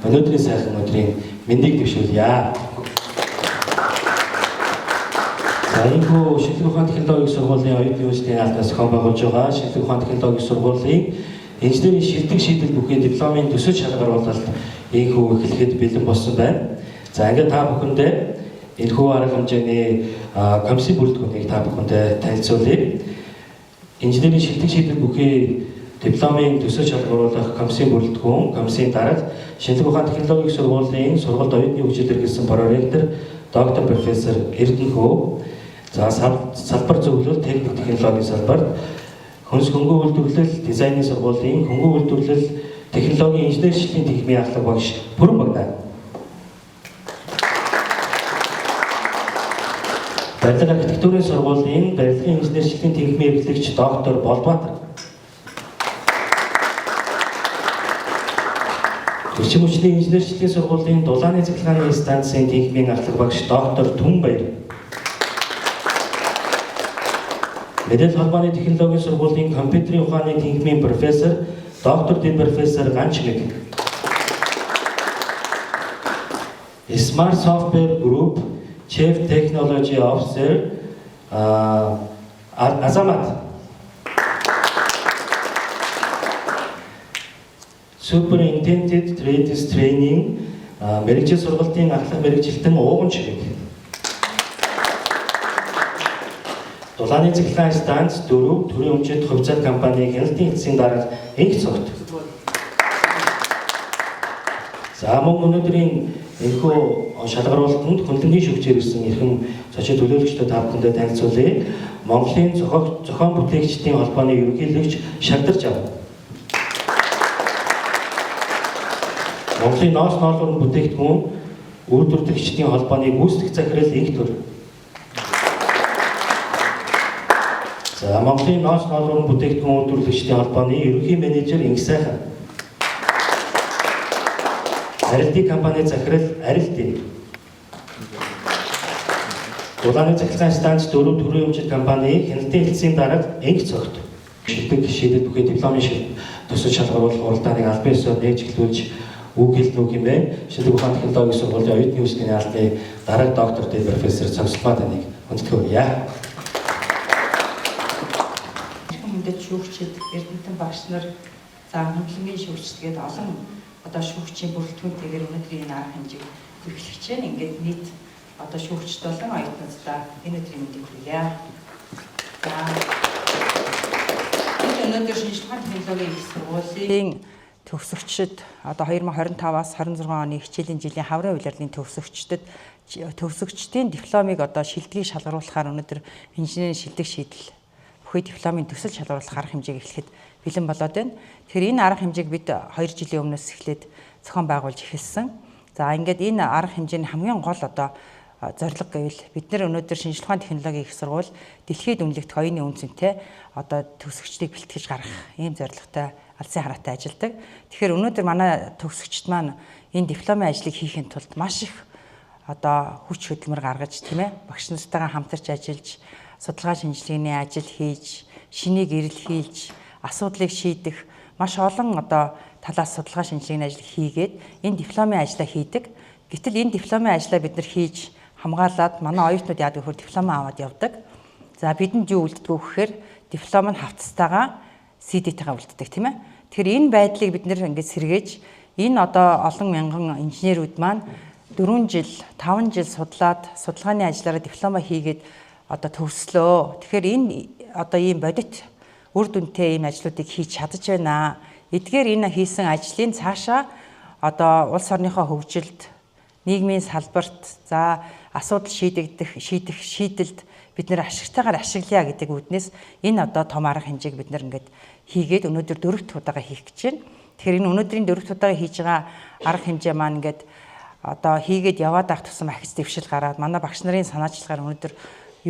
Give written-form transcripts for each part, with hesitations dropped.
өнөөдрийн сайхан өдрийн мэндийг дэвшүүлье. За энэхүү шинжлэх ухааны технологийн сургуулийн оюутны үйлчлэгийн албаас зохион байгуулж байгаа шинжлэх ухааны технологийн сургуулийн инженерийн шилдэг шийдэл бүхий дипломын төсөл шалгаар бололт энэхүү эхлэхэд бэлэн болсон байна. За ингээд та бүхэндээ энэхүү арга хэмжээний комиссийн бүрэлдэхүүнийг та бүхэндээ танилцуулъя. Инженерийн шилдэг шийдэл бүхий дипломын төсөл шалгаруулах комиссийн бүрэлдэхүүн, комиссийн дарга шинжлэх ухааны технологийн сургуулийн сургалт оюутны хөгжил эрхэлсэн проректор доктор профессор Эрдэнэхүү. За салбар зөвлөл техник технологийн салбарт хөнс хөнгөн үйлдвэрлэл дизайны сургуулийн хөнгөн үйлдвэрлэл технологийн инженерийн техникийн ахлах багш Бүрэн Богдан. Барилга архитектурын сургуулийн барилгын инженерийн техникийн эрхлэгч доктор Болбаатар. Эрчим хүчний инженерийн сургуулийн дулааны цахилгааны станцын техникийн ахлах багш доктор Түнбаяр. Мэдээлэл холбооны технологийн сургуулийн компьютерийн ухааны техникийн профессор доктор дэд профессор Ганчмэг. Smart Software Group Chief Technology Officer Азамат. Superintendent Trades Training мэргэжил сургалтын ахлах мэргэжилтэн Ууган Чимэг. Дулааны цахилгааны станц 4 төрийн өмчит хувьцаат компани хяналтын эцсийн дарга Инх цогт. За мөн өнөөдрийн энэхүү шалгаруулалтанд хөндлөнгийн шүгчээр ирсэн эрхэм зочид төлөөлөгчдөө та бүхэндээ танилцуулъя. Монголын зохион бүтээгчдийн холбооны ерөнхийлөгч Шагдарч ав. Монголын ноос ноолуурын бүтээгдэхүүн үйлдвэрлэгчдийн холбооны гүйцэтгэх захирал Инх төр. За Монголын ноос ноолуурын бүтээгдэхүүн үйлдвэрлэгчдийн холбооны ерөнхий менежер Инх сайхан. Арилдын компани захирал Арилдын. Дулааны цахилгааны станц 4 төрийн өмчит компани хяналтын эцсийн дарга Инх цогт. Шилдэг шийдэл бүхий дипломын төсөл шалгаруулах уралдааныг албан ёсоор нээж эхлүүлж үг хэлнүү хэмээн шинжлэх ухааны технологийн сургуулийн оюутны үйлчлэгийн албаны дарга доктор дэд профессор Цогцлбаа таныг хүндэтгэе. Хүндэт шүүгчид, эрдэмтэн багш нар, за хөндлөнгийн шүүгчдгээд олон одоо шүүгчийн бүрэлдэхүүнтэйгээр өнөөдрийн энэ арга хэмжээг эрхлэж байна. Ингээд нийт одоо шүүгчд болон оюутнуудаа энэ өдрийн мэндийг хүргье. За өнөөдөр шинжлэх ухааны технологийн их сургуулийн төгсөгчид одоо 2025-аас 26 оны хичээлийн жилийн хаврын улирлын төгсөгчдийн дипломыг одоо шилдгийг шалгаруулахаар өнөөдөр инженерийн шилдэг шийдэл бүхий дипломын төсөл шалгаруулах арга хэмжээг эхлэхэд бэлэн болоод байна. Тэгэхээр энэ арга хэмжээг бид 2 жилийн өмнөөс эхлээд зохион байгуулж эхэлсэн. За ингээд энэ арга хэмжээний хамгийн гол одоо зорилго гэвэл бид нэр өнөөдөр шинжлэх ухааны технологийн их сургууль дэлхийд үнэлэгдэх оюуны үнцэнтэй одоо төгсөгчдийг бэлтгэж гаргах ийм зорилготой алсын хараатай ажилладаг. Тэгэхээр өнөөдөр манай төгсөгчд маань энэ дипломын ажлыг хийхин тулд маш их одоо хүч хөдөлмөр гаргаж тийм ээ багш нартайгаа хамтарч ажиллаж судалгаа шинжилгээний ажил хийж шинийг эрэлхийлж асуудлыг шийдэх маш олон одоо талаас судалгаа шинжилгээний ажил хийгээд энэ дипломын ажлаа хийдэг. Гэтэл энэ дипломын ажлаа бид нар хийж хамгаалаад манай оюутнууд яадаг вөхөр диплом аваад явдаг. За бидэнд юу үлддэггүй гэхээр диплом нь хавцтайгаа CD-тэйгээ үлддэг тийм ээ. Тэгэхээр энэ байдлыг бид нэр ингээд сэргээж энэ одоо олон мянган инженерүүд маань 4 жил 5 жил судлаад судалгааны ажлаараа диплома хийгээд одоо төгслөө. Тэгэхээр энэ одоо ийм бодит үр дүнтэй ийм ажлуудыг хийж чадаж байна. Эдгээр энэ хийсэн ажлын цаашаа одоо улс орныхоо хөгжилд нийгмийн салбарт за асуудал шийдэлд бид нэр ашигтайгаар ашиглая гэдэг үүднээс энэ одоо том арга хэмжээг бид нэр ингээд хийгээд өнөөдөр 4 дахь удаага хийх гэж байна. Тэгэхээр энэ өнөөдрийн 4 дахь удаага хийж байгаа арга хэмжээ маань ингээд одоо хийгээд яваад ах тусам ахиц дэвшил гараад манай багш нарын санаачлагаар өнөөдөр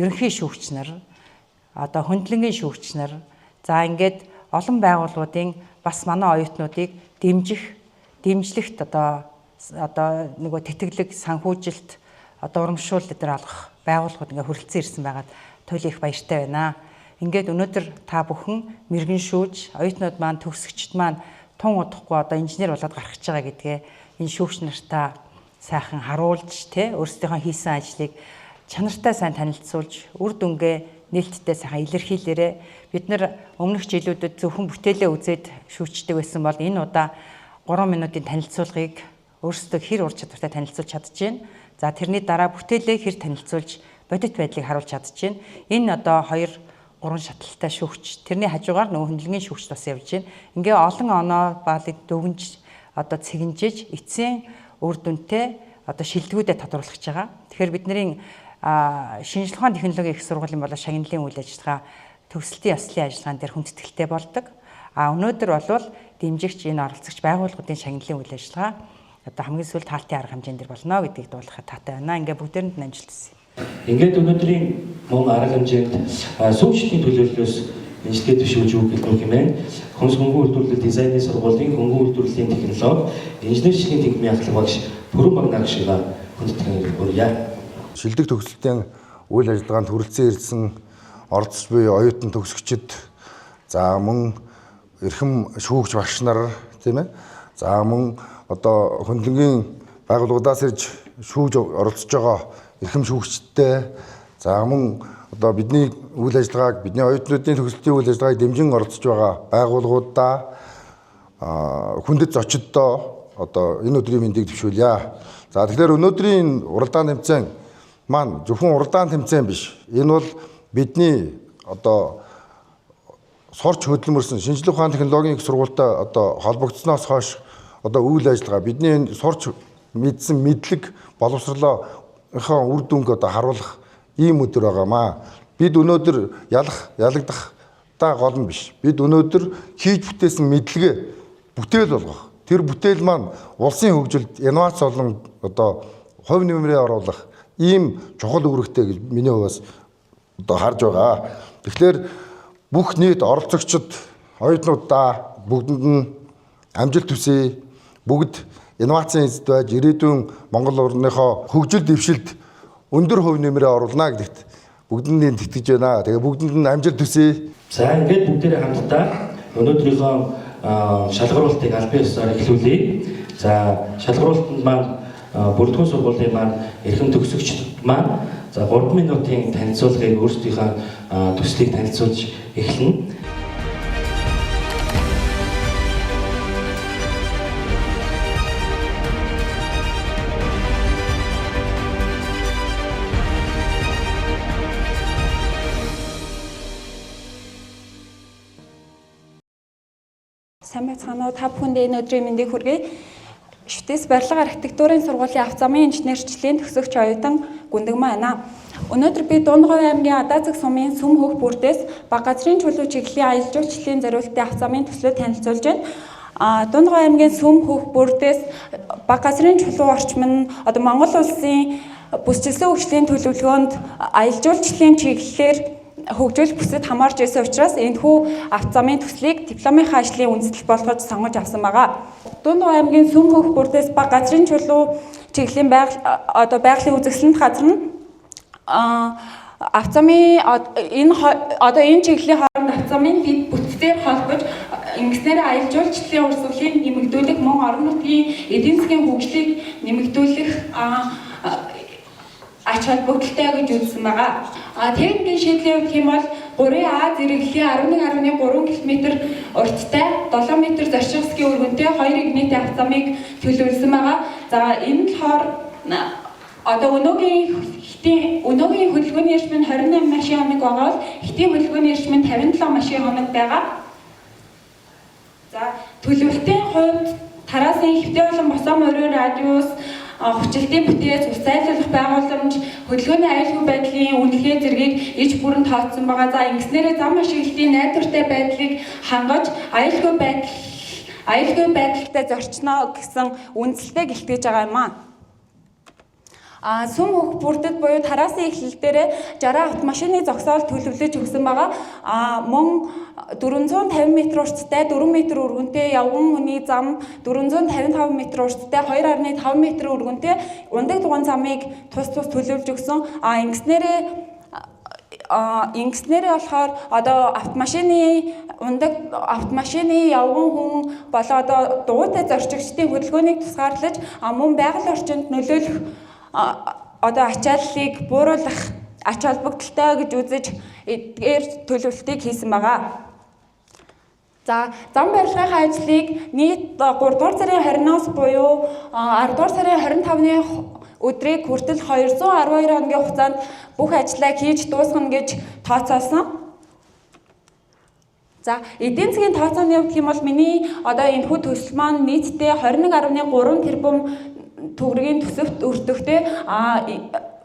ерөнхий шүүгч нар одоо хөндлөнгийн шүүгч нар за ингээд олон байгууллагуудын бас манай оюутнуудыг дэмжлэгт одоо нөгөө тэтгэлэг санхүүжилт одоо урамшуул дээр алгах байгууллагууд ингээ хүрэлцэн ирсэн байгаад туйлын их баяртай байна. Ингээд өнөөдөр та бүхэн мэрэгэн шүүж оюутнууд маань төгсөгчд маань тун удахгүй одоо инженер болоод гарах гэж байгаа гэдгээ энэ шүүгч нартаа сайхан харуулж өөрсдийнхөө хийсэн ажлыг чанартай сайн танилцуулж үр дүнгээ нээлттэй сайхан илэрхийлээрээ бид нар өмнөх жилүүдэд зөвхөн бүтээлээ үзээд шүүгчдэг байсан бол энэ удаа 3 минутын танилцуулгыг өөрсдөө хэр ур чадвартай танилцуулж чадчихээн. За тэрний дараа бүтээлээ хэр танилцуулж бодит байдлыг харуулж чадчихээн. Энэ одоо 2-3 шаталтай шүүгч. Тэрний хажуугаар нөгөө хөндлөнгийн шүүгч бас явж байна. Ингээ олон оноо баалыг дүгнж одоо цэгэнжиж эцсийн үр дүнтэй одоо шилдэгүүдэд тодруулах гэж байгаа. Тэгэхээр бидний шинжлэх ухааны технологийн их сургуулийн болон шагналын үйл ажиллагаа төгсөлтийн ёслолын ажиллагаан дээр хүндэтгэлтэй болдог. Өнөөдөр болвол дэмжигч энэ оролцогч байгууллагуудын шагналын үйл ажиллагаа одоо хамгийн сүүл таалтын арга хэмжээнд дэр болно гэдгийг дуулгахад таатай байна. Ингээ бүгдээрэнд нь амжилт хүсье. Ингээд өнөөдрийн мөн арга хэмжээнд сүүгчдийн төлөөллөөс инженер төвшүүлж өгөх гэх юм байна. Хөнгөн үйлдвэрлэлийн дизайны сургуулийн хөнгөн үйлдвэрлэлийн технологи инженерийн техникийн ахлах багш Бүрэн Багнаагшига хүндэтгэн хүргье. Шилдэг төгсөлтийн үйл ажиллагаанд хүрэлцэн ирсэн оролцож буй оюутан төгсөгчид за мөн эрхэм шүүгч багш нар тийм ээ. За мөн одоо хөндлөнгийн байгууллагуудаас ирж шүүж оролцож байгаа эрхэм шүүгчдтэй за мөн одоо бидний үйл ажиллагааг бидний оюутнуудын төгсөлтийн үйл ажиллагааг дэмжин оролцож байгаа байгууллагуудаа хүндэт зочдоо одоо энэ өдрийн мэндийг төвшүүлье. За тэгэхээр өнөөдрийн уралдаан тэмцээн маань зөвхөн уралдаан тэмцээн биш. Энэ бол бидний одоо сурч хөдөлмөрсөн шинжлэх ухааны технологийн их сургуультай одоо холбогдсноос хойш одоо үйл ажиллагаа бидний энэ сурч мэдсэн мэдлэг боловсролынхоо үр дүнг одоо харуулах ийм өдөр байгаамаа. Бид өнөөдөр ялагдах та гол нь биш. Бид өнөөдөр хийж бүтээсэн мэдлэгээ бүтээл болгох. Тэр бүтээл маань улсын хөгжилд инновац болон одоо хувь нэмрээ оруулах ийм чухал үүрэгтэй гэж миний хувьас одоо харж байгаа. Тэгэхээр бүх нийт оролцогчид оюутнуудаа бүгдэнд нь амжилт хүсье. Бүгд инновацийн эзэд байж ирээдүйн Монгол орныхоо хөгжил дэвшилд өндөр хувь нэмрээ оруулна гэдэгт бүгдэнд нь итгэж байна. Тэгээ бүгдэнд нь амжилт хүсье. За ингээд бүгдээрээ хамтдаа өнөөдрийнхөө шалгаруултыг аль биесээр эхлүүлье. За шалгаруултанд маань бүрдгүүн сургуулийн маань эрхэм төгсөгчд маань за 3 минутын танилцуулгыг өөрсдийнхөө төслийг танилцуулж эхэлнэ. Сайн байцгаана уу? Та бүхэнд энэ өдрийн мэндийг хүргэе. Шүтээс барилга архитектурын сургуулийн авто замын инженерчлэлийн төгсөгч оюутан Гүндэгмэн байна. Өнөөдөр би Дундгой аймгийн Адаазаг сумын Сүм хөх бүрдээс бага газрын чөлөө чиглэлийн аялал жуулчлалын зориулалтын авто замын төслөө танилцуулж байна. Дундгой аймгийн Сүм хөх бүрдээс бага газрын чөлөө орчим нь одоо Монгол улсын бүсчилсэн хөгжлийн төлөвлөгөөнд аялал жуулчлалын чиглэлээр хөгжүүл бүсэд хамаарч байсан учраас энэхүү авто замын төслийг дипломынхаа ажлын үндэслэл болгож сонгож авсан байгаа. Дундгой аймгийн Сүм хөх бүрдээс бага газрын чөлөө чиглэлийн байгалийн үзэсгэлэнт газар нь авто замын энэ чиглэлийн хооронд авто замын дэд бүтцээр холбож ингэснээр аялал жуулчлалын урсгалыг нэмэгдүүлэх, мөн орон нутгийн эдийн засгийн хөгжлийг нэмэгдүүлэх ач холбогдолтой гэж үзсэн байгаа. Техникийн шийдлийг хэм бол 3А зэрэглэлийн 11.3 км урттай 7 м зорчигсгийн өргөнтэй 2 игнитийн авто замыг төлөвлөсөн байгаа. За энэ болохоор одоо өнөөгийн хөдөлгөөний эрчим нь 28 машин хоног байгаа бол хэтийн хөдөлгөөний эрчим нь 57 машин хоног байгаа. За төлөвлөлтийн хувьд тарасын хэвтэй болон босоо морин радиус хүчлэлтийн бүтээц, ус зайлуулах байгууламж, хөдөлгөөний аюулгүй байдлын үнэлгээ зэргийг иж бүрэн тооцсон байгаа. За ингэснээрээ зам ашиглалтын найдвартай байдлыг хангаж аюулгүй байдалтай зорчно гэсэн үндсэлтэй гэлтгэж байгаа юм аа. Сүм хөх бүрдэд буюу тарасын эхлэл дээр 60 автомашины зогсоол төлөвлөж өгсөн байгаа. Мөн 450 м урттай 4 м өргөнтэй явган хүний зам, 455 м урттай 2.5 м өргөнтэй ундаг дугуйн замыг тус төлөвлөж өгсөн. Ингэснээрээ ингэснээрээ болохоор одоо автомашины явган хүн болоо одоо дугуйтай зорчигчдын хөдөлгөөнийг тусгаарлаж мөн байгаль орчинд нөлөөлөх одоо ачааллыг бууруулах ач холбогдолтой гэж үзэж эдгээр төлөвлөлтийг хийсэн байгаа. За зам барилгын ажлыг нийт 3 дугаар сарын 20-наас буюу 10 дугаар сарын 25-ны өдрийг хүртэл 212 хоногийн хугацаанд бүх ажлаа хийж дуусгана гэж тооцоолсон. За эдийн засгийн тооцооны хувьд гэх юм бол миний одоо энэхүү төсөл маань нийтдээ 21.3 тэрбум төгрөгийн төсөвт өртөгтэй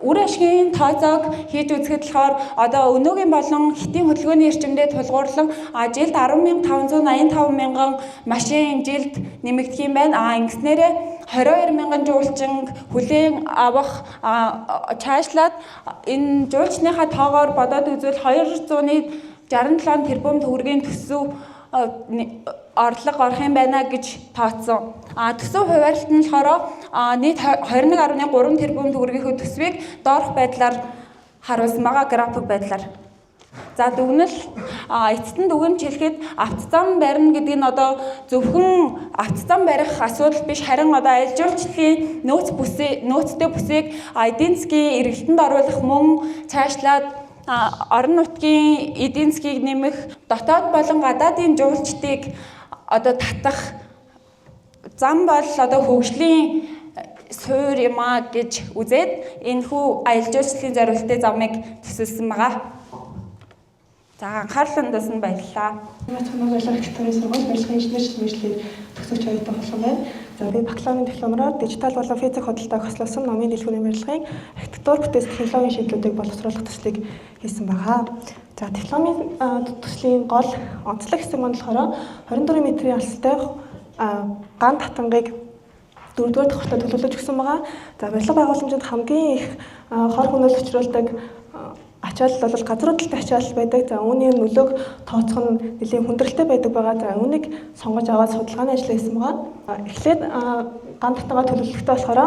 үр ашигын тооцоог хийж үзэхэд болохоор одоо өнөөгийн болон хэтийн хөдөлгөөний эрчимдээ тулгуурлан жилд 10,585 мянган машин жилд нэмэгдэх юм байна. Ингэснээрээ 22 мянган жуулчин хүлээн авах чаашлаад энэ жуулчныхаа тоогоор бодоод үзвэл 267 тэрбум төгрөгийн төсөв орлого орох юм байна гэж тооцсон. Төсөв хуваарлалт нь болохоор нийт 21.3 тэрбум төгрөгийн төсвийг доорх байдлаар харуулсан байгаа график байдлаар. За дүгнэл эцэст нь дүгнж хэлэхэд автозам барина гэдэг нь одоо зөвхөн автозам барих асуудал биш, харин одоо аль жуулчлалын нөөцтэй бүсийг эдийн засгийн эргэлтэнд оруулах мөн цаашлаад орон нутгийн эдийн засгийг нэмэх, дотоод болон гадаадын жуулчдыг одоо татах зам бол одоо хөгжлийн суур юм гэж үзээд энэхүү аялал жуулчлалын зорилттой замыг төсөлсөн байгаа. За анхаарал хандуулсанд баярлалаа. Манай цаанаа архитектурын сургууль барилгын инженерийн мэргэжлийн төгсөгч оюутан болсон байна. За би бакалаврын дипломоор дижитал болон физик хөдөлтөд хөслөсөн номын дэлгүүрийн барилгын архитектур бүтэц технологийн шийдлүүдийг боловсруулах төслийг хийсэн байгаа. За дипломын төслийн гол онцлог хэсэг маань болохоор 24 метрийн алстай ган татангийг 4-р давхртаа төлөвлөж өгсөн байгаа. За барилга байгууламжид хамгийн их хор хөнөөлөлт учруулдаг ачаалал бол газрын талтай ачаалал байдаг. За үүний нөлөөг тооцох нь нэлийн хүндрэлтэй байдаг байгаа. За үүнийг сонгож аваад судалгааны ажил хийсэн байгаа. Эхлээд ган татангаа төлөвлөлттэй болохоор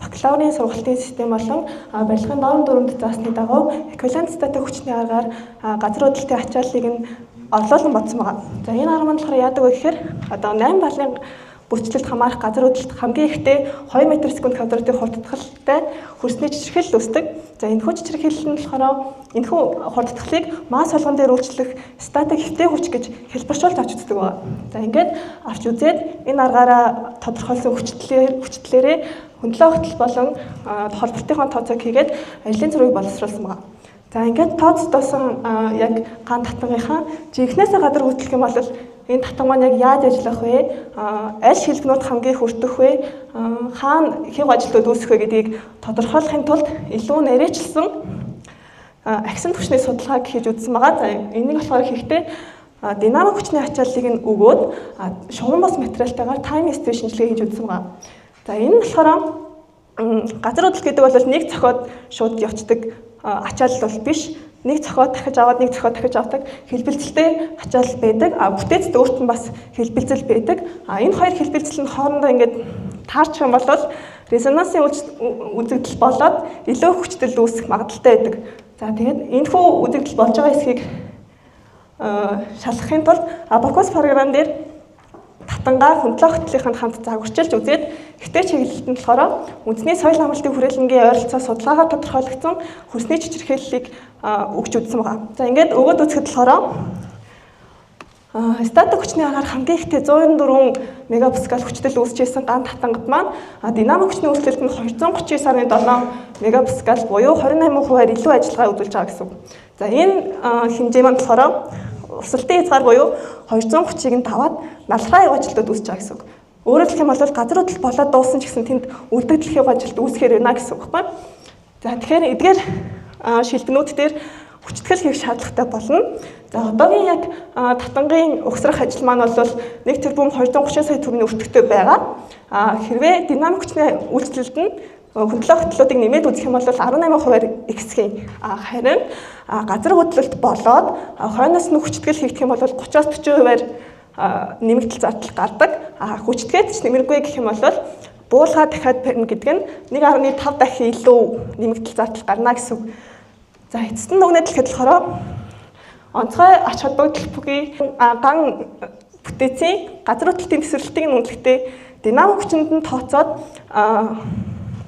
бакалаврын сургалтын систем болон барилгын норм дүрмд заасны дагуу эквивалент статик хүчний аргаар газрын талтай ачааллыг нь орлуулан бодсон байгаа. За энэ арга маань болохоор яадаг вэ гэхээр одоо 8 баллын бүрчлэлт хамаарах газар хөдлөлт хамгийн ихдээ 2 м/сек квадратын хурдтгалтай хөрсний чичирхэл үүсдэг. За энэхүү чичирхэл нь болохоор энэхүү хурдтгалыг масс болгон дээр үйлчлэх статик хэвтэй хүч гэж хэлбэрчүүлж авч үздэг байна. За ингээд авч үзээд энэ аргаараа тодорхойлсон хүчлээрээ хөндлөө хөтөл болон холбортынхон тооцоог хийгээд ажлын зургийг боловсруулсан байна. За ингээд тооцдоосон яг ган татангийнхаа жинхнээсээ газар хөдлөх юм бол энэ татан маань яг яаж ажиллах вэ? Аль шилбэнүүд хамгийн хүртэх вэ? Хаана хэв ажилтнууд үүсэх вэ гэдгийг тодорхойлохын тулд илүү нэрээчилсэн акцент хүчний судалгааг хийж үзсэн байгаа. За энийг болохоор хийхдээ динамик хүчний ачааллыг нь өгөөд шугам бос материалтайгаар тайм эстивэйшн шинжилгээ хийж үзсэн байгаа. За энэ нь болохоор газар хөдлөлт гэдэг бол нэг цохоод шууд явцдаг ачаалал бол биш. Нэг цохоод дахиж аваад нэг цохоод дахиж авдаг хэлбэлцэлтэй ачаалал байдаг. Бүтээцэд өөрт нь бас хэлбэлцэл байдаг. Энэ хоёр хэлбэлцэл нь хоорондоо ингээд таарчих юм бол резонансын үзэгдэл болоод илүү хүчтэй үүсэх магадaltaй байдаг. За тэгээд энэхүү үзэгдэл болж байгаа хэсгийг шалгахын тулд Abaqus програм дээр татангаа хөндлөө хөтлөлийн хамт загварчилж үзээд ихтэй чиглэлтэнд болохоор үндэсний соёл амралтын хүрээлэнгийн ойролцоо судалгаагаар тодорхойлогдсон хөрсний чичирхээллийг өгч үзсэн байгаа. За ингээд өгөөд үзэхэд болохоор статик хүчний аргаар хамгийн ихтэй 104 мегапаскал хүчтэй үүсчихсэн ган татангад маань динамик хүчний үүсэлт нь 239.7 мегапаскал буюу 28%-аар илүү ажиллагаа үзүүлж байгаа гэсэн үг. За энэ хэмжээ маань болохоор урсалтын хязгаар буюу 230-ыг нь таваад налхраа явж ажилтнууд үүсэж байгаа гэсэн үг. Өөрөөр хэлэх юм бол газар хөдлөлт болоод дууссан ч гэсэн тэнд үлдэгдэл явж ажилт үүсэхээр байна гэсэн үг байхгүй. За тэгэхээр эдгээр шилбэнүүд дээр хүчтгэл хийх шаардлагатай болно. За одоогийн яг татангийн угсрах ажил маань бол 1 тэрбум 230 сая төгрөгийн өртөгтэй байгаа. Хэрвээ динамик хүчний үйлчлэлд нь хөндлөө хөтлөлтийг нэмээд үзэх юм бол 18%-аар ихсэх. Харин газар хөдлөлт болоод хойноос нь хүчтгэл хийх юм бол 30-аас 40%-аар нэмэгдэл зардал гардаг. Хүчтгээд ч нэмэргүй гэх юм бол буулгаа дахиад барина гэдэг нь 1.5 дахин илүү нэмэгдэл зардал гарна гэсэн үг. За эцэст нь дүгнэлт гэхэд болохоор онцгой ач холбогдол бүхий ган бүтээцийн газар хөдлөлтийн төсвөрлөлтийг үнэлэхдээ динамик хүчинд нь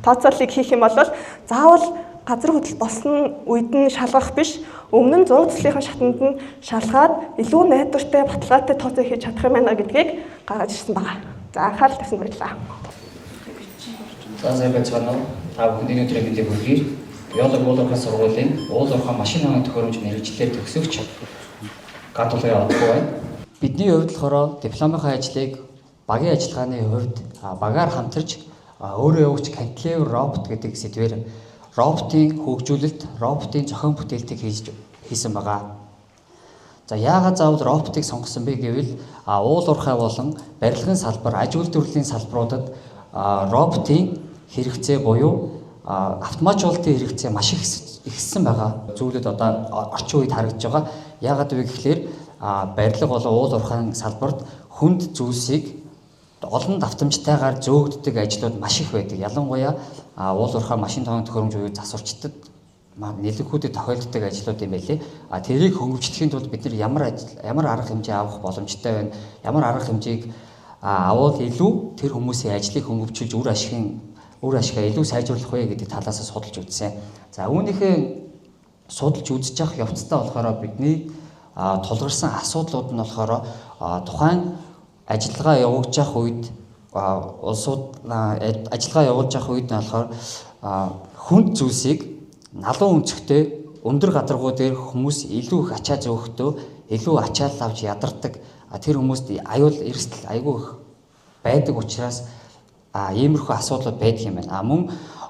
тооцооллыг хийх юм бол заавал газар хөдлөлт болсон үед нь шалгах биш, өмнө нь зураг төслийнхэн шатанд нь шалгаад илүү найдвартай баталгаатай тооцоо хийж чадах юм байна гэдгийг гаргаж ирсэн байна. За анхаарал тавьсан баярлалаа. За сайн байцгаана уу? Та бүхэнд өнөөдрийн мэндийг хүргэе. Биологи уулуурхай сургуулийн уулуурхай машин хааны төхөөрөмж мэргэжлээр төгсөгч гадуулгын одгүй байна. Бидний хувьд болохоор дипломынхаа ажлыг багийн ажиллагааны хувьд багаар хамтарч өөрөө явууч cantilever robot гэдэг сэдвээр роботын хөгжүүлэлт, роботын зохион бүтээлтийг хийсэн байгаа. За яагаад заавал роботыг сонгосон бэ гэвэл уулуурхай болон барилгын салбар, аж үйлдвэрлэлийн салбаруудад роботын хэрэгцээ буюу автоматжуулалтын хэрэгцээ маш их ихссэн байгаа зүйлүүд одоо орчин үед харагдж байгаа. Яагаад вэ гэхээр барилга болон уулуурхайн салбарт хүнд зүйлсийг олон давтамжтайгаар зөөгддөг ажлууд маш их байдаг. Ялангуяа уулуурхай машин тооны төхөөрөмж буюу засварчдад нэлээдүүдэд тохиолддог ажлууд юм байлээ. Тэрийг хөнгөвчлөхийн тулд бид нар ямар арга хэмжээ авах боломжтой байна? Ямар арга хэмжээг авал илүү тэр хүмүүсийн ажлыг хөнгөвчүүлж үр ашигаа илүү сайжруулах вэ гэдэг талаас нь судалж үзсэн. За үүнийхээ судалж үзэж явах явцдаа болохоор бидний тулгарсан асуудлууд нь болохоор тухайн ажиллагаа явуулж явах үед ажиллагаа явуулж явах үед нь болохоор хүнд зүйлсийг налуу өнцгтэй өндөр гадаргуу дээр хүмүүс илүү их ачаа зөөхтөө илүү ачаал авч ядардаг. Тэр хүмүүст аюул эрсдэл айгүй их байдаг учраас иймэрхүү асуудлууд байдаг юм байна. Мөн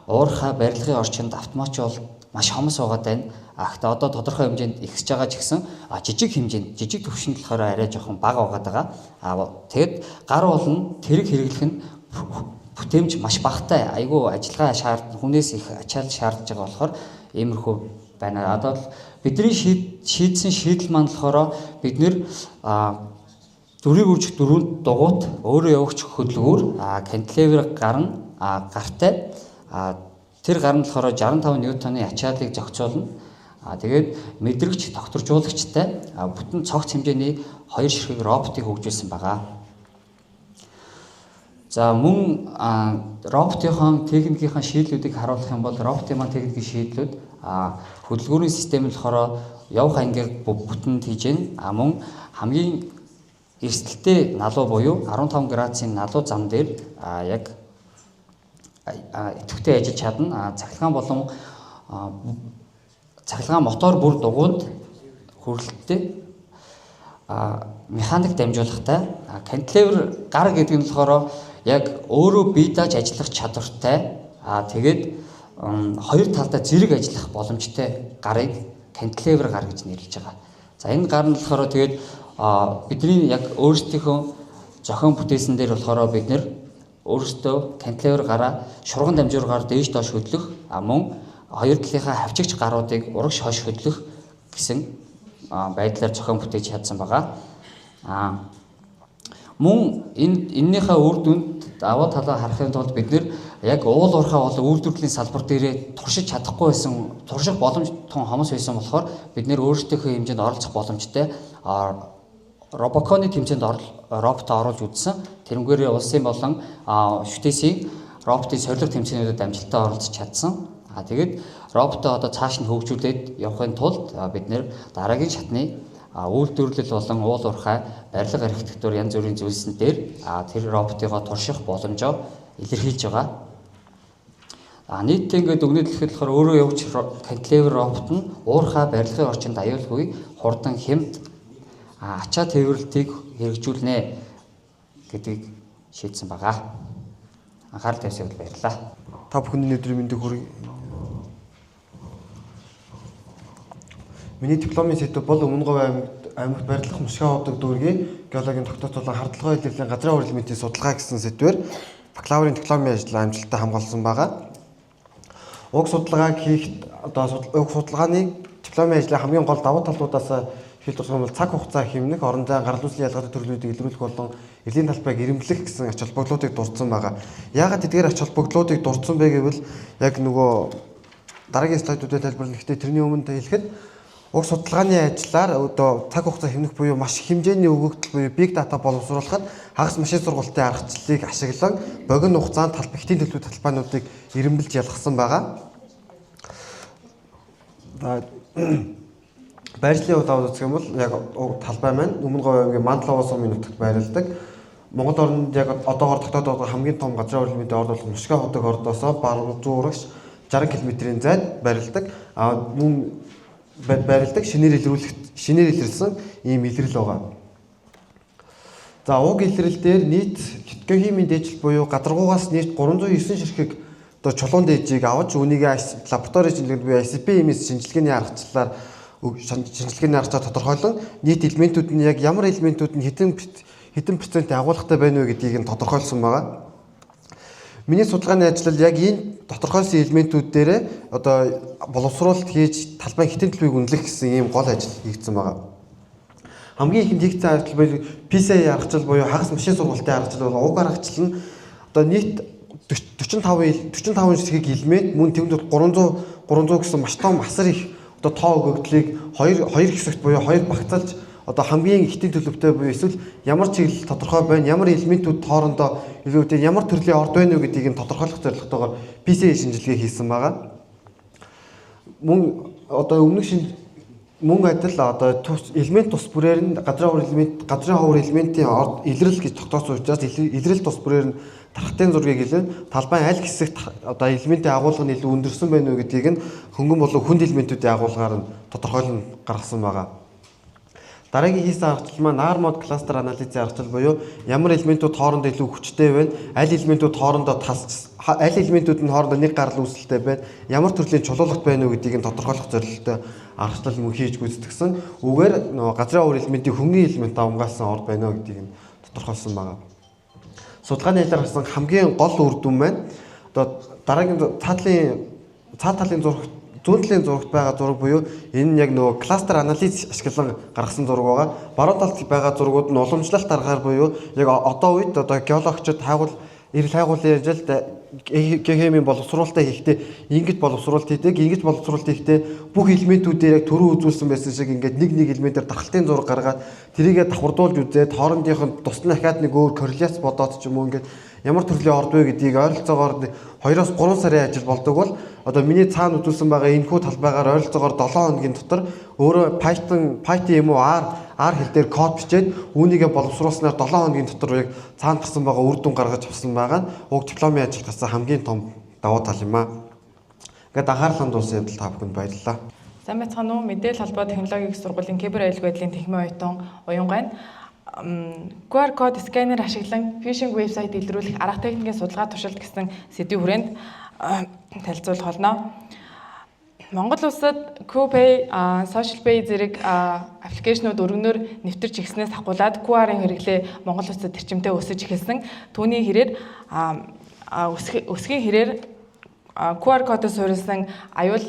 уурхай барилгын орчинд автоматжуулалт маш хомос байгаад байна. Гэхдээ одоо тодорхой хэмжээнд ихсэж байгаа ч гэсэн жижиг төвшөнд болохоор арай жоохон бага байгаа. Тэгэд гар болно тэрэг хэрэглэх нь бүтээмж маш багатай. Айгүй ажиллагаа хүнээс их ачаал шаардж байгаа болохоор иймэрхүү байна. Одоо бидний шийдсэн шийдэл маань болохоор бид нэр зүрийг үржих дөрөнд дугуйт өөрөө явагч хөдөлгүүр cantilever гартай тэр гар нь болохоор 65 ньютоны ачааллыг зохицуулна. Тэгээд мэдрэгч докторжуулагчтай бүтэн цогц хэмжээний 2 ширхэг роботыг хөгжүүлсэн байгаа. За мөн роботын техникийн шийдлүүдийг харуулах юм бол роботын техникийн шийдлүүд хөдөлгүүрийн систем нь болохоор явах ангиг бүтэн хийж гэн мөн хамгийн эрсдэлтэй налуу буюу 15 градусын налуу зам дээр яг идэвхтэй ажиллаж чадна. Цахилгаан мотор бүр дугуйд хүрэлттэй механик дамжуулгатай. Cantilever гар гэдэг нь болохоор яг өөрөө бие дааж ажиллах чадвартай. Тэгээд хоёр талдаа зэрэг ажиллах боломжтой гарыг cantilever гар гэж нэрлэж байгаа. За энэ гар нь болохоор тэгээд бидний яг өөрсдийнхөө зохион бүтээсэн дээр болохоор бид нэр өөрсдөө cantilever гараа шурган дамжуургаар дээш доош хөдлөх мөн хоёр талынхаа хавчигч гаруудыг урагш хойш хөдлөх гэсэн байдлаар зохион бүтээж чадсан байгаа. Мөн эннийхээ үр дүнд даваа талаа харахын тулд бид нэр яг уулуурхай болон үйлдвэрлэлийн салбар дээрээ туршиж чадахгүй байсан, турших боломж тун хомос байсан болохоор бид нэр өөрсдийнхөө хэмжээнд оролцох боломжтой робоконы тэмцээнд роботоо оруулж үзсэн. Тэрнгээр улсын болон шүтээсийн роботын сорилго тэмцээнүүдэд амжилттай оролцож чадсан. Тэгээд роботоо одоо цааш нь хөгжүүлээд явахын тулд бид нэр дараагийн шатны үйлдвэрлэл болон уулуурхай барилга архитектур янз бүрийн зүйлсэн дээр тэр роботыгоо турших боломжоо илэрхийлж байгаа. Нийтдээ ингээд дүгнэлтэхэд болохоор өөрөө явж cantilever робот нь уурхай барилгын орчинд аюулгүй хурдан хямд ачаа тээвэрлэлтийг хэрэгжүүлнэ гэдгийг шийдсэн байгаа. Анхаарал тавьсанд баярлалаа. Та бүхэнд өнөөдрийн мэндийг хүргэе. Миний дипломын сэдв бол Өмнө Говь аймагт барилгах мушгаа удаг дүүргийн геологийн тогтоолцоолон хардлага хэлбэрийн газрын уран элементийн судалгаа гэсэн сэдвээр бакалаврын дипломын ажил амжилттай хамгаалсан байгаа. Уг судалгааг хийхэд уг судалгааны дипломын ажлын хамгийн гол давуу талуудаас шийдвэрлэх бол цаг хугацаа хэмнэх, орон зай гарал үүслийн ялгаатай төрлүүдийг илрүүлэх болон элийн талбайг ирэмблэх гэсэн ач холбогдлуудыг дурдсан байгаа. Яагаад эдгээр ач холбогдлуудыг дурдсан бэ гэвэл яг нөгөө дараагийн слайдуудад тайлбарлана. Гэхдээ тэрний өмнө хэлэхэд уг судалгааны ажлаар одоо цаг хугацаа хэмнэх буюу маш их хэмжээний өгөгдөл буюу big data боловсруулахад хагас машин сургалтын аргачлалыг ашиглан богино хугацаанд талбайтын төлөв талбайнуудыг ирэмбэлж ялгасан байгаа. Байршлын удаа үзэх юм бол яг талбай маань Өмнө Говь аймгийн Мандлаваа сумын нутагт байрладаг. Монгол орнд яг одоогоор тогтоодод хамгийн том газрын урлагийн орд бол Мушга хотыг ордоосоо баруун зуурагч 60 км-ийн зайд байрладаг. Мөн байрладаг шинээр илрүүлсэн ийм илрэл байгаа. За уг илрэл дээр нийт литогеохимийн дээжил буюу гадаргуугаас нийт 309 ширхэг одоо чулуун дээжийг авч үүнийг лабораторийн шинжилгээнд буюу ICP-ийн шинжилгээний аргачлалаар тодорхойлон нийт элементүүд нь яг ямар элементүүд нь хэдэн процентийн агуулгатай байна вэ гэдгийг нь тодорхойлсон байгаа. Миний судалгааны ажил яг энэ тодорхойлсон элементүүд дээр одоо боловсруулалт хийж талбайн хитэн төлөвийг үнэлэх гэсэн ийм гол ажил хийгдсэн байгаа. Хамгийн ихэнд хийгдсэн аргачлал буюу PCI аргачлал буюу хагас машин сургалтын аргачлал бол уг аргачлал нь одоо нийт 45 ширхэг элемент мөн тэмдэгт 300 гэсэн маш том асар их одоо тоо өгөгдлийг хоёр хэсэгт буюу хоёр багцаалж одоо хамгийн ихтийн төлөвтэй буюу эсвэл ямар чиглэл тодорхой байна, ямар элементүүд хоорондоо илүү ямар төрлийн орд байна уу гэдгийг нь тодорхойлох зорилготойгоор PCI шинжилгээ хийсэн байгаа. Мөн одоо мөн адил одоо элемент тус бүрээр нь газрын ховор элементийн орд илрэл гэж тогтоосон учраас илрэл тус бүрээр нь тархтын зургийг хэлэн талбайн аль хэсэгт одоо элементийн агуулга нь илүү өндөрсөн байна уу гэдгийг нь хөнгөн болон хүнд элементүүдийн агуулгаар нь тодорхойлон гаргасан байгаа. Дараагийн хийсэн аргачлал маань R mode cluster analysis аргачлал буюу ямар элементүүд хоорондоо илүү хүчтэй байна, аль элементүүд хоорондоо аль элементүүд нь хоорондоо нэг гарал үүсэлтэй байна, ямар төрлийн чулуулгат байна уу гэдгийг нь тодорхойлох зорилготой аргачлал мөн хийж гүйцэтгсэн. Үгээр газрын ховор элементийн хөнгөн элемент давмгаалсан орд байна уу гэдгийг нь тодорхойлсон байгаа. Судалгааны хэлээр гарсан хамгийн гол үр дүн маань одоо дараагийн цаад талын зүүн талын зурагт байгаа зураг буюу энэ нь яг нөгөө кластер анализ ашиглан гаргасан зураг байгаа. Баруун талд байгаа зургууд нь уламжлалт аргаар буюу яг одоо үед одоо геологчид эрэл хайгуулын ажилд геохимийн боловсруулалтаа хийхдээ ингэж боловсруулалт хийдэг. Ингэж боловсруулалт хийхдээ бүх элементүүдээр яг төрөө үзүүлсэн байсан шиг ингээд нэг элементээр дархалтын зураг гаргаад тэрийгээ давхардуулж үзээд хоорондынх нь тусна дахиад нэг өөр корреляц бодоод ч юм уу ингээд ямар төрлийн орд вэ гэдгийг ойролцоогоор 2-3 сарын ажил болдог бол одоо миний цаана үзүүлсэн байгаа энэхүү талбайгаар ойролцоогоор 7 хоногийн дотор өөрөө Python юм уу R хэл дээр код бичээд үүнийгээ боловсруулснаар 7 хоногийн дотор яг цаана гарсан байгаа үр дүн гаргаж авсан байгаа нь уг дипломын ажил гарсан хамгийн том давуу тал юм аа. Ингээд анхаарал хандуулсан явдал та бүхэнд баярлалаа. Сайн байцгаана уу? Мэдээлэл холбоо технологийн сургуулийн кибер аюулгүй байдлын тэнхимээ оюутан Уянгайн QR код сканер ашиглан фишинг вебсайт илрүүлэх арга техникийн судалгаа туршилт гэсэн сэдвийн хүрээнд танилцуулах болно. Монгол улсад QPay, SocialPay зэрэг аппликейшнууд өргөнөөр нэвтэрч ирснээс хавуулаад QR-ын хэрэглээ Монгол улсад тэрчимтэй өсөж эхэлсэн. Түүний хэрээр өсгийн хэрээр QR кодоос суурилсан аюул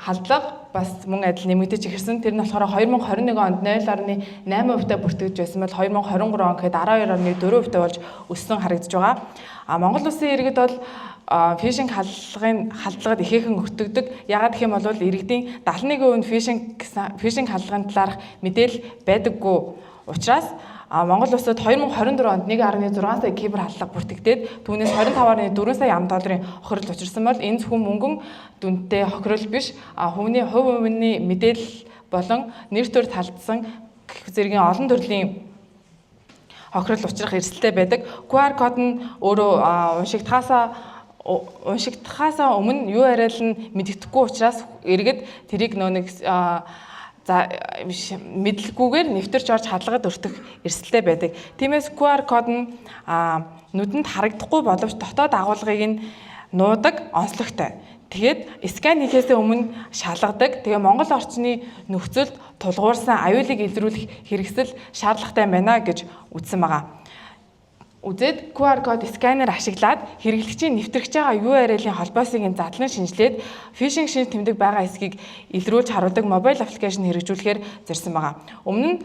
халдлага бас мөн адил нэмэгдэж ирсэн. Тэр нь болохоор 2021 онд 0.8% бүртгэж байсан бол 2023 он гэхэд 12.4% болж өссөн харагдаж байгаа. Монгол улсын иргэд бол фишинг халдлагад ихээхэн өртөгдөг. Яагаад гэх юм бол иргэдийн 71% нь фишинг халдлагын талаарх мэдээлэл байдаггүй учраас Монгол улсад 2024 онд 1.6 сая кибер халдлага бүртгэгдээд түүнээс 25.4 сая ам долларын хохирол учирсан бол энэ зөвхөн мөнгөн дүнтэй хохирол биш, хувийн мэдээлэл болон нэр төр талдсан зэргийн олон төрлийн хохирол учрах эрсдэлтэй байдаг. QR код нь өөрөө уншигдахаасаа өмнө URL нь мэдэгдэхгүй учраас иргэд тэрийг мэдлэггүйгээр нэвтэрч орж хадлагад өртөх эрсдэлтэй байдаг. Тиймээс QR код нь нүдэнд харагдахгүй боловч дотоод агуулгыг нь нуудаг, онцлогтой. Тэгээд скан хийхээс өмнө шалгадаг. Тэгээ Монгол орчны нөхцөлд тулгуурсан аюулыг илрүүлэх хэрэгсэл шаардлагатай байна гэж үзсэн байгаа. Үзээд QR код сканер ашиглаад хэрэглэгчийн нэвтрэж байгаа URL-ийн холбоосыг задлан шинжилээд фишинг шинж тэмдэг байгаа эсхийг илрүүлж харуулдаг мобайл аппликейшн хэрэгжүүлэхээр зорьсон байгаа. Өмнө нь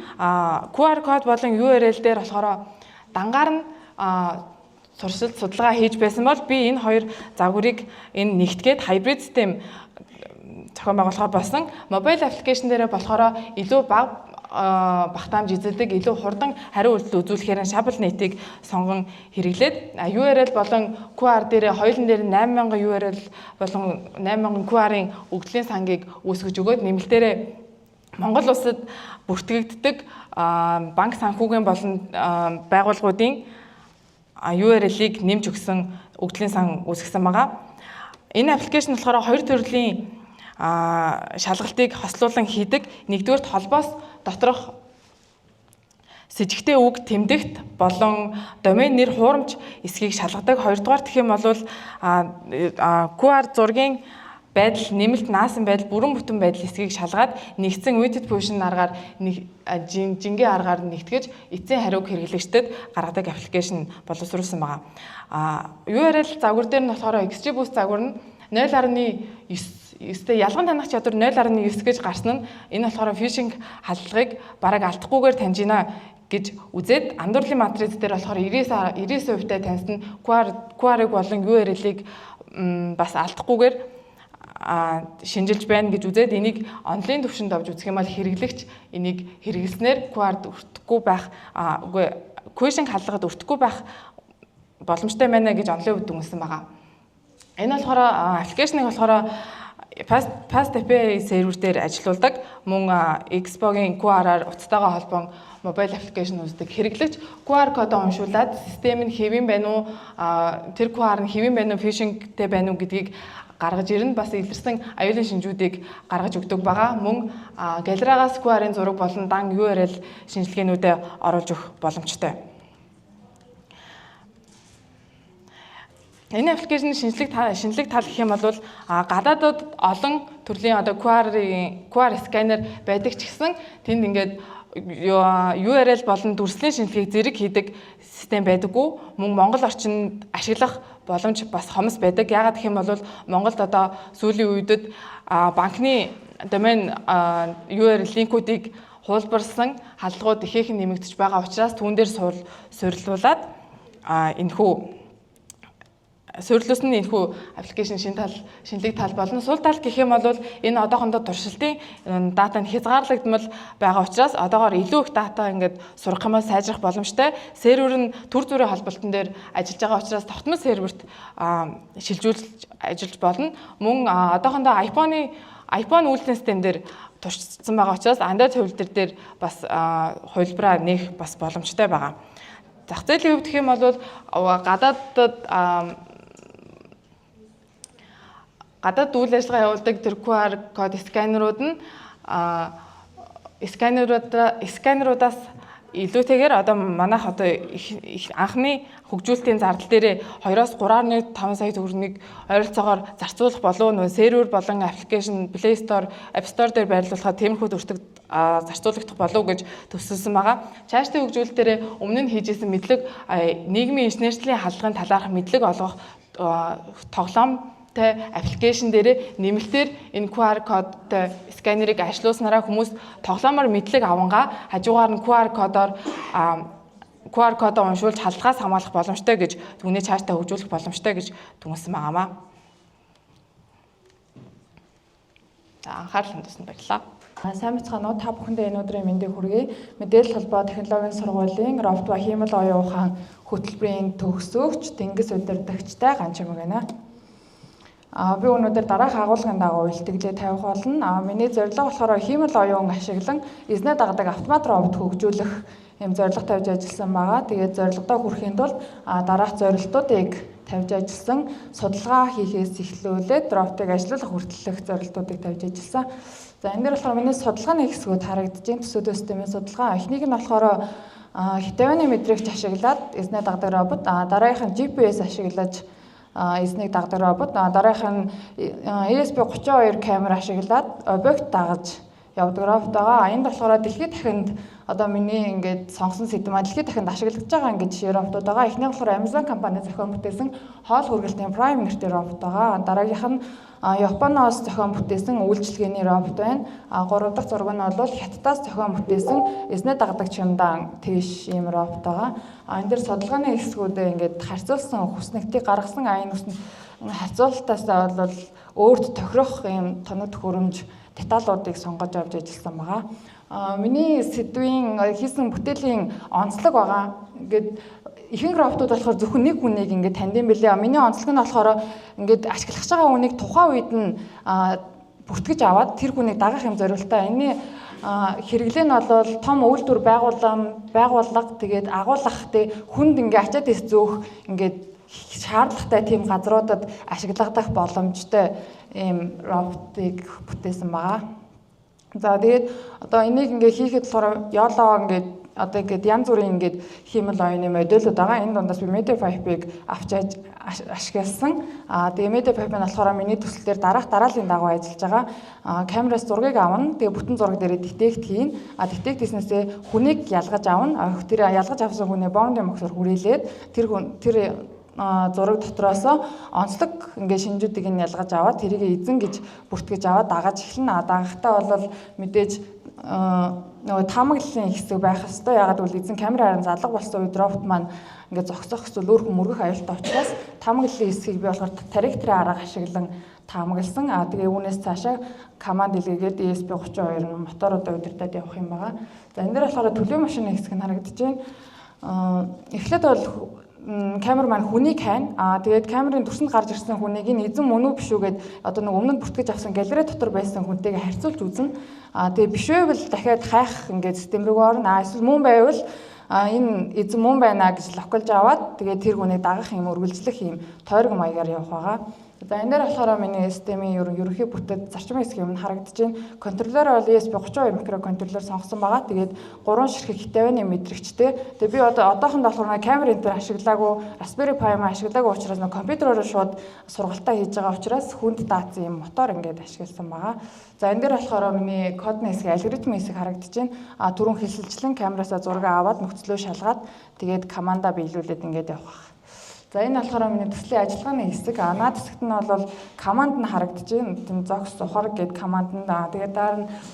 QR код болон URL дээр болохоор дангаар нь туршилт судалгаа хийж байсан бол би энэ хоёр загварыг энэ нэгтгээд hybrid system зохион байгуулахаар болсон. Мобайл аппликейшн дээр болохоор илүү бага багтаамж эзэлдэг, илүү хурдан хариу үйлдэл үзүүлэхээр шабл нэтийг сонгон хэрэглээд URL болон QR дээр хоёулын дээр 8000 URL болон 8000 QR-ын өгдлийн сангийг үүсгэж өгөөд нэмэлтээрээ Монгол улсад бүртгэгддэг банк санхүүгийн болон байгууллагуудын URL-ийг нэмж өгсөн өгдлийн сан үүсгэсэн байгаа. Энэ аппликейшн болохоор хоёр төрлийн шалгалтыг хослуулан хийдэг. Нэгдүгээрт холбоос доторх сэжигтэй үг тэмдэгт болон домен нэр хуурамч эсхийг шалгадаг. Хоёрдугаар гэх юм бол QR зургийн байдал, нэмэлт наасан байдал, бүрэн бүтэн байдал эсхийг шалгаад нэгдсэн widget position аргаар жингийн аргаар нэгтгэж эцсийн хариуг хэрэглэгчдэд гаргадаг аппликейшн боловсруулсан байгаа. URL загвар дээр нь болохоор XGBoost загвар нь 0.9-тэй ялган танах чадвар 0.9 гэж гарсан нь энэ болохоор phishing халдлагыг бараг алдахгүйгээр таньж гинэ гэж үзээд андуурлын матриц дээр болохоор 99% таньсан QR-ыг болон URL-ийг бас алдахгүйгээр шинжилж байна гэж үзээд энийг онлайн төвшөнд авч үзэх юм бол хэрэглэгч энийг хэрэглэснээр QR-д өртөхгүй байх phishing халдлагад өртөхгүй байх боломжтой байна гэж онлайн үд дүнсэн байгаа. Энэ болохоор аппликейшнийг болохоор Fast API сервер дээр ажилуулдаг. Мөн Xbox-ийн QR-аар утастайгаа холбоон мобайл аппликейшн үздэг хэрэглэгч QR кодоо уншуулад систем нь хэвэн байна уу, тэр QR нь хэвэн байна уу, phishingтэй байна уу гэдгийг гаргаж ирнэ. Бас илэрсэн аюулын шинжүүдийг гаргаж өгдөг байгаа. Мөн галерейгаас QR-ын зураг болон дан URL шинжилгээнүүдэд оруулж өгөх боломжтой. Энэ аппликейшн шинжлэх тал гэх юм бол гадаадд олон төрлийн QR сканер байдаг ч гэсэн тэнд ингээд URL болон дүрслийн шинжилгээг зэрэг хийдэг систем байдаггүй. Мөн Монгол орчинд ашиглах боломж бас хомс байдаг. Яагаад гэх юм бол Монголд одоо сүүлийн үедэд банкны домен URL линкүүдийг хуулбарсан халдлагууд ихээхэн нэмэгдэж байгаа учраас түүн дээр суйрлуулад энэхүү суйрлуулсан нь энэхүү аппликейшн шинэлэг тал болно. Сул тал гэх юм бол энэ одоохондоо туршилтын дата нь хязгаарлагдмал байгаа учраас одоогоор илүү их дата ингээд сурах юм бол сайжрах боломжтой. Сервер нь төр зүрийн холболтон дээр ажиллаж байгаа учраас тогтмол серверт шилжүүлж ажиллаж болно. Мөн одоохондоо iPhone үйлдвэрлэлийн систем дээр туршилтсан байгаа учраас Android хувилбар дээр бас хувилбараа нээх бас боломжтой байгаа. Зах зээлийн хувьд гэх юм бол гадаад үйл ажиллагаа явуулдаг тэр QR код сканерууд нь сканеруудаас илүүтэйгээр одоо манайх одоо анхны хөгжүүлэлтийн зардал дээр 2-3.5 сая төгрөгийг ойролцоогоор зарцуулах болов нөө сервер болон аппликейшн Play Store, App Store дээр байрлуулахад тиймэрхүү төртөг зарцуулагдах болов гэж төсөлсөн байгаа. Цаашдын хөгжүүлэлтээр өмнө нь хийжсэн мэдлэг нийгмийн инженерийн халдлагын талаарх мэдлэг олгох тоглоом аппликейшн дээр нэмэлтээр энэ QR кодтой сканерыг ажилуулснараа хүмүүс тоглоомоор мэдлэг авангаа хажуугаар нь QR кодоо уншуулж халдлагаас хамгаалах боломжтой гэж түүний цаашдаа хөгжүүлэх боломжтой гэж дүнсэн байгаамаа. Анхаарал хандуулсанд баярлалаа. Сайн бацгаана уу, та бүхэндээ энэ өдрийн мэндийг хүргэе. Мэдээлэл холбоо технологийн сургуулийн Робот ба хиймэл оюун ухаан хөтөлбөрийн төгсөгч Тэнгис удирдагчтай Ганчимэг байна. Би өнөөдөр дараах агуулгын дагуу илтгэлээ тавих болно. Миний зорилго болохоор хиймэл оюун ашиглан эзнээ дагдаг автомат робот хөгжүүлэх юм зорилго тавьж ажилласан байгаа. Тэгээд зорилгодоо хүрэхийн тулд дараах зорилтуудыг тавьж ажилласан, судалгаа хийхээс эхлүүлээд роботыг ажиллуулах хүртэлх зорилтуудыг тавьж ажилласан. За энэ дээр болохоор миний судалгааны хэсгүүд харагдаж байна. Төсөөдөө системийн судалгаа. Эхнийг нь болохоор хитавны мэдрэгч ашиглаад эзнээ дагдаг робот, дараагийнх нь GPS ашиглаж эзнийг дагдаг робот, дараагийнх нь ESP32 камер ашиглаад объект дагаж явдаг робот байгаа. Энд болохоор дэлхийд дахинд одоо миний ингээд сонгосон сэдэв маань дэлхийд дахинд ашиглагдаж байгаа ингээд жишээ роботууд байгаа. Эхнийх болохоор Amazon компани зохион бүтээсэн хоол хүргэлтийн Prime нэртэй робот байгаа. Дараагийнх нь Японоос зохион бүтээсэн үйлчилгээний робот байна. Гурав дахь зураг нь бол Хятадаас зохион бүтээсэн эзнээ дагдаг чимдан тийш ийм робот байгаа. Энэ дэр судалгааны хэсгүүдээ ингээд харьцуулсан хүснэгтийг гаргасан айн хүснэг харьцуулалтаас бол өөрт тохирох ийм тоног төхөөрөмж деталуудыг сонгож авч ажилласан байгаа. Миний сэдвийн хийсэн бүтээлийн онцлог байгаа. Ингээд ихэнх роботууд болохоор зөвхөн нэг хүнийг ингээд таньдсан билээ. Миний онцлог нь болохоор ингээд ашиглах байгаа хүнийг тухайн үед нь бүртгэж аваад тэр хүнийг дагах юм зориултаа. Энэний хэрэглээ нь бол том үйлдвэр байгууллага тэгээд агуулгах хүнд ингээд ачаад ис зөөх ингээд шаардлагатай тийм газруудад ашиглагдах боломжтой ийм роботыг бүтээсэн байгаа. За тэгээд одоо энийг ингээ хийхэд болохоор YOLO ингээд одоо ингээд янз бүрийн ингээд хиймэл оюуны модулууд байгаа. Энэ дундаас би MediaPipe-ыг авч ашигласан. Тэгээ MediaPipe нь болохоор миний төслөөр дарааллын дагуу ажиллаж байгаа. Камераас зургийг авна. Тэгээ бүтэн зураг дээр детект хийн. Детект хийснээсээ хүнийг ялгаж авна. Тэр ялгаж авсан хүнээ бондын мөксөөр хүрээлээд тэр зураг дотроос онцлог ингээ шинжүүдийг нь ялгаж аваад тэрийг эзэн гэж бүртгэж аваад дагаж эхэлнэ. Дагахтаа бол мэдээж нөгөө таамаглалын хэсэг байх хэвээр. Ягаад гэвэл эзэн камераар залга болсон үед робот маань ингээ зогсох эсвэл өөр мөргөх аюултай учраас таамаглалын хэсгийг би болохоор тарихтрын арга ашиглан таамагласан. Тэгээ үүнээс цаашаа команд илгээгээд ESP32 моторуудаа удирдах явах юм байгаа. За энэ дээр болохоор төлөв машины хэсэг нь харагдаж байна. Эхлээд бол камер маань хүнийг хайна. Тэгээд камерын төрсөнд гарч ирсэн хүнийг энэ эзэн мөн үү биш үү гэд одоо нэг өмнөд бүртгэж авсан галерей дотор байсан хүнтэйгээ харьцуулж үзнэ. Тэгээд биш байвал дахиад хайх ингээд систем рүү орно. Эсвэл мөн байвал энэ эзэн мөн байна гэж локалж аваад тэгээд тэр хүнийг дагах юм үргэлжлэх юм тойрог маягаар явах байгаа. За энэ дээр болохоор миний системийн ерөнхий бүтэц зарчмын хэсэг юм харагдаж байна. Контроллер бол ESP32 микроконтроллер сонгосон байгаа. Тэгээд 3 ширхэг хитавны мэдрэгчтэй. Тэгээд би одоохонд болохоор камер энэ төр ашиглаагүй, Raspberry Pi маань ашиглаагүй учраас компьютероор шууд сургалтаа хийж байгаа учраас хүнд даацсан юм мотор ингээд ашигласан байгаа. За энэ дээр болохоор миний кодны хэсэг, алгоритмын хэсэг харагдаж байна. Түрүүн хэлсэлжлэн камераасаа зураг аваад нөхцлөө шалгаад тэгээд командаа биелүүлээд ингээд явах. За энэ болохоор миний төслийн ажиллагааны хэсэг. Наад хэсэгт нь бол команд нь харагдаж байна. Тэн зогс ухар гэдэг команд нь. Тэгээд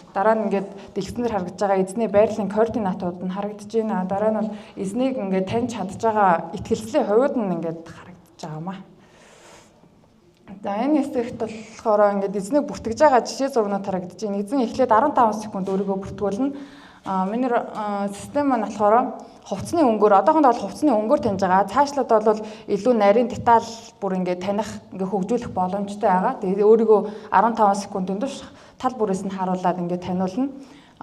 дараа нь ингээд дэлгэцнэр харагдаж байгаа эзний байрлалын координатууд нь харагдаж байна. Дараа нь бол эзнийг ингээд таньж чадж байгаа итгэлцлийн хувьд нь ингээд харагдаж байгаа маа. За энэ хэсэгт болохоор ингээд эзнийг бүртгэж байгаа жишээ зургнууд харагдаж байна. Эзэн эхлээд 15 секунд өөрийгөө бүртгүүлнэ. Миний систем маань болохоор хувцсны өнгөөр одоохонд бол хувцсны өнгөөр таньж байгаа. Цаашлаад бол илүү нарийн деталь бүр ингээд таних ингээд хөгжүүлэх боломжтой байгаа. Тэгээд өөрийгөө 15 секундын турш тал бүрээс нь харуулад ингээд таниулна.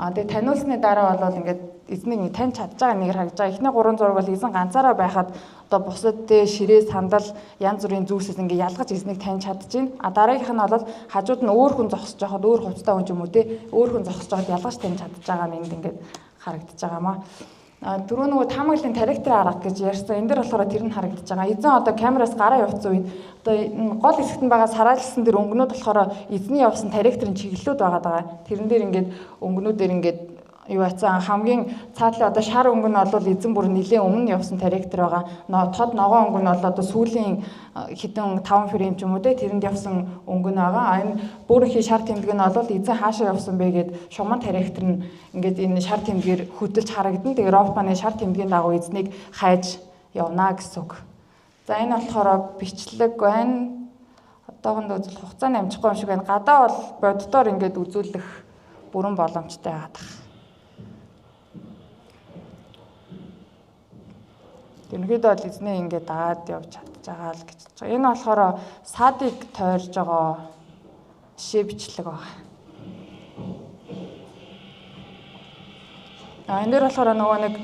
Тэгээд таниулсны дараа бол ингээд эзнийг таньж чадж байгаа нэгээр харагдаж байгаа. Эхний 3 зураг бол эзэн ганцаараа байхад одоо бусад ширээ сандал янз бүрийн зүйлсээс ингээд ялгаж эзнийг таньж чадж байна. Дараагийнх нь бол хажууд нь өөр хүн зогсож байхад өөр хувцтай хүн ч юм уу те өөр хүн зогсож байхад ялгаж таньж чадж байгаа нь энд ингээд харагдаж байгаамаа. Дөрөв нөгөө таамаглалын тарихтрын арга гэж ярьсан. Энэ дэр болохоор тэр нь харагдаж байгаа. Эзэн одоо камераас гараа явуулсан үед одоо гол хэсэгт нь байгаа сараалсан дэр өнгөнүүд болохоор эзний явсан тарихтрын чиглэлүүд байгаа. Тэрэн дээр ингээд өнгөнүүдээр ингээд юу яцсан хамгийн цаатлын одоо шар өнгө нь бол эзэн бүр нэлийн өмнө явсан тарихтр байгаа. Тод ногоон өнгө нь бол одоо сүүлийн хэдэн 5 фрейм ч юм уу те тэрэнд явсан өнгө нь байгаа. Энэ бүрхий шар тэмдэг нь бол эзэн хаашаа явсан бэ гэд шуман тарихтр нь ингээд энэ шар тэмдгээр хөдөлж харагдана. Тэгээ робот маань шар тэмдгийн дагуу эзнийг хайж явна гэсэн үг. За энэ болохоор бичлэг байна. Одоохондоо үзэл хугацааны амжихгүй юм шиг байна. Гадаа бол боддоор ингээд үзүүлэх бүрэн боломжтой байгаа. Ерөнхийдөө бол эзний ингээд дагаад явж чадж байгаа л гэж байна. Энэ болохоор садыг тойрж байгаа жишээ бичлэг байна. Энэ дээр болохоор нөгөө нэг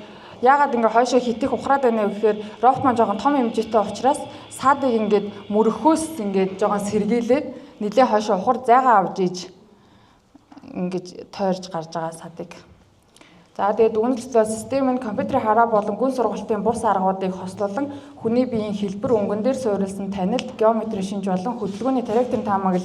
яагаад ингээ хойшоо хитэх ухраад байна вэ гэхээр робот маань жоохон том хэмжээтэй учраас садыг ингээд мөрөхөөс ингээд жоохон сэргийлээд нэлээ хойшоо ухар зайгаа авж ийж ингээд тойрж гарч байгаа садыг. За тэгээд үнэлцээ систем нь компьютерийн хараа болон гүн сургалтын бус аргуудыг хослуулан хүний биеийн хэлбэр өнгөн дээр суурилсан танилт, геометри шинж болон хөдөлгөөний тарихтрын таамаглал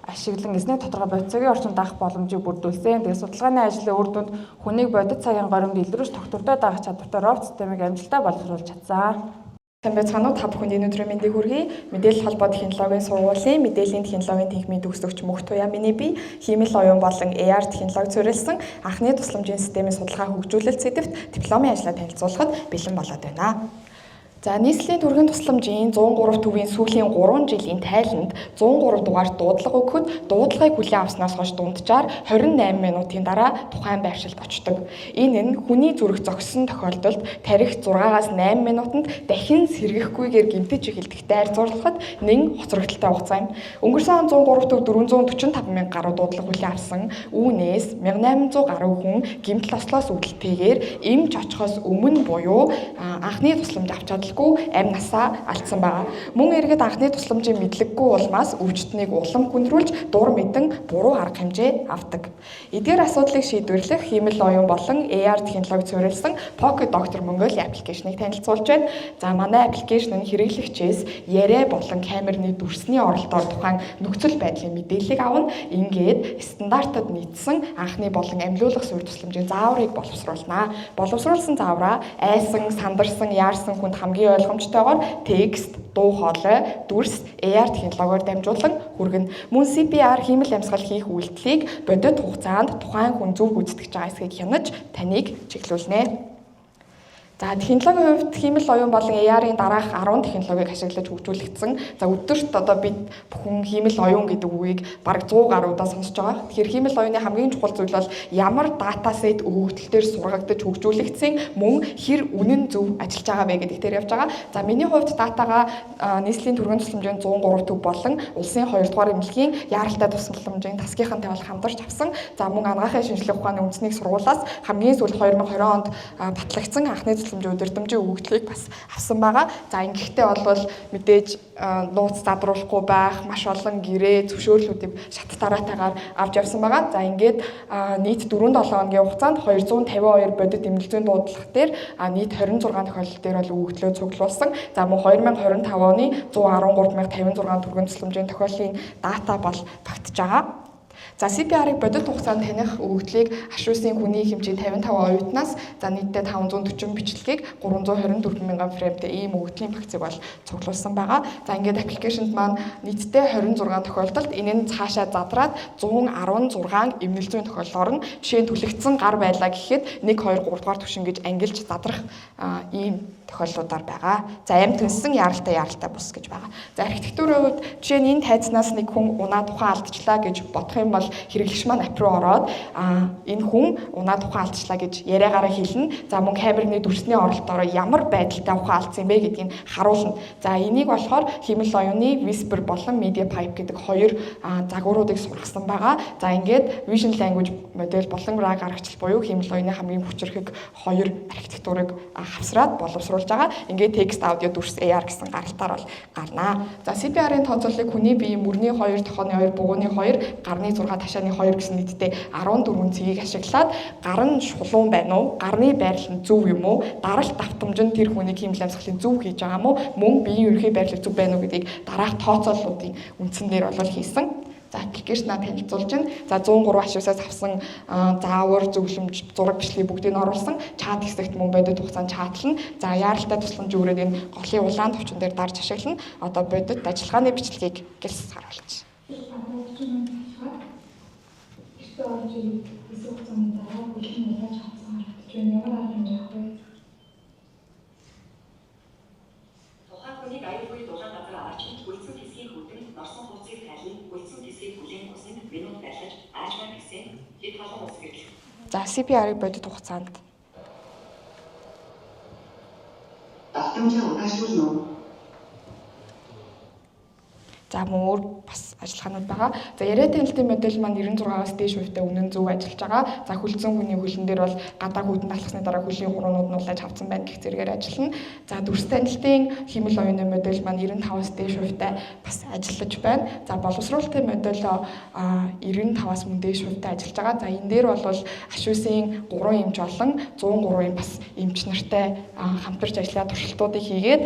ашиглан эзний тодорхой бодисогийн орчинд даах боломжийг бүрдүүлсэн. Тэгээд судалгааны ажлын үр дүнд хүнийг бодит цагийн горимд илрүүлж тогтвортой даах чадвартай робот системийг амжилттай боловсруулж чадсан. Сайн байцгаана уу? Та бүхэнд энэ өдрийн мэндийг хүргэе. Мэдээлэл холбоо технологийн сургуулийн мэдээллийн технологийн тэнхимийн төгсөгч Мөнх Туяа миний бие хиймэл оюун болон AR технологи зориулсан анхны тусламжийн системийн судалгаа хөгжүүлэлт сэдвт дипломын ажлаа танилцуулахад бэлэн болоод байна. За нийслэлийн түргэн тусламжийн 103 төвийн сүүлийн 3 жилийн тайланд 103 дугаар дуудлага өгөхөд дуудлагыг хүлээн авснаас хойш дунджаар 28 минутын дараа тухайн байршилд очдог. Энэ нь хүний зүрх зогссон тохиолдолд тарих 6-аас 8 минутанд дахин сэргэхгүйгээр гэмтэж эхэлдэгтэй харьцуулахад нэн хоцрогдолтой хугацаа юм. Өнгөрсөн он 103 төв 445 мянга гаруй дуудлага хүлээн авсан. Үүнээс 1800 гаруй хүн гэмтэл ослоос үүдэлтэйгээр эмч очихоос өмнө буюу анхны тусламж авч чадлаа амь насаа алдсан байгаа. Мөн иргэд анхны тусламжийн мэдлэггүй улмаас өвчтнийг улам хүндрүүлж дур мэдэн буруу арга хэмжээ авдаг. Эдгээр асуудлыг шийдвэрлэх хиймэл оюун болон AR технологи зориулсан Pocket Doctor Mongolia аппликейшнийг танилцуулж байна. За манай аппликейшн нь хэрэглэгчээс яриа болон камерны дүрсний оролдоор тухайн нөхцөл байдлын мэдээллийг авна. Ингээд стандартад нийцсэн анхны болон амьлуулах суурь тусламжийн зааврыг боловсруулна. Боловсруулсан заавраа айсан, сандарсан, яарсан хүнд хамгийн ойлгомжтойгоор текст, дуу хоолой, дүрс, AR технологиор дамжуулан хүргэнэ. Мөн CPR хиймэл амьсгал хийх үйлдэлийг бодит хугацаанд тухайн хүн зөв гүйцэтгэж байгаа эсэхийг хянаж таныг чиглүүлнэ. За технологийн хувьд хиймэл оюун болон AR-ын дараах 10 технологиг ашиглаж хөгжүүлэгдсэн. За өдөрт одоо бид бүхэн хиймэл оюун гэдэг үгийг бараг 100 гаруй удаа сонсож байгаа. Тэгэхээр хиймэл оюуны хамгийн чухал зүйл бол ямар датасет өгөгдөлтөөр сургагдаж хөгжүүлэгдсэн мөн хэр үнэн зөв ажиллаж байгаа вэ гэдэг дээр явж байгаа. За миний хувьд датагаа нийслэлийн түргэн тусламжийн 103 төв болон улсын 2 дугаар эмнэлгийн яаралтай тусламжийн тасгийнхантай бол хамтарч авсан. За мөн анагаахын шинжилгээ ухааны үндэсний сургуулиас хамгийн сүүлд 2020 онд батлагдсан анхны тусламжийн удирдамжийн өгөгдлийг бас авсан байгаа. За ингэхдээ бол мэдээж нууц задруулахгүй байх, маш олон гэрээ, зөвшөөрлүүдийг шат тараатайгаар авч явсан байгаа. За ингээд нийт 4-7 хоногийн хугацаанд 252 бодит эмнэлэг зүйн дуудлага дээр нийт 26 тохиолдол дээр бол өгөгдлөө цуглуулсан. За мөн 2025 оны 113,056 түргэн тусламжийн тохиолдлын дата бол багтж байгаа. За CPR-ыг бодит хугацаанд таних өгөгдлийг ашуусын хүний хэмжээ 55 оюутнаас за нийтдээ 540 бичлэгийг 324 мянган фреймтэй ийм өгөгдлийн багцыг бол цуглуулсан байгаа. За ингээд аппликейшнд маань нийтдээ 26 тохиолдолд энэ нь цаашаа задраад 116 эмнэлэг зүйн тохиолдолоор нь жишээ нь түлэгдсэн гар байлаа гэхэд 1 2 3 дугаар түвшин гэж ангилж задрах ийм тохиолдлуудаар байгаа. За амь тэнсэн яралтай бус гэж байгаа. За архитектурын хувьд жишээ нь энэ тайзнаас нэг хүн унаа тухайн алдчихлаа гэж бодох юм бол хэрэглэгч маань апп руу ороод энэ хүн унаа тухайн алдчихлаа гэж яриагаараа хэлнэ. За мөн камерны дүрсний оролтоороо ямар байдалтай ухаан алдсан юм бэ гэдгийг харуулна. За энийг болохоор хиймэл оюуны Whisper болон MediaPipe гэдэг хоёр загваруудыг сургасан байгаа. За ингээд Vision Language модель болон RAG аргачлал буюу хиймэл оюуны хамгийн хүчирхэг хоёр архитектурыг хавсраад боловсруулж байгаа. Ингээд текст, аудио, дүрс, AR гэсэн гаралтаар бол гарнаа. За CPR-ын тооцооллыг хүний биеийн мөрний 2, тохооны 2, бугууны 2, гарны 6, ташааны 2 гэсэн нийтдээ 14 цэгийг ашиглаад гар нь шулуун байна уу? Гарны байрлал нь зөв юм уу? Даралт давтамж нь тэр хүний хиймэл амьсгалын зөв хийж байгаа юм уу? Мөн биеийн ерөнхий байрлал зөв байна уу гэдгийг дараах тооцооллуудын үндсэн дээр бол хийсэн. За аппликейшнаа танилцуулж байна. За 103 ашигсаас авсан заавар, зөвлөмж, зураг бичлэгийг бүгдийг нь оруулсан. Чат хэсэгт мөн бодит хугацаанд чатлана. За яаралтай тусламжийн үрээд энэ голын улаан товчон дээр дарж ашиглана. Одоо бодит ажиллагааны бичлэгийг гэлс харуулж. Тухайн хүний аюулгүй дулаан газар аваач үлдсэн хэсгийг хөдөн норсон хувцсыг тайлан үлдсэн хэсгийг бүлээн усанд минут байлгаж аажмаа гэсэн хэд халуун ус гэрлэх. За CPR-ыг бодит хугацаанд давтамжаа удаашруулна уу? За мөн өөр бас ажиллагаанууд байгаа. За яриа танилтын модель маань 96-аас дээш хувьтай үнэн зөв ажиллаж байгаа. За хүлцэн хүний хөлн дээр бол гадаа хүүдэн талхсны дараа хөлийн хуруунууд нь улайж хавцсан байна гэх зэрэгээр ажиллана. За дүрс танилтын хиймэл оюуны модель маань 95-аас дээш хувьтай бас ажиллаж байна. За боловсруулалтын модель 95-аас мөн дээш хувьтай ажиллаж байгаа. За энэ дээр бол ашуусын 3 эмч болон 103 бас эмч нартай хамтарч ажиллаад туршилтуудыг хийгээд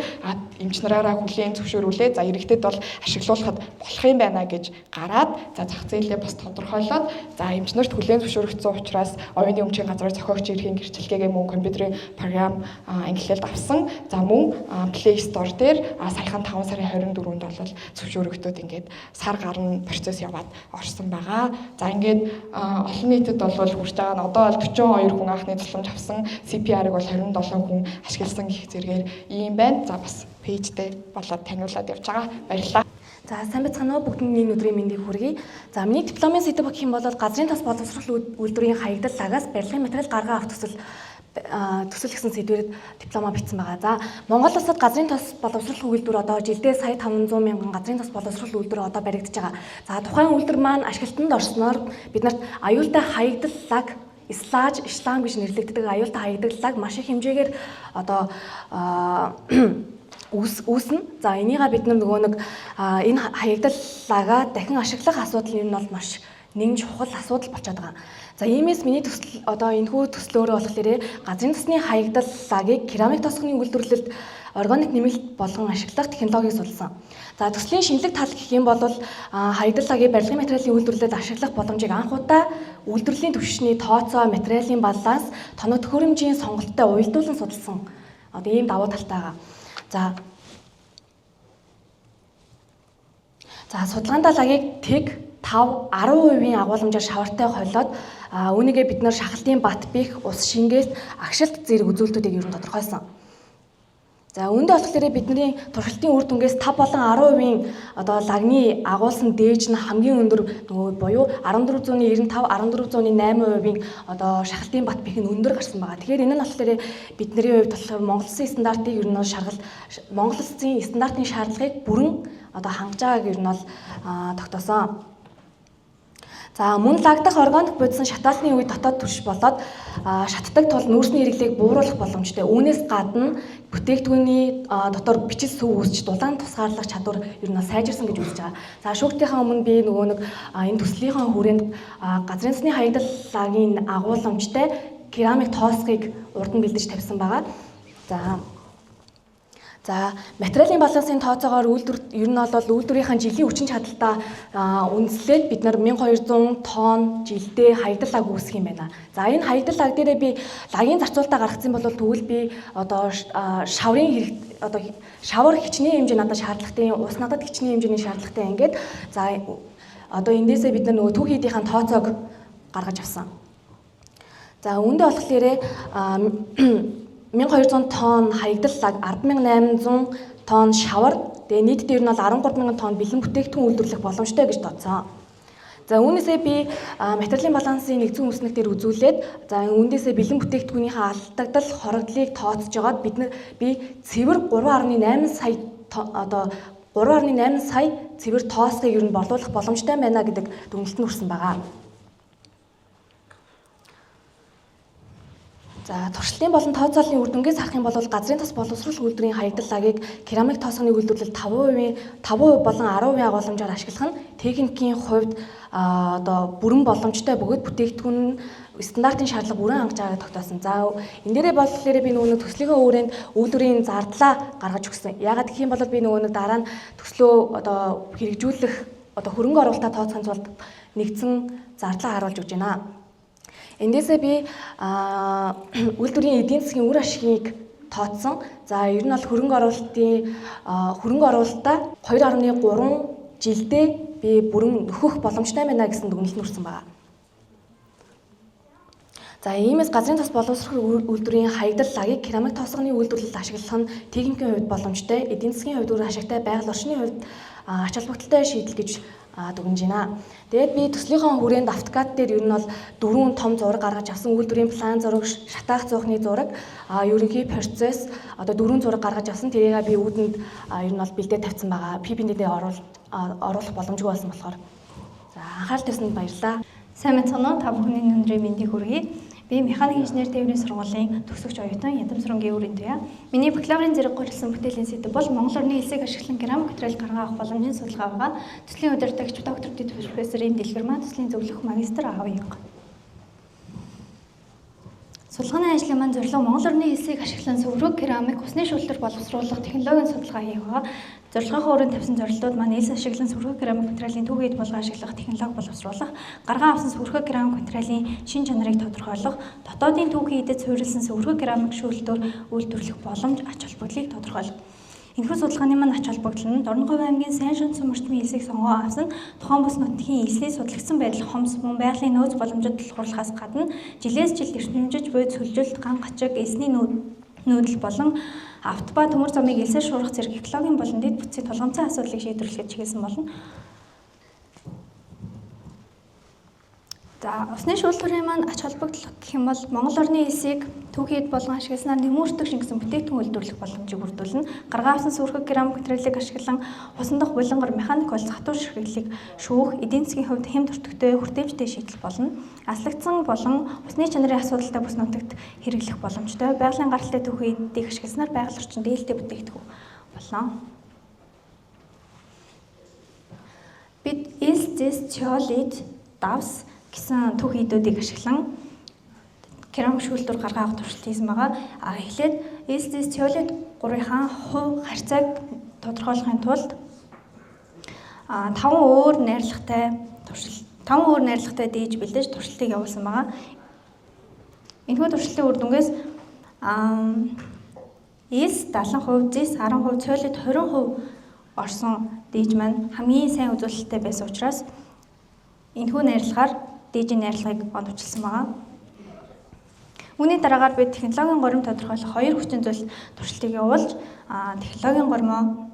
эмч нараараа хүлээн зөвшөөрүүлээ. За иргэдэд бол ашиглуулах боловсруулахад болох юм байна гэж гараад за зах зээлээ бас тодорхойлоод за эмчнэрт хүлээн зөвшөөрөгдсөн учраас оюуны өмчийн газрын зохиогч эрхийн гэрчлэгээгээ мөн компьютерийн програм ангиллалд авсан. За мөн Play Store дээр саяхан 5 сарын 24-нд бол зөвшөөрөгдөд ингээд сар гарна процесс яваад орсон байгаа. За ингээд олон нийтэд бол хүрч байгаа нь одоо бол 42 хүн анхны тусламж авсан, CPR-ыг бол 27 хүн ашигласан гэх зэргээр ийм байна. За бас пэйж дээр болоод таниулаад явж байгаа. Баярлалаа. За сайн байцгаана уу, бүгдний өдрийн мэндийг хүргэе. За миний дипломын сэдэв гэх юм бол газрын тос боловсрол үйлдвэрийн хаягдал лагаас барилгын материал гаргаа авах төсөл гэсэн сэдвээр диплома бичсэн байгаа. За Монгол улсад газрын тос боловсрол үйлдвэр одоо жилдээ сая 500 мянган газрын тос боловсрол үйлдвэр одоо баригдаж байгаа. За тухайн үйлдвэр маань ашиглалтанд орсноор биднэрт аюултай хаягдал лаг Ислам гэж нэрлэгддэг аюултай хаягдал лаг маш их хэмжээгээр одоо үүснэ. За энийгээ бид нөгөө нэг энэ хаягдал лагаа дахин ашиглах асуудал нь бол маш нэгэн чухал асуудал болчиход байгаа. За иймээс миний төсөл одоо энэхүү төслөөрөө болохоор газрын тосны хаягдал лагийг керамик тосгоны үйлдвэрлэлд органик нэмэлт болгон ашиглах технологиг судалсан. За төслийн шинэлэг тал гэх юм бол хаягдал лагийг барилгын материалын үйлдвэрлэлд ашиглах боломжийг анх удаа үйлдвэрлэлийн түвшний тооцоо, материалын баланс, тоног төхөөрөмжийн сонголттой уялдуулан судалсан. Одоо ийм давуу талтай байгаа. За судалгаанд лагийг тэг 5-10% агуулмжаар шавартай хойлоод үүнийгээ бид нэр шахалтын бат бих, ус шингээс агшилт зэрэг үзүүлэлтүүдийг ер нь тодорхойлсон. За үүндээ болохоор бидний туршилтын үр дүнгээс 5 болон 10% одоо лагны агуулсан дээж нь хамгийн өндөр нөгөө буюу 1495, 1408% одоо шахалтын бат бих нь өндөр гарсан байгаа. Тэгэхээр энэ нь болохоор бидний хувьд болохоор Монгол Улсын стандартыг ер нь Монгол Улсын стандартын шаардлагыг бүрэн одоо хангаж байгааг ер нь бол тогтоосон. За мөн лагдах органик бодисын шатаасны үе дотоод түвш болоод шатдаг тул нүүрсний хэрэглээг бууруулах боломжтой. Үүнээс гадна бүтээгдэхүүний дотор бичил сүв үүсч дулаан тусгаарлах чадвар ер нь сайжирсан гэж үзэж байгаа. За шүүгтийнхаа өмнө би нөгөө нэг энэ төслийнхаа хүрээнд газрын тосны хаягдал лагийн агуулмжтай керамик тоосхыг урд нь бэлдэж тавьсан байгаа. За материалын балансын тооцоогоор үйлдвэр ер нь бол үйлдвэрийн жилийн хүчин чадалтаа үндэслээд бид нар 1200 тонн жилдээ хаягдал лаг үүсгэх юм байна. За энэ хаягдал лаг дээрээ би лагийн зарцуулалтаа гаргацсан бол тэгвэл би одоо шаврын хэрэг одоо шавар хичнээн хэмжээ надад шаардлагатай, ус надад хичнээн хэмжээний шаардлагатай ингээд за одоо эндээсээ бид нар нөгөө түүх хийдийн тооцоог гаргаж авсан. За үүндээ болохоор 1200 тонн хаягдал лаг, 10,800 тонн шавар, тэгээ нийтдээ ер нь бол 13,000 тонн бэлэн бүтээгдэхүүн үйлдвэрлэх боломжтой гэж тооцсон. За үүнээсээ би материалын балансын нэгэн үснэг дээр үзүүлээд за үүндээсээ бэлэн бүтээгдэхүүнийхээ алдагдал хорогдлыг тооцож жагаад би цэвэр 3.8 сая одоо 3.8 сая цэвэр тоосхыг ер нь борлуулах боломжтой байна гэдэг дүгнэлтэнд хүрсэн байгаа. За туршилтын болон тооцооллын үр дүнгээс харах юм бол газрын тос боловсрол үйлдвэрийн хаягдал лагийг керамик тоосгоны үйлдвэрлэлд 5% болон 10% агуулмжаар ашиглах нь техникийн хувьд одоо бүрэн боломжтой бөгөөд бүтээгдэхүүн стандартын шаардлага бүрэн хангаж байгааг тогтоосон. За энэ дээрээ болохоор би нөгөө төслийнхөө өрөөнд үйлдвэрийн зардлаа гаргаж өгсөн. Яагаад гэх юм бол би нөгөө дараа нь төслөө одоо хэрэгжүүлэх одоо хөрөнгө оруулалтаа тооцохын тулд нэгдсэн зардлаа харуулж өгч байна. Эндээсээ би үйлдвэрийн эдийн засгийн үр ашгийг тооцсон. За ер нь бол хөрөнгө оруулалтаа 2.3 жилдээ би бүрэн нөхөх боломжтой байна гэсэн дүгнэлт хүрсэн байна. За иймээс газрын тос боловсрол үйлдвэрийн хаягдал лагийг керамик тоосгоны үйлдвэрлэлд ашиглах нь техникийн хувьд боломжтой, эдийн засгийн хувьд үр ашигтай, байгаль орчны хувьд ач холбогдолтой шийдэл гэж дүгнэж байна. Тэгээд би төслийнхөө хүрээнд автокад дээр ер нь бол 4 том зураг гаргаж авсан, үйлдвэрийн план зураг, шатаах зуухны зураг, ерөнхий процесс одоо 4 зураг гаргаж авсан. Тэрийг би үүдэнд ер нь бол бэлдээ тавьсан байгаа. PPT-д оруулах боломжгүй болсон болохоор. За анхаарал тавьсанд баярлалаа. Сайн мэцгэнэ уу, та бүхний өндрийн мэндийг хүргэе. Би механик инженер тээврийн сургуулийн төгсөгч оюутан Ядамсрынгийн өрийн туяа. Миний бакалаврын зэрэг гурилсан бүтээлийн сэдэв бол Монгол орны хэлсийг ашиглан керамик материал гаргаа авах боломжийн судалгаа байгаа. Төслийн удирдагч доктор дэд профессор Эм Дэлгэрмаа төслийн зөвлөх магистр Аавыг. Судалгааны ажлын маань зорилго Монгол орны хэлсийг ашиглан сүврэг, керамик, усны шүүлтэр боловсруулах технологийн судалгаа хийх байгаа. Зорилгынхаа өрөөнд тавьсан зорилтууд маань ээлс ашиглан сүрхэг керамик материалын түүхийд болгон ашиглах технологи боловсруулах, гаргаа авсан сүрхэг керамик материалын шин чанарыг тодорхойлох, дотоодын түүхийн эдэд суурилсан сүрхэг керамик шүүлтүүр үйлдвэрлэх боломж, ач холбогдлыг тодорхойлох. Энэхүү судалгааны маань ач холбогдол нь Дорноговь аймгийн сайн шөнцөн орчмын элсийг сонгоо авсан тухайн бус нутгийн элсний судлагдсан байдал хомс мөн байгалийн нөөц боломжид тулгуурлахаас гадна жилээс жилд эрчимжиж буй цөлжилт ган гачиг элсний нүүдэл болон авто ба төмөр замыг элсээр шуурах зэрэг экологийн болон дэд бүтцийн тулгамцсан асуудлыг шийдвэрлэхэд чиглэсэн болно. За усны шүүлтүүрийн маань ач холбогдол гэх юм бол Монгол орны элсийг түүхийд болгон ашигласнаар нэмүүртэг шингэсэн бүтээгдэхүүн үйлдвэрлэх боломжийг бүрдүүлнэ. Гаргаа авсан сүрхэг керамик материалыг ашиглан усан дахь булангар механик бол хатуу ширхэглийг шүүх, эдийн засгийн хувьд хэм төртөгтэй хүртээмжтэй шийдэл болно. Аслагдсан болон усны чанарын асуудалтай бүс нутагт хэрэглэх боломжтой. Байгалийн гаралтай түүхийдийг ашигласнаар байгаль орчинд ээлтэй бүтээгдэхүүн болно. Бид элс, теолит, давс гэсэн түүхийдүүдийг ашиглан керамик шүүлтүүр гаргаа авах туршилт хийсэн байгаа. Эхлээд элс, теолит 3-ийн хувь харьцааг тодорхойлохын тулд 5 өөр найрлагатай дээж бэлдэж туршилтыг явуулсан байгаа. Энэхүү туршилтын үр дүнгээс элс 70%, зис 10%, теолит 20% орсон дээж маань хамгийн сайн үзүүлэлттэй байсан учраас энэхүү найрлагаар дээжийн найрлагыг оновчилсан байгаа. Үүний дараагаар бид технологийн горим тодорхойлох 2 хүчин зүйл туршилтыг явуулж технологийн гормоо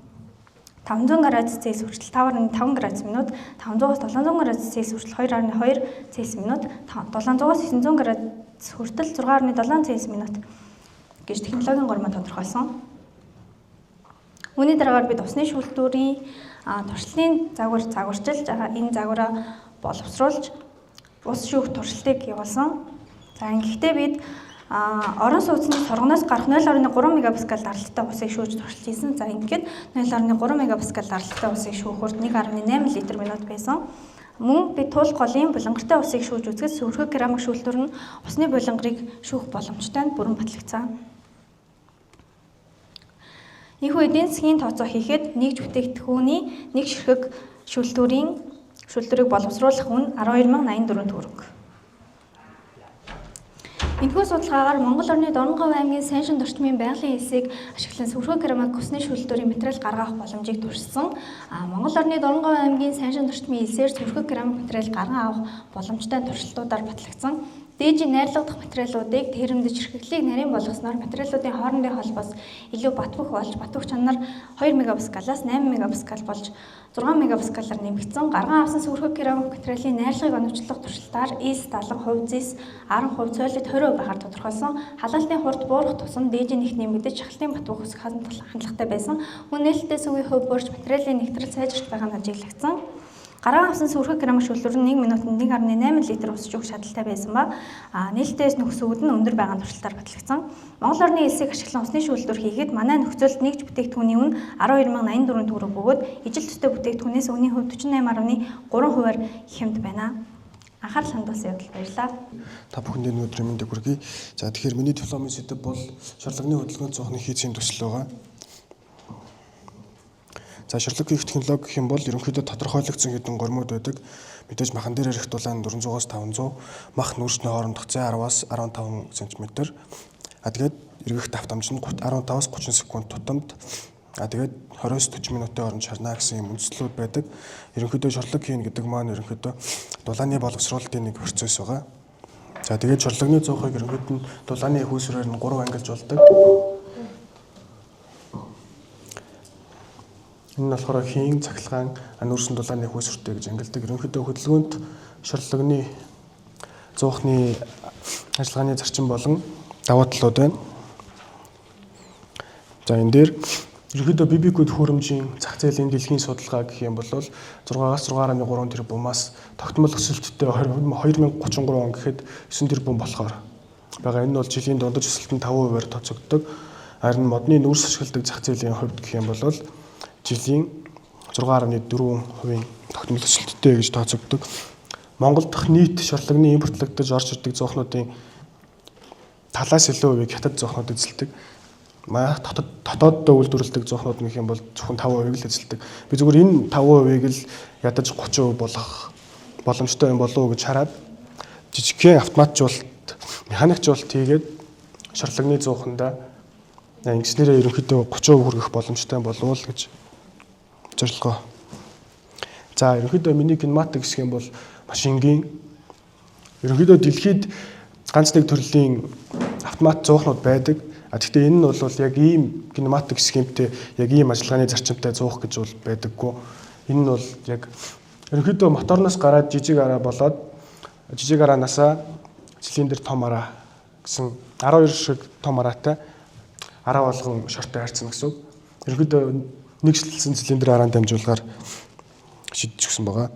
500 градус Цельс хүртэл 5.5 градус минут, 500-аас 700 градус Цельс хүртэл 2.2 Цельс минут, 700-аас 900 градус хүртэл 6.7 Цельс минут гэж технологийн гормоо тодорхойлсон. Үүний дараагаар бид усны шүүлтүүрийн туршлын загварчилж энэ загвараа боловсруулж ус шүүх туршилтыг явуулсан. За ингэхдээ бид орон сууцны соргоноос гарах 0.3 мегапаскал даралттай усыг шүүж туршилт хийсэн. За ингээд 0.3 мегапаскал даралттай усыг шүүхөөр 1.8 литр минут байсан. Мөн бид туул голын булангартай усыг шүүж үзэхэд сүрхэг керамик шүүлтүүр нь усны булангарыг шүүх боломжтой бүрэн батлагдсан. Энэхүү эдийн засгийн тооцоо хийхэд нэгж бүтээгдэхүүний нэг ширхэг шүүлтүүрийг боловсруулах үн 12,084 төгрөг. Энэхүү судалгаагаар Монгол орны Дорноговь аймгийн сайн шөнө орчмын байгалийн элсийг ашиглан сүрхэг керамик усны шүүлтүүрийн материал гаргах боломжийг туршилсан. Монгол орны Дорноговь аймгийн сайн шөнө орчмын элсээр сүрхэг керамик материал гарган авах боломжтой туршилтуудаар батлагдсан. Дээжийн найрлагадах материалуудыг тэрэмдэж ширхэглийг нарийн болгосноор материалуудын хоорондын холбоос илүү батбөх болж батбөх чанар 2 мегапаскалаас 8 мегапаскал болж 6 мегапаскалаар нэмэгдсэн. Гарган авсан сүрхэг керамик материалын найрлагыг оновчлох туршилтаар элс 70%, зис 10%, цолит 20% байхаар тодорхойлсон. Халаалтын хурд буурах тусам дээжийн их нэмэгдэж шахалтын батбөх өсөх хандлагатай байсан. Мөн нээлттэй сүгийн хувь буурч материалын нэгтрэл сайжирч байгаа нь ажиглагдсан. Гараа авсан сүрхэг керамик шүүлтүүр нь 1 минутанд 1.8 литр ус шүүх чадaltaй байсан ба нээлттэйс нөхцөлд нь өндөр байгаа туршилтаар батлагдсан. Монгол орны элсийг ашиглан усны шүүлтүүр хийгээд манай нөхцөлд нэгж бүтээгдэхүүний үн 12,084 төгрөг бөгөөд ижил төстэй бүтээгдэхүүнээс үнийн хувь 48.3%-аар хямд байна. Анхаарал хандуулсан явдал баярлалаа. Та бүхэнд энэ өдрийн мэндийг хүргэе. За тэгэхээр миний дипломын сэдэв бол шарлагын хөдөлгөөн цоохны хийцийн төсөл байгаа. За шарлаг хийх технологи гэх юм бол ерөнхийдөө тодорхойлогдсон хэдэн гормууд байдаг. Мэдээж махан дээр ирэх дулаан 400-аас 500, мах нүүрсний хоорондох зай 10-аас 15 см. Тэгээд эргэх давтамж нь 15-аас 30 секунд тутамд. Тэгээд 20-40 минутын хооронд шарнаа гэсэн юм үндслүүд байдаг. Ерөнхийдөө шарлаг хийн гэдэг маань ерөнхийдөө дулааны боловсруулалтын нэг процесс байгаа. За тэгээд шарлагны зоохыг ерөнхийдөө дулааны хүйсрээр нь 3 ангилж болдог. Энэ нь болохоор хийн, цахилгаан, нүүрсэн дулааны хүйсвэртэй гэж ангилдаг. Ерөнхийдөө хөдөлгөөнт шарлагны зоохны ажиллагааны зарчим болон даваа талууд байна. За энэ дээр ерөнхийдөө BBQ төхөөрөмжийн зах зээлийн дэлхийн судалгаа гэх юм бол 6-аас 6.3 тэрбумаас тогтмол өсөлттэй 2033 он гэхэд 9 тэрбум болохоор байгаа. Энэ нь бол жилийн дундаж өсөлтөнд 5%-аар тооцогддог. Харин модны нүүрс ашигладаг зах зээлийн хувьд гэх юм бол жилийн 6.4% тогтмол өсөлттэй гэж тооцогддог. Монгол дахь нийт шарлагны импортлогдож орж ирдэг зоохнуудын талаас илүү хувийг хятад зоохнууд эзэлдэг. Манай дотооддоо үйлдвэрлэдэг зоохнууд гэх юм бол зөвхөн 5% л эзэлдэг. Би зүгээр энэ 5%-ыг л ядаж 30% болгох боломжтой юм болов уу гэж хараад жижигхэн автоматжуулалт, механикжуулалт хийгээд шарлагны зоохондоо инженерээ ерөнхийдөө 30% хүргэх боломжтой болов уу гэж зорилгоо. За ерөнхийдөө миний кинематик гэх юм бол маш энгийн. Ерөнхийдөө дэлхийд ганц нэг төрлийн автомат зоохнууд байдаг. Гэхдээ энэ нь бол яг ийм кинематик схемтэй яг ийм ажиллагааны зарчимтай зуух гэж бол байдаггүй. Энэ нь бол яг ерөнхийдөө моторноос гараад жижиг араа болоод жижиг араанасаа цилиндр том араа гэсэн 12 шиг том араатай араа болгон шортой хайрцсан гэсэн үг. Ерөнхийдөө нэгшлсэн цилиндр араан дамжуулгаар шидэж өгсөн байгаа.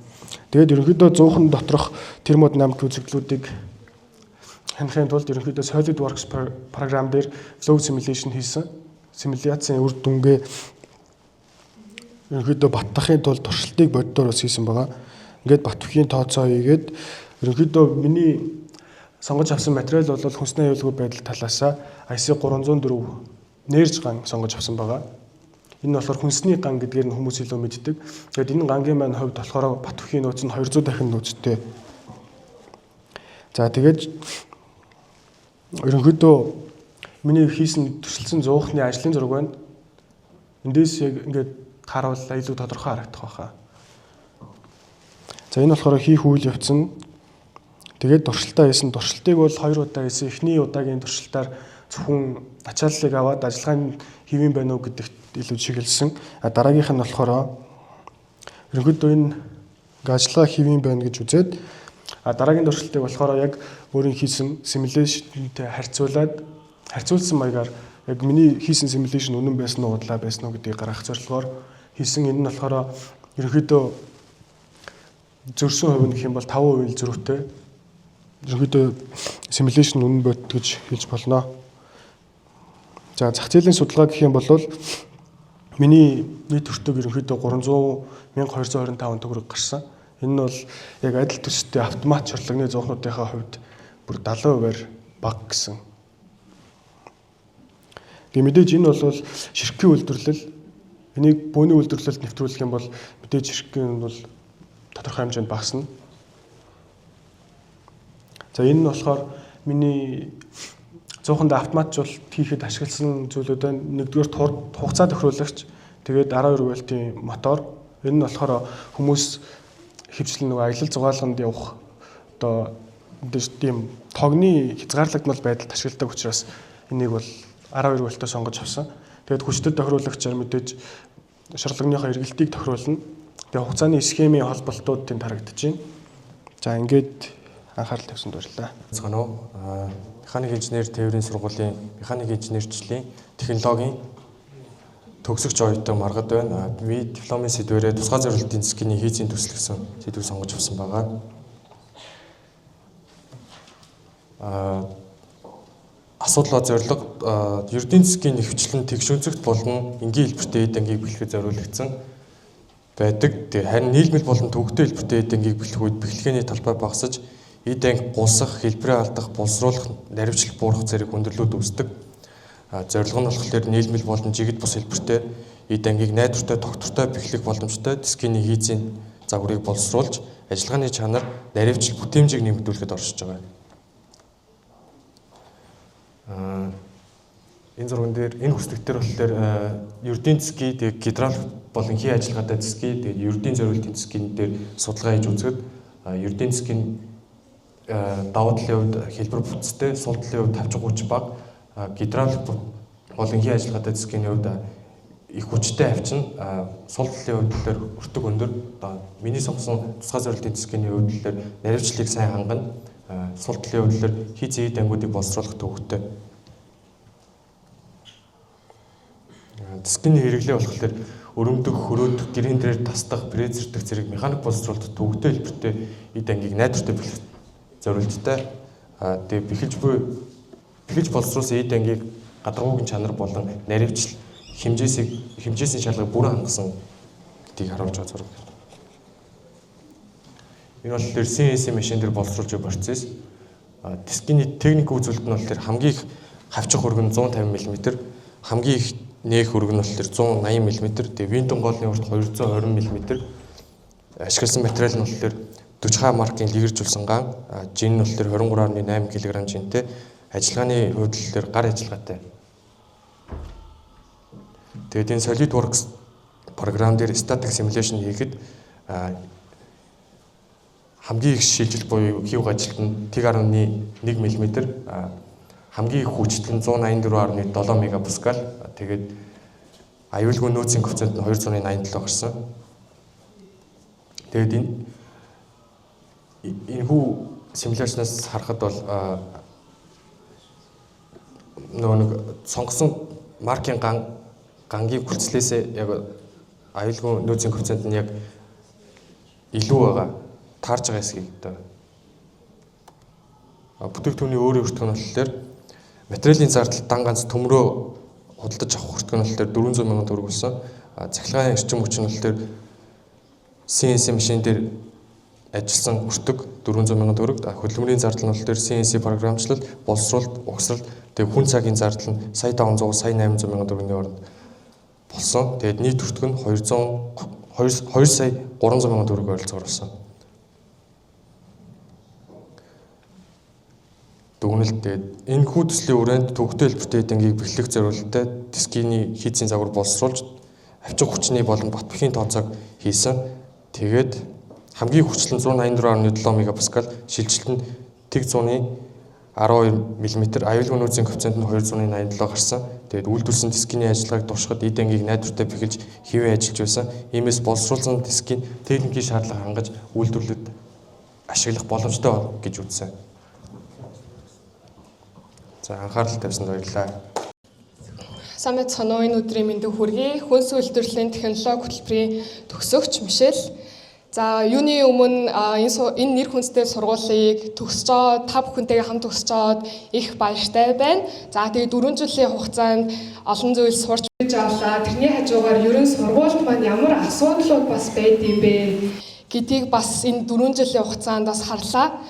Тэгээд ерөнхийдөө зуухан доторх термодинамик үзэгдлүүдийг хянахын тулд ерөнхийдөө SolidWorks програм дээр flow simulation хийсэн. Симуляцийн үр дүнгээ ерөнхийдөө баттахын тулд туршилтыг боддоор бас хийсэн байгаа. Ингээд батвхийн тооцоо хийгээд ерөнхийдөө миний сонгож авсан материал бол хүнсний аюулгүй байдал талаасаа IC 304 нээрж ган сонгож авсан байгаа. Энэ нь болохоор хүнсний ган гэдгээр нь хүмүүс илүү мэддэг. Тэгээд энэ гангийн маань хувьд болохоор батвхийн нөөц нь 200 дахин нөөцтэй. За тэгээд ерөнхийдөө миний хийсэн төсөлсөн зуухны ажлын зураг байна. Эндээс яг ингээд харуул илүү тодорхой харагдах байхаа. За энэ болохоор хийх үйл явц нь тэгээд туршилтаа хийсэн. Туршилтыг бол 2 удаа хийсэн. Эхний удаагийн туршилтаар зөвхөн ачааллыг аваад ажиллагааны хэвэн байна уу гэдэгт илүү чиглэсэн. Дараагийнх нь болохоор ерөнхийдөө энэ ажиллагаа хэвэн байна гэж үзээд дараагийн туршилтыг болохоор яг өөрийн хийсэн симуляшнтэй харьцуулсан маягаар яг миний хийсэн симуляшн үнэн байсан уу удлаа байсан уу гэдгийг гаргах зорилгоор хийсэн. Энэ нь болохоор ерөнхийдөө зөрсөн хувь нь гэх юм бол 5% зөрүүтэй. Ерөнхийдөө симуляшн үнэн бод гэж хэлж болно. За зах зээлийн судалгаа гэх юм бол миний нийт өртөг ерөнхийдөө 300,225 төгрөг гарсан. Энэ нь бол яг адил төстэй автомат шарлагны зоохнуудынхаа хувьд бүр 70%-аар бага гэсэн. Тэгээ мэдээж энэ бол ширхгийн үйлдвэрлэл. Энийг бөөний үйлдвэрлэлд нэвтрүүлэх юм бол мэдээж ширхгийн нь бол тодорхой хэмжээнд багасна. За энэ нь болохоор миний зоохондоо автоматжуулалт хийхэд ашигласан зүйлүүд байна. Нэгдүгээр хугацаа тохируулагч, тэгээд 12 вольтын мотор. Энэ нь болохоор хүмүүс хөвчлэн нөгөө аялал зугаалганд явах одоо тийм тогны хязгаарлагдмал байдалд ашигладаг учраас энийг бол 12 вольтоор сонгож авсан. Тэгээд хүчтэй тохируулагчаар мэдээж шарлагныхаа эргэлтийг тохируулна. Тэгээд хугацааны схемийн холболтууд тэнд харагдаж байна. За ингээд анхаарал тавьсанд баярлалаа. Цаанаа механик инженер тээврийн сургуулийн механик инженерчлэлийн технологийн төгсөгч оюутан Маргад байна. Би дипломын сэдвээрээ тусгай зорилтын засгийн хийзийн төсөл гэсэн сэдвийг сонгож авсан байгаа. Асуудлаа зорилго ердийн засгийн нэвчлэн тэгш өнцөгт болон энгийн хэлбэртэй эд ангийг бэлтгэхэд зориулагдсан байдаг. Харин нийлмэл болон төвөгтэй хэлбэртэй эд ангийг бэлтгэх үед бэлтгэний талбай багасж эд анги гулсах, хэлбэрээ алдах, боловсруулах, наривчлах, буурах зэрэг хүндрэлүүд үүсдэг. Зорилго нь болохоор нийлмэл болон жигд бус хэлбэртэй эд ангийг найдвартай, тогтвортой бэхлэх боломжтой дискийн хийзийн загварыг боловсруулж ажиллагааны чанар, наривчл, бүтээмжийг нэмэгдүүлэхэд оршиж байгаа. Энэ зурган дээр энэ хүслэг дээр болохоор ердийн засгийн тэгээд гидравлик болон хий ажиллагаатай засгийн тэгээд ердийн зориултын засгийн дээр судалгаа хийж үзэхэд ердийн засгийн даваа талын хувьд хэлбэр бүтцтэй, сул талын хувьд 50-30 бага, гидравлик болон хий ажиллагаатай засгийн хувьд их хүчтэй авчин, сул талын хувьд дээр өртөг өндөр. Миний сонгосон тусгай зорилтын засгийн хувьд дээр наривчлалыг сайн хангана, сул талын хувьд дээр хийцэн эд ангиудыг боловсруулах төвөгтэй. Дискийн хэрэглээ болохоор өрөмдөх, хөрөөдөх, гэрийн дээр тасдах, фрезердэх зэрэг механик боловсруулалт төвөгтэй хэлбэртэй эд ангийг найдвартай бэлтгэх зорилттой. Тэгээ бэхэлж боловсруулсан эд ангийг гадаргуугийн чанар болон наривчл хэмжээсийн шалгыг бүрэн хангасан гэдгийг харуулж байгаа зураг. Энэ бол CNC машин дээр боловсруулж буй процесс. Дискийн техник үзүүлэлт нь болохоор хамгийн их хавчих хөргөн 150 мм, хамгийн их нээх өрг нь болохоор 180 мм, тэгээ винтон голны урт 220 мм. Ашигласан материал нь болохоор 40 маркийн лигэржүүлсэн ган, жин нь болохоор 23.8 кг жинтэй. Ажиллагааны хувьд болохоор гар ажиллагаатай. Тэгээд энэ SolidWorks програм дээр static simulation хийхэд хамгийн их шилжилт буюу хив ажилт нь 1.1 мм, хамгийн их хүчтэй нь 184.7 мегапаскал. Тэгээд аюулгүй нөөцийн коэффициент нь 287 гарсан. Тэгээд энэ хүү симуляцнаас харахад бол нэг сонгосон маркийн гангийн хүртлээсээ яг аюулгүй нөөцийн коэффициент нь яг илүү байгаа таарж байгаа хэсгийг одоо бүтээгдэхүүний өөрийн өртгөн нь болохоор материалын зардал дан ганц төмрөө худалдаж авах өртгөн нь болохоор 400 сая төгрөг болсон. Цахилгааны эрчим хүч нь болохоор CNC машин дээр ажилласан өртөг 400 сая төгрөг. Хөдөлмөрийн зардал нь болохоор CNC програмчлал, боловсруулалт, угсрал, тэгээ хүн цагийн зардал нь сая 500, сая 800 сая төгрөгийн хооронд болсон. Тэгээд нийт өртөг нь 2 сая 300 сая төгрөг ойролцоогоор болсон. Дүгнэлт тэгээд энэ хүү төслийн үрээнд төвөгтэй хэлбэртэй эдингийг бэхлэх зорилготой дискийн хийцийн загвар боловсруулж авчих хүчний болон батбэхийн тооцоог хийсэн. Тэгээд хамгийн хүчлэн 184.7 мегапаскал, шилжилт нь тэг 100-ны 12 мм, аюулгүй нөөцийн коэффициент нь 287 гарсан. Тэгээд үйлдвэрсэн дискийн ажиллагааг дуршихад эдингийг найдвартай бэхэлж хэвээ ажиллаж байсан. Иймээс боловсруулсан дискийн техникийн шаардлага хангаж үйлдвэрлэлд ашиглах боломжтой гэж үзсэн. За анхаарал тавьсанд баярлалаа. Сайн байцгаана уу, энэ өдрийн мэндийг хүргэе. Хүнс үйлдвэрлэлийн технологи хөтөлбөрийн төгсөгч Мишель. За юуны өмнө энэ нэр хүнстэй сургуулийг төгсөж байгаа та бүхэнтэйгээ хамт төгсөж байгаад их баяртай байна. За тэгээ 4 жилийн хугацаанд олон зүйл сурч байж авлаа. Тэрний хажуугаар ерөн сургуульд маань ямар асуудлууд бас байдığım бэ гэдгийг бас энэ 4 жилийн хугацаанд бас харлаа.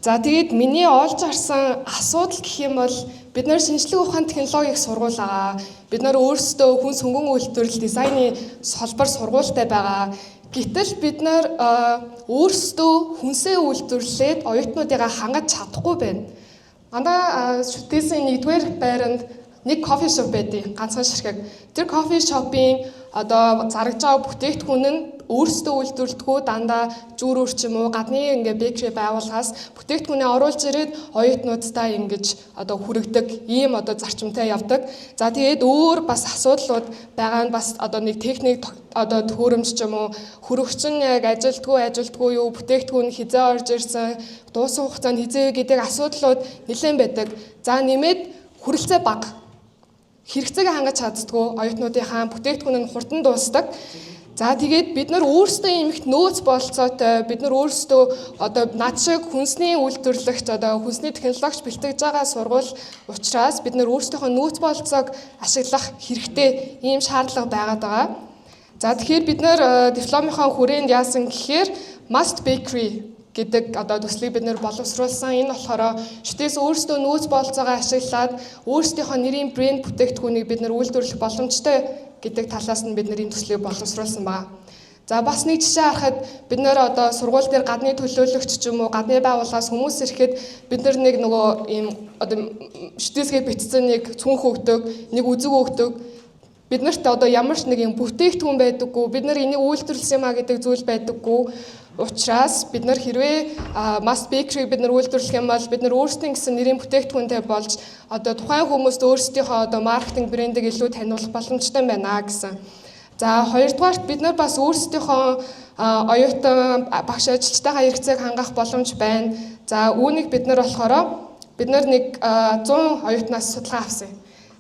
За тэгээд миний олж харсан асуудал гэх юм бол бид нар шинжлэх ухааны технологийн сургууль байгаа. Бид нар өөрсдөө хүнс хөнгөн үйлдвэрлэл дизайны салбар сургуультай байгаа. Гэтэл бид нар өөрсдөө хүнсээ үйлдвэрлээд оюутнуудыгаа хангаж чадахгүй байна. Манай шүтээсийн 1-р байранд нэг кофе шоп байдیں۔ Ганцхан ширхэг. Тэр кофе шопын одоо зарагдж байгаа бүтээгдэхүүн нь өөрсдөө үйлдвэрлэдэггүй дандаа зүүрөөр ч юм уу гадны ингээ бэкри байгууллагаас бүтээгдэхүүнээ оруулж ирээд оюутнуудтай ингэж одоо хүргэдэг ийм одоо зарчимтай явдаг. За тэгээд өөр бас асуудлууд байгаа нь бас одоо нэг техник одоо төхөөрөмж ч юм уу хүрэгч нь яг ажилтгүй юу бүтээгдэхүүн хизээ орж ирсэн дуусах хугацаанд хизээ гэдэг асуудлууд нэлээд байдаг. За нэмээд хүрэлцээ бага. Хэрэгцээгээ хангаж чаддгүй оюутнуудынхаа бүтээгдэхүүн нь хурдан дуусдаг. За тэгээд бид нар өөрсдөө эмхт нөөц бололцоотой бид нар өөрсдөө одоо над шиг хүнсний үйлдвэрлэгч одоо хүнсний технологич бэлтгэж байгаа сургууль учраас бид нар өөрсдийнхөө нөөц бололцоог ашиглах хэрэгтэй ийм шаардлага байгаад байгаа. За тэгэхээр бид нар дипломынхаа хүрээнд яасан гэхээр Must Bakery гэдэг одоо төслийг бид нэр боловсруулсан. Энэ болохоор шүтээс өөрсдөө нөөц бололцоогоо ашиглаад өөрсдийнхөө нэрийн брэнд бүтээгдэхүүнийг бид нэр үйлдвэрлэх боломжтой гэдэг талаас нь бид нэр энэ төслийг боловсруулсан байна. За бас нэг жишээ харахад бид нэр одоо сургууль дээр гадны төлөөлөгч ч юм уу гадны байгууллагаас хүмүүс ирэхэд бид нар нэг нөгөө ийм одоо шүтээсгээ битсэн нэг цүнх өгдөг, нэг үзэг өгдөг. Бид нарт одоо ямар ч нэг юм бүтээгдэхүүн байдаггүй, бид нар энийг үйлдвэрлэсэн маа гэдэг зүйл байдаггүй. Учраас бид нар хэрвээ Must Bakery бид нар үйлдвэрлэх юм бол бид нар өөрсдийн гэсэн нэрийн бүтээгдэхүүнтэй болж одоо тухайн хүмүүст өөрсдийнхөө одоо маркетинг брендийг илүү таниулах боломжтой байна гэсэн. За хоёрдугаарт бид нар бас өөрсдийнхөө оюутан багш ажилчтайгаа хэрэгцээг хангах боломж байна. За үүнийг бид нар болохоор бид нар нэг 100 оюутнаас судалгаа авсан.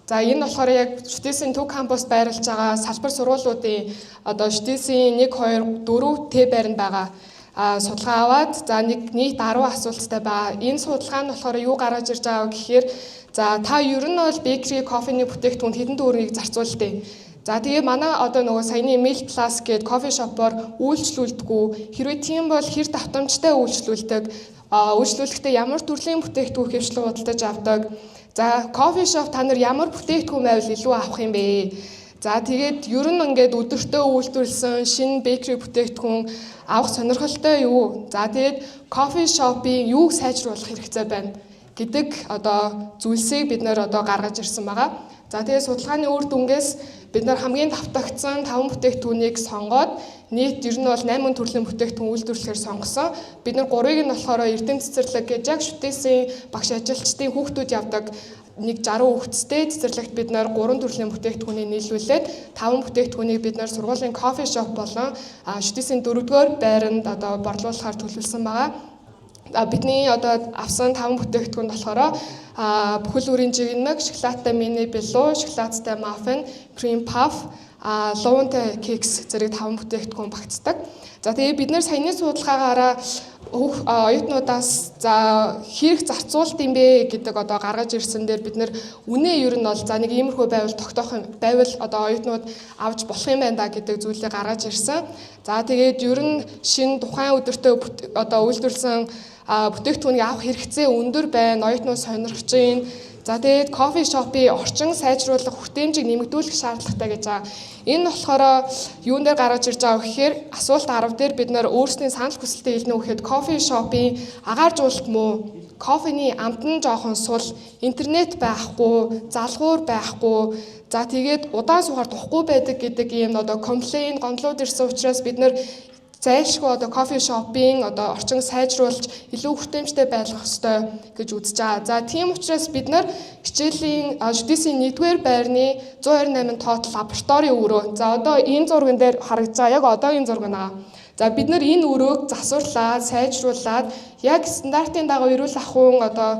За энэ болохоор яг шүтээсийн төв кампуст байрлаж байгаа салбар сургуулиудын одоо шүтээсийн 1 2 4 Т байранд байгаа судалгаа аваад за нэг нийт 10 асуулттай байгаа. Энэ судалгаа нь болохоор юу гаргаж ирж байгаа гэхээр за та ер нь бол бэкри кофений бүтээгдэхүүнд хэдэн төгрөгийг зарцуулдээ. За тэгээ манай одоо нөгөө саяны Milk Plus гээд кофе шопоор үйлчлүүлдэггүй. Хэрвээ тийм бол хэр давтамжтай үйлчлүүлдэг, үйлчлүүлэхдээ ямар төрлийн бүтээгдэхүүн хөвчлөг худалдаж авдаг. За кофе шоп та нар ямар бүтээгдэхүүн байвал илүү авах юм бэ? За тэгээд ер нь ингээд өдөртөө үйлдвэрлэсэн шинэ бэкери бүтээгдэхүүн авах сонирхолтой юу? За тэгээд кофе шопыг юуг сайжруулах хэрэгцээ байна гэдэг одоо зүйлсийг бид нэр одоо гаргаж ирсэн байгаа. За тэгээд судалгааны үр дүнгээс бид нар хамгийн давтагдсан 5 бүтээгдэхүүнийг сонгоод нийт ер нь бол 8 төрлийн бүтээгдэхүүн үйлдвэрлэхээр сонгосон. Бид нар 3-ыг нь болохоор эрдэм цэцэрлэг гэж яг шүтээсийн багш ажилчдын хүүхдүүд явдаг нэг 60 хүүхэдтэй цэцэрлэгт бид нар 3 төрлийн бүтээгдэхүүнийг нийлүүлээд 5 бүтээгдэхүүнийг бид нар сургуулийн кофе шоп болон шүтээсийн 4-р байранд одоо борлуулахаар төлөвлөсөн байгаа. Бидний одоо авсан 5 бүтээгдэхүүн болохоор бүхэл бүрийн жигнэг, шоколадтай мини белло, шоколадтай маффин, крем паф, луунтай кекс зэрэг 5 бүтээгдэхүүн багтдаг. За тэгээ бид нэр саяны судалгаагаараа оюутнуудаас за хэрэг зарцуулт юм бэ гэдэг одоо гаргаж ирсэн дээр бид нэр үнэ ер нь бол за нэг иймэрхүү байвал тогтоох юм байвал одоо оюутнууд авч болох юм байна да гэдэг зүйлийг гаргаж ирсэн. За тэгээд ер нь шинэ тухайн өдөртөө одоо үйлдвэрлэсэн бүтээгдэхүүнийг авах хэрэгцээ өндөр байна. Оюутнууд сонирхож байна. За тэгээд кофе шопын орчин сайжруулах хүртээмжийг нэмэгдүүлэх шаардлагатай гэж байгаа. Энэ болохоор юун дээр гаргаж ирж байгаа гэхээр асуулт 10 дээр бид нэр өөрсдийн санал хүсэлтээ хэлнэ гэхэд кофе шопын агааржуулалт муу, кофений амт нь жоохон сул, интернет байхгүй, залгуур байхгүй, за тэгээд удаан суугаар тухгүй байдаг гэдэг ийм одоо комплейн, гомдлууд ирсэн учраас бид нэр зайлшгүй одоо кофе шопын одоо орчин сайжруулж илүү хүртээмжтэй байлгах ёстой гэж үзэж байгаа. За тийм учраас бид нар хичээлийн шүтээсийн 1-р байрны 128 тоот лаборатори өрөө. За одоо энэ зурган дээр харагдаж байгаа яг одоогийн зураг наа. За бид нар энэ өрөөг засварлаад, сайжруулад яг стандартын дагуу эрүүл ахуйн одоо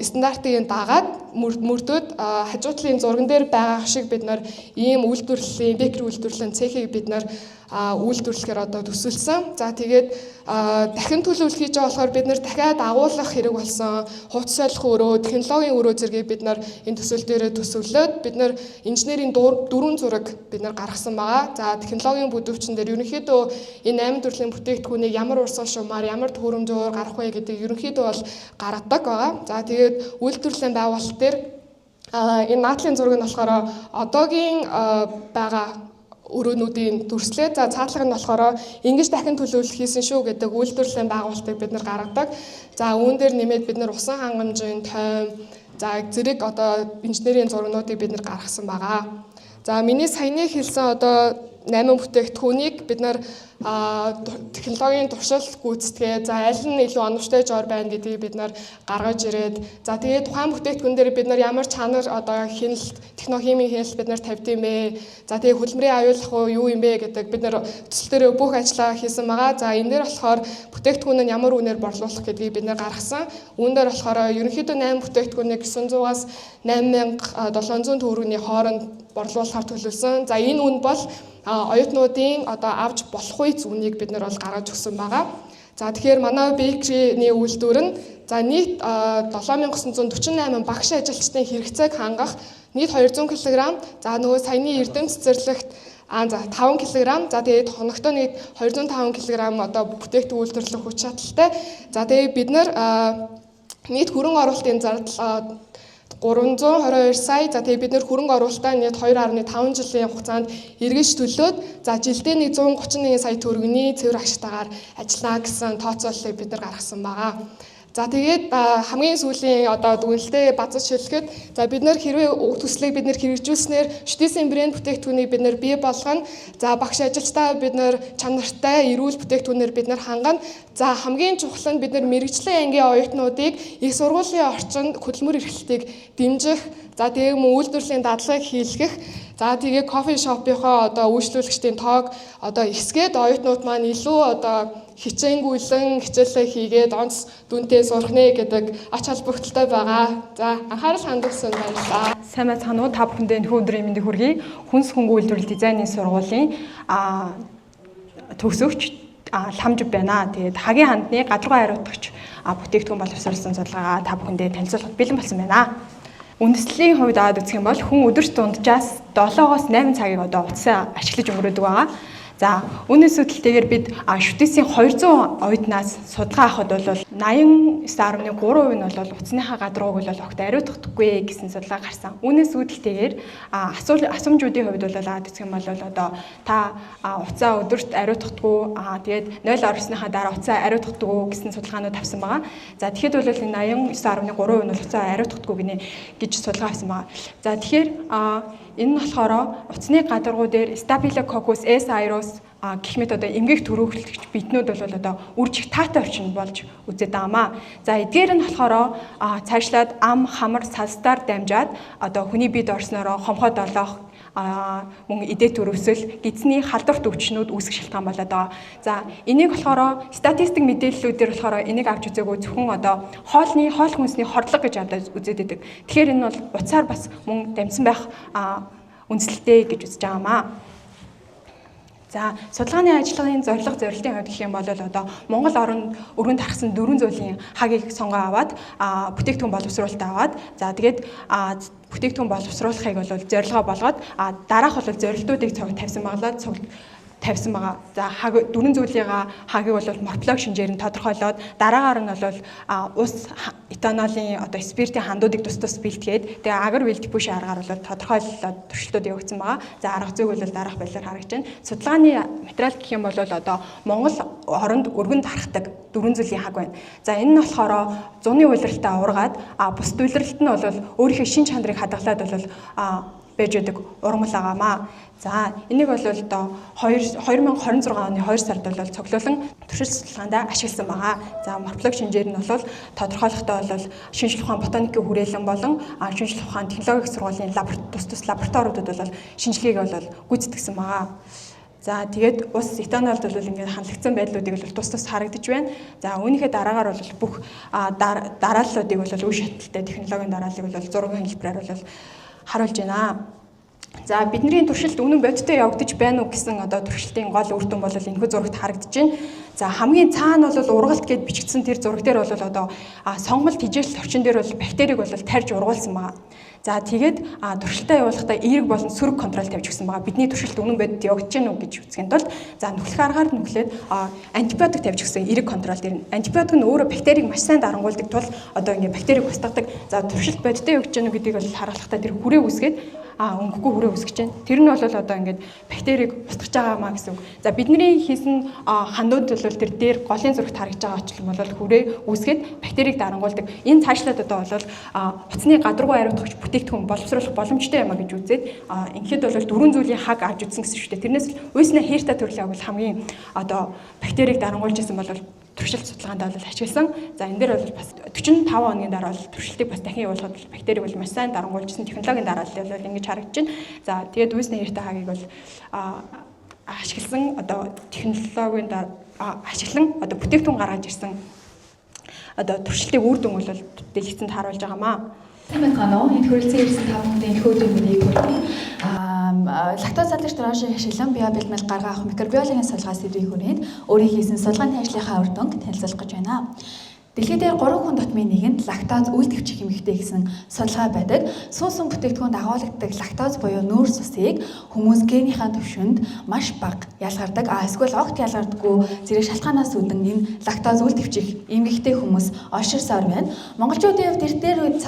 стандартыг дагаад мөрдөд хажуутлын зурган дээр байгаа шиг бид нар ийм үйлдвэрлэлийн, бэкери үйлдвэрлэлийн цехийг бид нар үйлдвэрлэхээр одоо төсөлсөн. За тэгээд дахин төлөвлөлт хийж байгаа болохоор бид нэр дахиад агуулгах хэрэг болсон. Хувц солих өрөө, технологийн өрөө зэргийг бид нар энэ төсөл дээрээ төсөвлөөд бид нар инженерийн дөрвөн зураг бид нар гаргасан байгаа. За технологийн бүдүүвчин дээр ерөнхийдөө энэ 8 төрлийн бүтээгдэхүүнийг ямар урсгал шумаар, ямар төхөөрөмжөөр гарах вэ гэдэг ерөнхийдөө бол гаргадаг байгаа. За тэгээд үйлдвэрлэлийн байгууллага дээр энэ наадлын зураг нь болохоор одоогийн байгаа өрөөнүүдийн дүрслээ. За цаатлага нь болохоор ингэж дахин төлөвлөлт хийсэн шүү гэдэг үйлдвэрлэлийн байгууллагыг бид нар гаргадаг. За үүн дээр нэмээд бид нар усан хангамжийн тойм, за зэрэг одоо инженерийн зургнуудыг бид нар гаргасан байгаа. За миний саяны хэлсэн одоо 8 бүтээгдэхүүнийг бид нар технологийн туршилт гүйцэтгээ за аль нь илүү оновчтой жоор байна гэдгийг бид нар гаргаж ирээд за тэгээд тухайн бүтээгдэхүүн дээр бид нар ямар чанар одоо хяналт технохимийн хяналт бид нар тавьдсан бэ за тэгээд хөдөлмөрийн аюуллах уу юу юм бэ гэдэг бид нар төсөл дээр бүх ажиллагаа хийсэн байгаа. За энэ дээр болохоор бүтээгдэхүүн нь ямар үнээр борлуулах гэдгийг бид нар гаргасан. Үүн дээр болохоор ерөнхийдөө 8 бүтээгдэхүүнийг 900-аас 8700 төгрөгийн хооронд борлуулахар төлөвлөсөн. За энэ үн бол оюутнуудын одоо авч болох үе зүүнийг бид нар бол гаргаж өгсөн байгаа. За тэгэхээр манай бэкерийн үйлдвэр нь за нийт 7948 багш ажилчдын хэрэгцээг хангах нийт 200 кг. За нөгөө саяны эрдэм цэцэрлэгт за 5 кг. За тэгээд хоногтой нийт 205 кг одоо бүтээгдэхүүн үйлдвэрлэх хүч чадалтай. За тэгээд бид нар нийт хөрөнгө оруулалтын зардал 322 сая. За тэгээ бид нэр хөрөнгө оруулалтаа нийт 2.5 жилийн хугацаанд эргэж төлөөд за жилдээ 131 сая төгрөгийн цэвэр ашигтайгаар ажиллана гэсэн тооцооллыг бид нар гаргасан байгаа. За тэгээд хамгийн сүүлийн одоо дүгнэлтэд базаж хэлэхэд за бид нэр хэрвээ уг төслийг бид нэр хэрэгжүүлснээр шүтээсийн брэнд бүтээгдэхүүнийг бид нэр бий болгоно. За багш ажилчдаа бид нэр чанартай эрүүл бүтээгдэхүүнээр бид нэр хангана. За хамгийн чухал нь бид нэр мэрэгжлийн ангийн оюутнуудыг их сургуулийн орчинд хөдөлмөр эрхлэлтийг дэмжих. За тэгээ үйлдвэрлэлийн дадлагыг хийлгэх. За тэгээ кофе шопынхоо одоо үйлчлүүлэгчдийн тоог одоо ихсгээд оюутнууд маань илүү одоо хичээнгүйлэн хичээлээ хийгээд онц дүнтэй сурах нэ гэдэг ач холбогдолтой байгаа. За анхаарал хандуулсан баярлалаа. Сайн байцгаана уу? Та бүхэндээ нөхөн өдрийн мэндийг хүргэе. Хүнс хөнгө үйлдвэрлэл дизайны сургуулийн төгсөгч ламж байна. Тэгээд хагийн хандны гадаргуу хариуцагч бүтээгдэхүүн боловсруулсан судалгаагаа та бүхэндээ танилцуулахад бэлэн болсон байна. Үндэслэлийн хувьд аваад үзэх юм бол хүн өдөрт дунджаас 7-8 цагийг одоо утсаа ашиглаж өнгөрөөдөг байгаа. За үүнээс үүдэлтэйгээр бид шүтээсийн 200 оюутнаас судалгаа авахд бол 89.3% нь бол утасныхаа гадаргууг бол огт ариутгахдаггүй гэсэн судалгаа гарсан. Үүнээс үүдэлтэйгээр асуумжуудын хувьд бол гэх юм бол одоо та утсаа өдөрт ариутгадаггүй тэгээд 0 орсныхаа дараа утсаа ариутгадаггүй гэсэн судалгаанууд авсан байгаа. За тэгэхэд бол энэ 89.3% нь бол утсаа ариутгадаггүй гинэ гэж судалгаа авсан байгаа. За тэгэхээр энэ нь болохоор утасны гадаргуу дээр Staphylococcus aureus гэх мэт одоо эмгэг төрөөлөгч биднүүд бол одоо үржих таатай орчин болж үзээд байгаамаа. За эдгээр нь болохоор цаашлаад ам, хамар, салстаар дамжаад одоо хүний бие орсноороо хомхоо долоох мөн эдээ төрөвсөл гидсний халдварт өвчнүүд үүсэх шалтгаан болоод байгаа. За энийг болохоор статистик мэдээллүүдээр болохоор энийг авч үзээгүй зөвхөн одоо хоол хүнсний хордлого гэж аваад үзээд байдаг. Тэгэхээр энэ бол утсаар бас мөн дамжсан байх үндэслэлтэй гэж үзэж байгаамаа. За судалгааны ажиллагааны зорилтын хувьд гэх юм бол одоо Монгол өргөнд харсан 4 зүйлийн хагийг сонгоо аваад бүтээгдэхүүн боловсруулалт аваад за тэгээд бүтээгдэхүүн боловсруулахыг бол зорилгоо болгоод дараах бол зорилтуудыг тавьсан байгаа. За 4 зүйлийн хагийг бол морфолог шинжээр нь тодорхойлоод дараагаар нь бол ус этанолын одоо спиртийн хандуудыг тус бэлтгээд тэгээ агар бэлт бүш аргаар бол тодорхойлолоод туршилтууд явагдсан байгаа. За арга зүйг бол дараах байдлаар харагдаж байна. Судалгааны материал гэх юм бол одоо Монгол оронд өргөнд харахдаг 4 зүйлийн хаг байна. За энэ нь болохоор зуны улиралтай ургаад бусд улиралт нь бол өөрийнхөө шин чанарыг хадгалаад бол байж байдаг ургамал байгаамаа. За энийг бол одоо 2026 оны 2 сард бол цуглуулан туршилт судалгаанд ашигласан байгаа. За морфолог шинжээр нь бол тодорхойлохдоо бол шинжлэх ухаан ботаникийн хүрээлэн болон шинжлэх ухаан технологийн сургуулийн тус лабораториудад бол шинжилгээг бол гүйцэтгэсэн байгаа. За тэгээд ус этанолд бол ингээд хандлагдсан байдлуудыг бол тус харагдаж байна. За үүнийхээ дараагаар бол бүх дарааллуудыг бол үе шаталтай технологийн дарааллыг бол зургийн хэлбэрээр бол харуулж байна. За бидний туршилт үнэн бодиттой явагдаж байна уу гэсэн одоо туршилтын гол үр дүн бол энэхүү зурагт харагдаж байна. За хамгийн цаана бол ургалт гэд бичигдсэн тэр зураг дээр бол одоо сонголт хижээлт орчин дээр бол бактерийг бол тарьж ургуулсан байгаа. За тэгээд туршилтаа явуулахдаа эерэг болон сөрөг контрол тавьж өгсөн байгаа. Бидний туршилт үнэн бодит явагдаж байна уу гэж үзэхэд бол за нүхлэх аргаар нүхлээд антибиотик тавьж өгсөн эерэг контрол дээр нь антибиотик нь өөрөө бактерийг маш сайн дарангуулдаг тул одоо ингээд бактерийг устгадаг. За туршилт бодиттой явагдаж байна уу гэдгийг бол харуулахдаа тэр хүрээ үсгээд өнгөгүй хүрээ үсгэж байна. Тэр нь бол одоо ингээд бактерийг устгаж байгаамаа гэсэн үг. За бидний хийсэн хандууд бол тэр дээр голын зурагт харагдж байгаа ч юм бол хүрээ үсгээд бактерийг дарангуулдаг. Энэ цаашлаад одоо бол утасны гадаргуу ариутгагч бүтээгдэхүүн боловсруулах боломжтой юм а гэж үзээд ингээд бол 4 зүйлийн хаг авч үзсэн гэсэн шүү дээ. Тэрнээс уйсна хээрта төрлөө бол хамгийн одоо бактерийг дарангуулж исэн бол туршилт судалгаанд бол ашигласан. За энэ дээр бол бас 45 хоногийн дараа бол туршилтыг бас дахин явуулахад бактерийг бол маш сайн дарангуулжсэн технологийн дараалал бол ингэж харагдаж байна. За тэгээд уйсна хээрта хагийг бол ашигласан одоо технологийн ашиглан одоо бүтээгдэхүүн гаргаж ирсэн одоо туршилтын үр дүн бол дэлгэцэнд харуулж байгаамаа. Сайн байна уу? Энэ хүрэлцэн ирсэн 5 хүндийн энэхүү өдрийн хүргэе. Лактоз залгч дрожжийг ашиглан био бэлмэл гаргаа авах микробиологийн судалгаа сэдвийн хүрээнд өөрийн хийсэн судалгааны ажлынхаа үр дүнг танилцуулах гэж байна. Дэлхийд 3 хүн дотмын нэгэнд лактоз үйлдвэрч эмэгтэй гэсэн судалгаа байдаг. Сүүн бүтээгдэхүүнд агуулгадаг лактоз буюу нүүрс усыг хүмүүс генийхаа төвшөнд маш бага ялгардаг. Эсвэл огт ялгардаггүй зэрэг шалтгаанаас үүдэн энэ лактоз үйлдвэрч эмэгтэй хүмүүс олширсоор байна. Монголчуудын хувьд эртнэр үед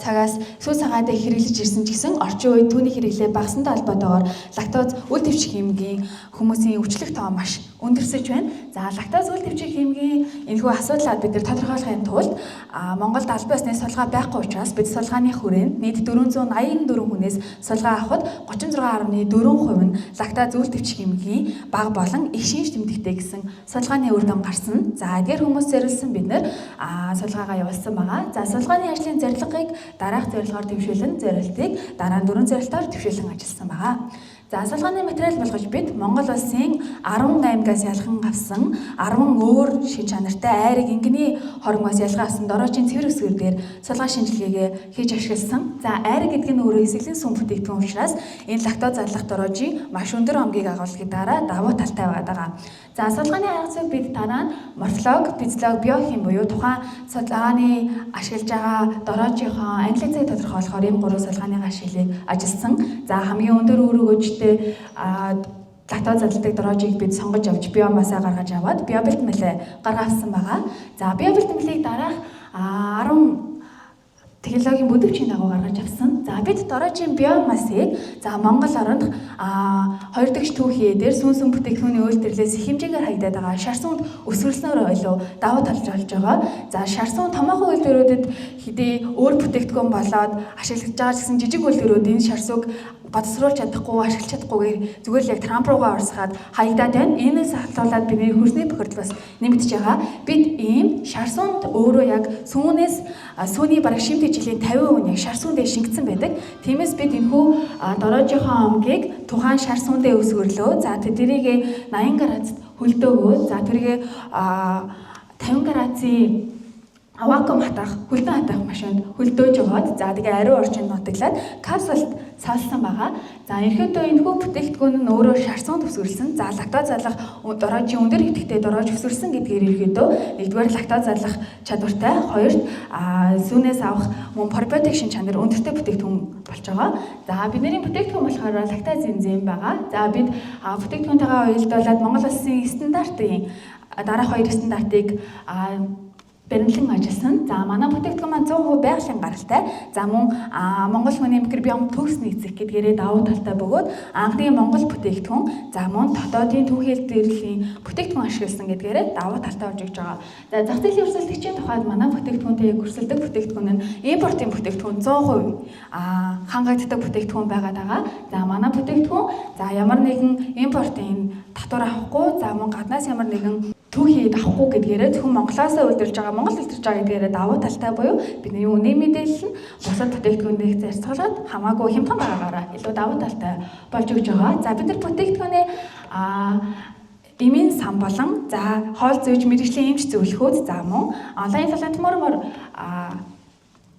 цагаас сүү цагаадыг хэрэглэж ирсэн ч гэсэн орчин үед түүний хэрэглээ багасантай холбоотойгоор лактоз үйлдвэрч эмгийн хүмүүсийн өвчлөх тоо маш өндөрсөж байна. За лактоз үйлдвэрч эмгийн энэхүү асуудлаа бид тодорхойлохын тулд Монголд аль биесны судалгаа байхгүй учраас бид судалгааны хүрээнд нийт 484 хүнээс судалгаа авахад 36.4% нь лактоз үйлдвэрч эмгийн бага болон их шинж тэмдэгтэй гэсэн судалгааны үр дүн гарсан. За эдгээр хүмүүс зориулсан бид нэр судалгаагаа явуулсан байгаа. За судалгааны ажлын зорилгыг дараах зорилгоор төвшүүлэн зорилтыг дараа нь 4 зорилтоор төвшүүлэн ажилласан байгаа. За судалгааны материал болгож бид Монгол улсын 10 аймагаас ялхан авсан 10 өөр шин чанартай айрыг ингэний хоригноос ялхан авсан дороожийн цэвэр үсгэрээр судалгаа шинжилгээгээ хийж ашигласан. За айрыг гэдэг нь өөрөө эсрэглэн сүм бүтээгдэхүүн учраас энэ лактоз задлах дороожийн маш өндөр омгийг агуулгын дараа давуу талтай байгаа. За судалгааны арга зүйг бид дараа нь морфолог, физиолог, биохим буюу тухайн судалгааны ашиглаж байгаа дороожийнхоо англи цагийг тодорхойлохоор энэ 3 судалгааны ашиглыг ажилласан. За хамгийн өндөр үүрэг лактоз задлагддаг дороожийг бид сонгож авч биомассаа гаргаж аваад биобэлтмэлээ гаргаасан байгаа. За биобэлтмэлийг дараах 10 технологийн бүдэгчийн дагуу гаргаж авсан. За бид дороожийн биомассыг за Монгол оронд 2 дахь түүхий дээр сүнсэн бүтээгдэхүүний үйлдвэрлэлээс их хэмжээгээр хаягдаад байгаа шар сүнд өсвөрлснөөр илүү давуу талж болж байгаа. За шар сүн томоохон үйлдвэрүүдэд хэдий өөр бүтээгдэхүүн болоод ашиглаж байгаа гэсэн жижиг үйлдвэрүүд энэ шар сүг бодсруулж чадахгүй, ашиглаж чадахгүйгээр зүгээр л яг Трамп руугаа орсгаад хаягдаад байна. Энээс халуулаад бидний хөрсний бохирдол бас нэмэгдэж байгаа. Бид ийм шар сүнд өөрөө яг сүүний бараг шимт жилийн 50% яг шар сүндээ шингэсэн байдаг. Тиймээс бид энэхүү дороожийнхоо омгийг тухайн шар сүндээ өсгөрлөө. За тэрийг 80 градусд хөлдөөгөө. За тэрийг 50 градусын вакуум хатах, хөлдөн хатах машинд хөлдөөж яваад за тэгээ ариун орчинд нутаглаад капсулт салсан байгаа. За ерөнхийдөө энэхүү бүтээгдэхүүн нь өөрөө шар сүнд өсвөрлсөн. За лактоз задлах дороожийн өндөр хэвтэгтэй дороож өсвөрлсөн гэдгээр ерөнхийдөө нэгдүгээр лактоз задлах чадвартай, хоёрт сүүнээс авах мөн пробиотик шин чанар өндөртэй бүтээгдэхүүн болж байгаа. За бидний бүтээгдэхүүн болохоор лактаз энзим байгаа. За бид бүтээгдэхүүнтэйгээ уялдуулаад Монгол улсын стандартын дараах 2 стандартыг баримтлан ажилласан. За манай бүтээгдэхүүн маань 100% байгалийн гаралтай. За мөн Монгол хүний микробиом төгс нэгцэх гэдгээрээ давуу талтай бөгөөд анхны Монгол бүтээгдэхүүн за мөн дотоодын түүхий хэлбэрийн бүтээгдэхүүн ашигласан гэдгээрээ давуу талтай болж байгаа. За зах зээлийн өрсөлдөгчийн тухайд манай бүтээгдэхүүнтэй өрсөлдөх бүтээгдэхүүн нь импортын бүтээгдэхүүн 100% хангагддаг бүтээгдэхүүн байгаад байгаа. За манай бүтээгдэхүүн за ямар нэгэн импортын татвар авахгүй за мөн гаднаас ямар нэгэн түүхий авахгүй гэдгээрээ зөвхөн Монголоос үйлдвэрлэж байгаа Монгол үйлдвэрлэж байгаа гэдгээрээ давуу талтай буюу бидний үнийн мэдээлэл нь бусад бүтээгдэхүүнээс зарцуулаад хамаагүй хямдхан байгаагаараа илүү давуу талтай болж өгч байгаа. За бид нар бүтээгдэхүүнээ эмийн сан болон за хоол зөөж мэргэжлийн эмч зөвлөхүүд за мөн онлайн платформоор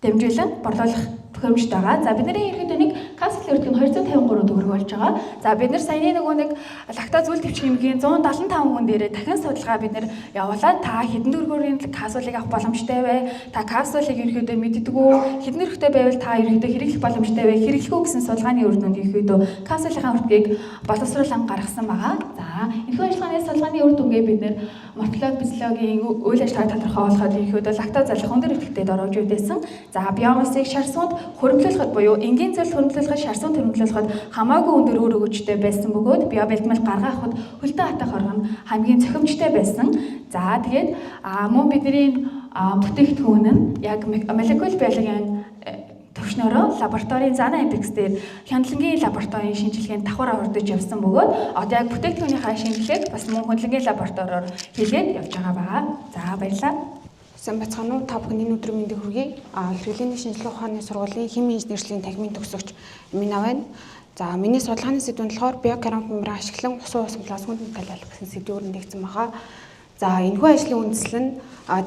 дэмжүүлэн борлуулах төхөөрөмжтэй байгаа. За бидний ерөнхийдөө нэг капсул өртөг нь 253 төгрөг болж байгаа. За бид нар саяны нөгөө нэг лактоз үйл төвч хэмжээгийн 175 хүн дээрээ дахин судалгаа бид нар явуулаад та хэдэн төгрөгөөр капсулыг авах боломжтой вэ? Та капсулыг ерөнхийдөө мэддэг үү? Хэдэн төгрөгтэй байвал та ерөнхийдөө хэрэглэх боломжтой вэ? Хэрэглэх үү гэсэн судалгааны үр дүнд ерөнхийдөө капсулын уртгийг боловсруулан гаргасан байгаа. За энэхүү ажиллагааны судалгааны үр дүнгээ бид нар морфолог физиологийн үйл ажиллагааг тодорхойлоход ерөнхийдөө лактоз задлах өндөр эвтэгтэй дороожууд байсан. За биомассыг шар сүнд хөрвүүлэхэд буюу энгийн зүйл хөрвүүлэхэд шар сүнд хөрвүүлэхэд хамаагүй өндөр үр өгөөжтэй байсан бөгөөд биобэлтмэл гаргаахад хөлдөө хатах оргон хамгийн цохимжтой байсан. За тэгээд мөн бидний бүтээгдэхүүн нь яг молекул биологийн төвчнөрөө лабораторийн Zana Apex дээр хяналтын лабораторийн шинжилгээнд давхар авардаж явсан бөгөөд одоо яг бүтээгдэхүүнийхээ шинжилгээг бас мөн хөндлөнгийн лабораториор хийгээд явж байгаа. За баярлалаа. Сайн бацхан уу, та бүхний өдрийн мэндийг хүргэе. Хэрэглээний шинжилгээ ухааны сургуулийн химийн инженерийн тагмын төгсөгч Мина байна. За миний судалгааны сэдв нь болохоор биокерамик мембран ашиглан усан плазмод металлал гэсэн сэдвээр нэгдсэн байгаа. За энэхүү ажлын үндэслэл нь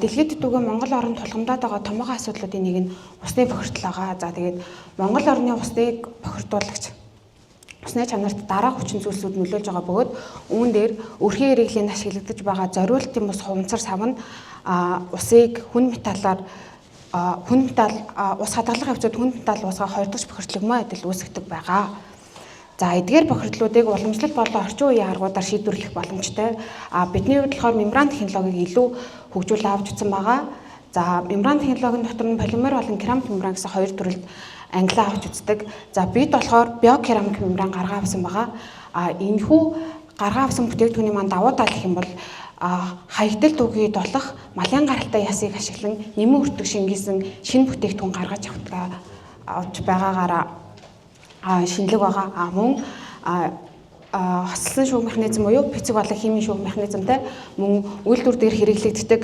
дэлхийд дүүгээ Монгол оронд тулгамдаад байгаа томоохон асуудлуудын нэг нь усны бохирдол байгаа. За тэгээд Монгол орны усныг бохирдуулагч усны чанарт дараах хүчин зүйлсүүд нөлөөлж байгаа бөгөөд үүн дээр өрхийн хэрэглээнд ашиглагдаж байгаа зориултын бус хуванцар сав нь усыг хүн металлаар ус хадгалах хавцад хүн металл усгаа хоёр дахь бохирдлогмоо адил үүсгдэг байгаа. За эдгээр бохирдлуудыг уламжлалт болон орчин үеийн аргуудаар шийдвэрлэх боломжтой. Бидний хувьд болохоор мембран технологиг илүү хөгжүүлээ авч утсан байгаа. За мембран технологийн дотор нь полимер болон керамик мембран гэсэн хоёр төрөлд ангилан авч үздэг. За бид болохоор биокерамик мембран гаргаа авсан байгаа. Энэхүү гаргаа авсан бүтээгдэхүүний маань давуу тал гэх юм бол хаягдал түгийг долох малын гаралтай ясыг ашиглан нэмэн өртөг шингээсэн шинэ бүтээгдэхүүн гаргаж авч байгаагаараа шинэлэг байгаа. Мөн хослолсон шүүх механизм буюу пицэг болон химийн шүүх механизмтай мөн үйлдвэр дээр хэрэглэгддэг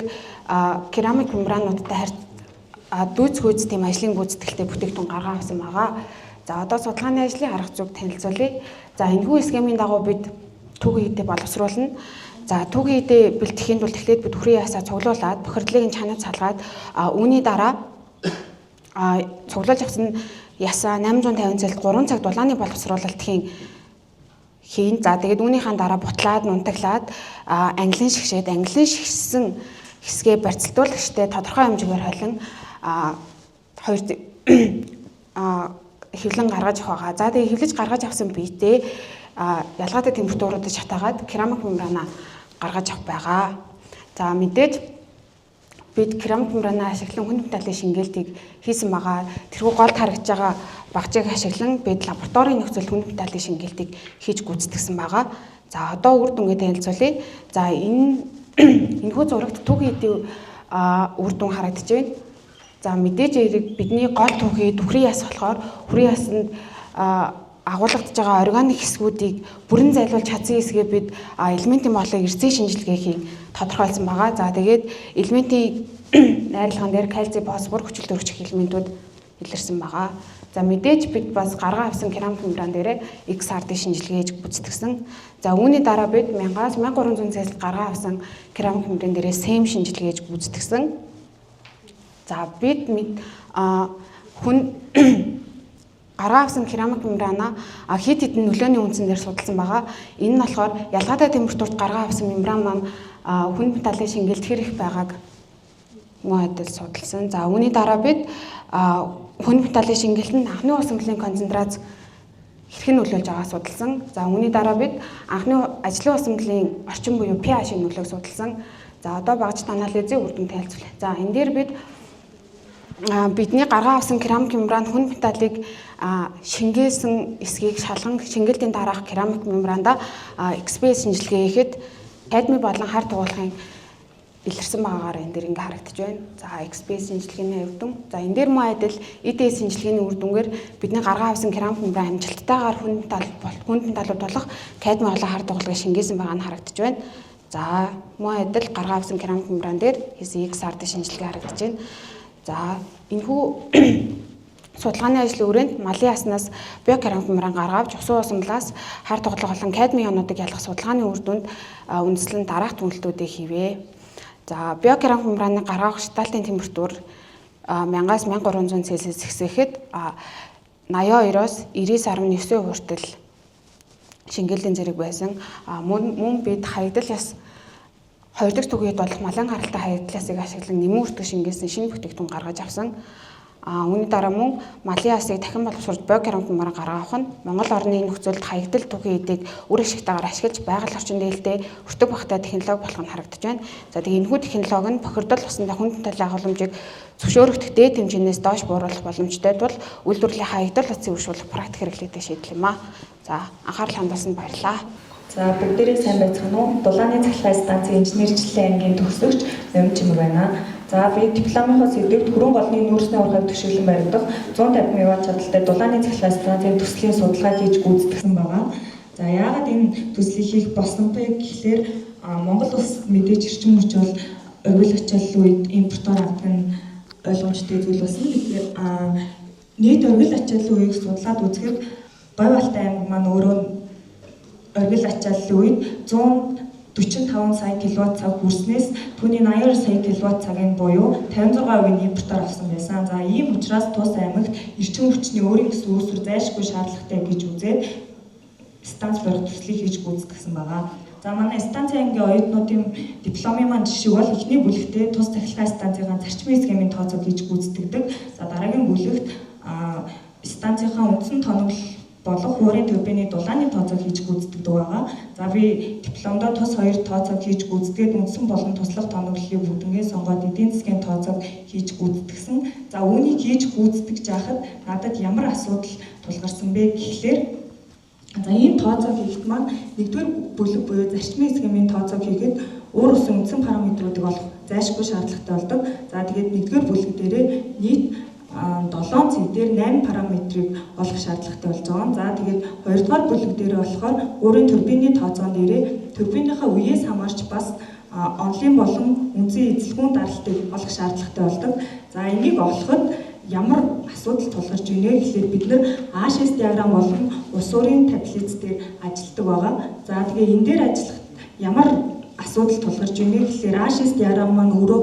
керамик мембрануудтай дүүц хүйц тийм ажлын гүйцэтгэлтэй бүтээгдэхүүн гаргаа авсан байгаа. За одоо судалгааны ажлын арга зүйг танилцуулъя. За энэхүү схемийн дагуу бид түүхий хэдэ боловсруулна. За түүхий хэдэ бэлтгэхийн тулд эхлээд бид хүрээ ясаа цуглуулад бохирдлыг нь чанад салгаад үүний дараа цуглуулж авсан ясаа 850 цэлд 3 цаг дулааны боловсруулалтын хийн. За тэгээд үүнийхэн дараа бутлаад нунтаглаад англин шигшсэн хэсгээ барьцалтуулагчтай тодорхой хэмжээгээр холин хэвлэн гаргаж авах байгаа. За тэгээд хэвлэж гаргаж авсан биетэй ялгаатай температуруудад шатаагаад керамик мембрана гаргаж авах байгаа. За мэдээж бид керамик мембрана ашиглан хүнд металлын шингээлтийг хийсэн байгаа. Тэрхүү голд харагдж байгаа багжийг ашиглан бид лабораторийн нөхцөлд хүнд металлын шингээлтийг хийж гүйцэтгэсэн байгаа. За одоо үр дүнгээ танилцуулъя. За энэхүү зурагт түг хийдийн үр дүн харагдаж байна. За мэдээж эерэг бидний гол түүхий түхрийн яс болохоор хүрийн ясанд агуулгадж байгаа органик хэсгүүдийг бүрэн зайлуулж чадсан хэсгээ бид элементийн болон эрсдийн шинжилгээхийн тодорхойлсон байгаа. За тэгээд элементийн найрлаган дээр кальци, фосфор, хүчил төрөгчх элементүүд илэрсэн байгаа. За мэдээж бид бас гаргаа авсан керамик мембран дээрээ XRD шинжилгээ хийж гүйцэтгсэн. За үүний дараа бид 1000-аас 1300 Цельсиус гаргаа авсан керамик мембран дээрээ SEM шинжилгээ хийж гүйцэтгсэн. За бид гараа авсан керамик мембрана хэд хэдэн нөлөөний үндсэн дээр судалсан байгаа. Энэ нь болохоор ялгаатай температурт гаргаа авсан мембран маань хүнд металлын шингээлт хэр их байгааг мөн адил судалсан. За үүний дараа бид хүнд металлын шингээлтэнд анхны усамлын концентрац хэрхэн нөлөөлж байгааг судалсан. За үүний дараа бид анхны ажлын усамлын орчин буюу pH-ийн нөлөөг судалсан. За одоо багажтай анализийн үр дүн танилцуулъя. За энэ дээр бидний гаргаа авсан керамик мембран хүнд металлыг шингээсэн эсгийг шалган шингээлтийн дараах керамик мембранда XPS шинжилгээ хийхэд кадми болон хар тугуулгын илэрсэн байгаагаар энэ дэр ингээ харагдаж байна. За XPS шинжилгээний үр дүн. За энэ дээр мөн адил EDS шинжилгээний үр дүнгээр бидний гаргаа авсан керамик мембран амжилттайгаар хүнд металлууд болох кадми болон хар тугуулгыг шингээсэн байгаа нь харагдаж байна. За мөн адил гаргаа авсан керамик мембран дээр хийсэн XRD шинжилгээ харагдаж байна. За энэхүү судалгааны ажлын хүрээнд малын яснаас биокерамик мембран гаргавч усан усамлаас хар тоглох болон кадми ионуудыг ялгах судалгааны үр дүнд үндэслэн дараах түнэлтүүдийг хийвээ. За биокерамик мембраныг гаргах штатын температур 1000-аас 1300 Цельсиус ихсэхэд 82-оос 99.9% хүртэл шингээлийн зэрэг байсан. Мөн бид хаягдал яс 2 дахь түгээд болох малын гаралтай хаягдлаасыг ашиглан нэмэн үртэг шингээсэн шинэ бүтээгдэхүүн гаргаж авсан. Үүний дараа мөн малын ясыг дахин боловсруулж биокерамик мембран гаргах нь Монгол орны нөхцөлд хаягдал түгийн эдийг үр ашигтайгаар ашиглаж байгаль орчин дээлтэй өртөг багтай технологи болох нь харагдаж байна. За тэгээ энэхүү технологи нь бохирдол усандаа хүнд металлын агуулмжийг зөвшөөрөгдөх дээд хэмжээнээс доош бууруулах боломжтой тул үйлдвэрлэлийн хаягдал утсыг өршүүлэх практик хэрэглээтэй шийдэл юм аа. За анхаарал хандуулсанд баярлалаа. За бүгдээрээ сайн байцгаана уу? Дулааны цахилгаан станцын инженерчлэлийн ангийн төгсөгч Номин Чимэг байна. За би дипломынхоо сэдвээр хүрэн голны нүүрсний ургаг төшөөлөн баригдах 150 мегаватт чадалтай дулааны цахилгаан станцын төслийн судалгаа хийж гүйцэтгэсэн байгаа. За яагаад энэ төслийг хийх болсонтой гэхлээр Монгол улс мэдээж эрчим хүч бол оргил ачааллын үед импортоор авдаг нь ойлгомжтой зүйл болсон. Тэгэхээр нийт оргил ачааллын үеийг судлаад үзэхэд Говьалтай аймаг маань өөрөө оргил ачааллын үед 145 сая киловатт цаг хүрснээс түүний 82 сая киловатт цагийн буюу 56% импортоор авсан байсан. За ийм учраас тус аймагт эрчим хүчний өөрийн гэсэн үүсвэр зайлшгүй шаардлагатай гэж үзээд станц барих төслийг хийж гүйцэтгэсэн байгаа. За манай станцын ангийн оюутнуудын дипломын маань жишээ бол эхний бүлэгтээ тус цахилгаан станцын зарчмын схемийн тооцоог хийж гүйцэтгэдэг. За дараагийн бүлэгт станцынхаа үндсэн тоног болох хуурын турбины дулааны тооцоог хийж гүйцэтгэдэг байгаа. За би дипломдоо тус 2 тооцоог хийж гүйцэтгээд үндсэн болон туслах тоноглолыг бүгднгээ сонгоод эдийн засгийн тооцоог хийж гүйцэтгсэн. За үүнийг хийж гүйцэтгэж яхад надад ямар асуудал тулгарсан бэ гэхлээр за ийм тооцоог хийхэд маань нэгдүгээр бүлэг буюу зарчмын схемийн тооцоог хийгээд өөр усан үндсэн параметруудыг олох зайлшгүй шаардлагатай болдог. За тэгээд нэгдүгээр бүлэг дээрээ нийт 7 цэг дээр 8 параметрыг олох шаардлагатай болж байгаа. За тэгээд 2 дугаар бүлэг дээр болохоор өөрийн турбины тооцоон дээрээ турбиныхаа үеэс хамаарч бас онлын болон үндсэн эзлэгүүн даралтыг олох шаардлагатай болдог. За энийг олоход ямар асуудал тулгарч ийнэ гэхлээр бид нэр ASHS диаграм болон ус уурын таблиц дээр ажилладаг байгаа. За тэгээ энэ дээр ажиллахад ямар асуудал тулгарч ийнэ гэхлээр ASHS диаграм маань өөрөө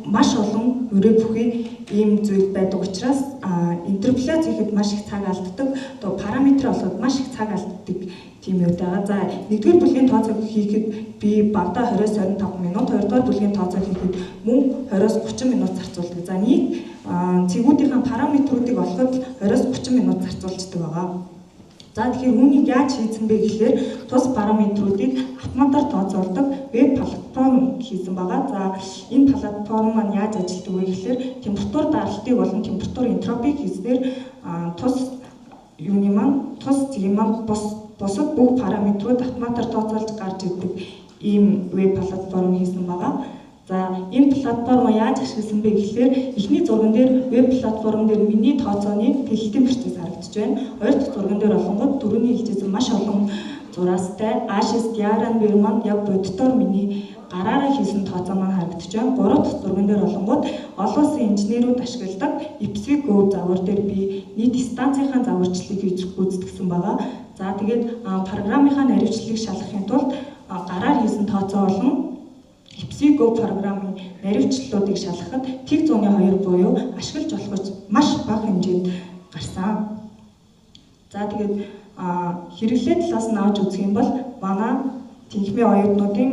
маш олон өрөө бүхий ийм зүйл байдаг учраас интерполяц хийхэд маш их цаг алддаг. Одоо параметр олоход маш их цаг алддаг тийм юм байгаа. За нэгдүгээр бүлгийн тооцоог хийхэд би багада 20-25 минут, хоёрдугаар бүлгийн тооцоог хийхэд мөн 20-30 минут зарцуулдаг. За нийт цэгүүдийн параметруудыг олоход 20-30 минут зарцуулждаг байгаа. За тэгэхээр үүнийг яаж хийсэн бэ гэхээр тус параметруудыг автоматар тооцоолдог веб платформ хийсэн байгаа. За энэ платформ маань яаж ажилладаг вэ гэхээр температур даралтыг болон температур энтропиг хийснээр тус юуны маань тус зэгийн маань бусад бүх параметрууд автоматар тооцоолж гарч ирдэг ийм веб платформ хийсэн байгаа. За энэ платформ яаж ашигласан бэ гэхээр эхний зурган дээр веб платформ дээр миний тооцооны дэлхийдийн процесс харагдаж байна. Хоёр дахь зурган дээр олонгод дөрөвний хэлжсэн маш олон зураастай ашис диаграм бэрман яг бодитоор миний гараараа хийсэн тооцоо маань харагдаж байна. Гурав дахь зурган дээр олонгод олон улсын инженерүүд ашигладаг Ipswich Go загвар дээр би нийт станцынхаа загварчлалыг хийж гүйцэтгэсэн байгаа. За тэгээд програмынхаа наривчлалыг шалгахын тулд гараар хийсэн тооцоо болон Ipswich Go програмын наривчлалуудыг шалгахад тэг 102 буюу ашиглаж болох маш бага хэмжээнд гарсан. За тэгээд хэрэглээ талаас нь авч үзэх юм бол манай тэнхимийн оюутнуудын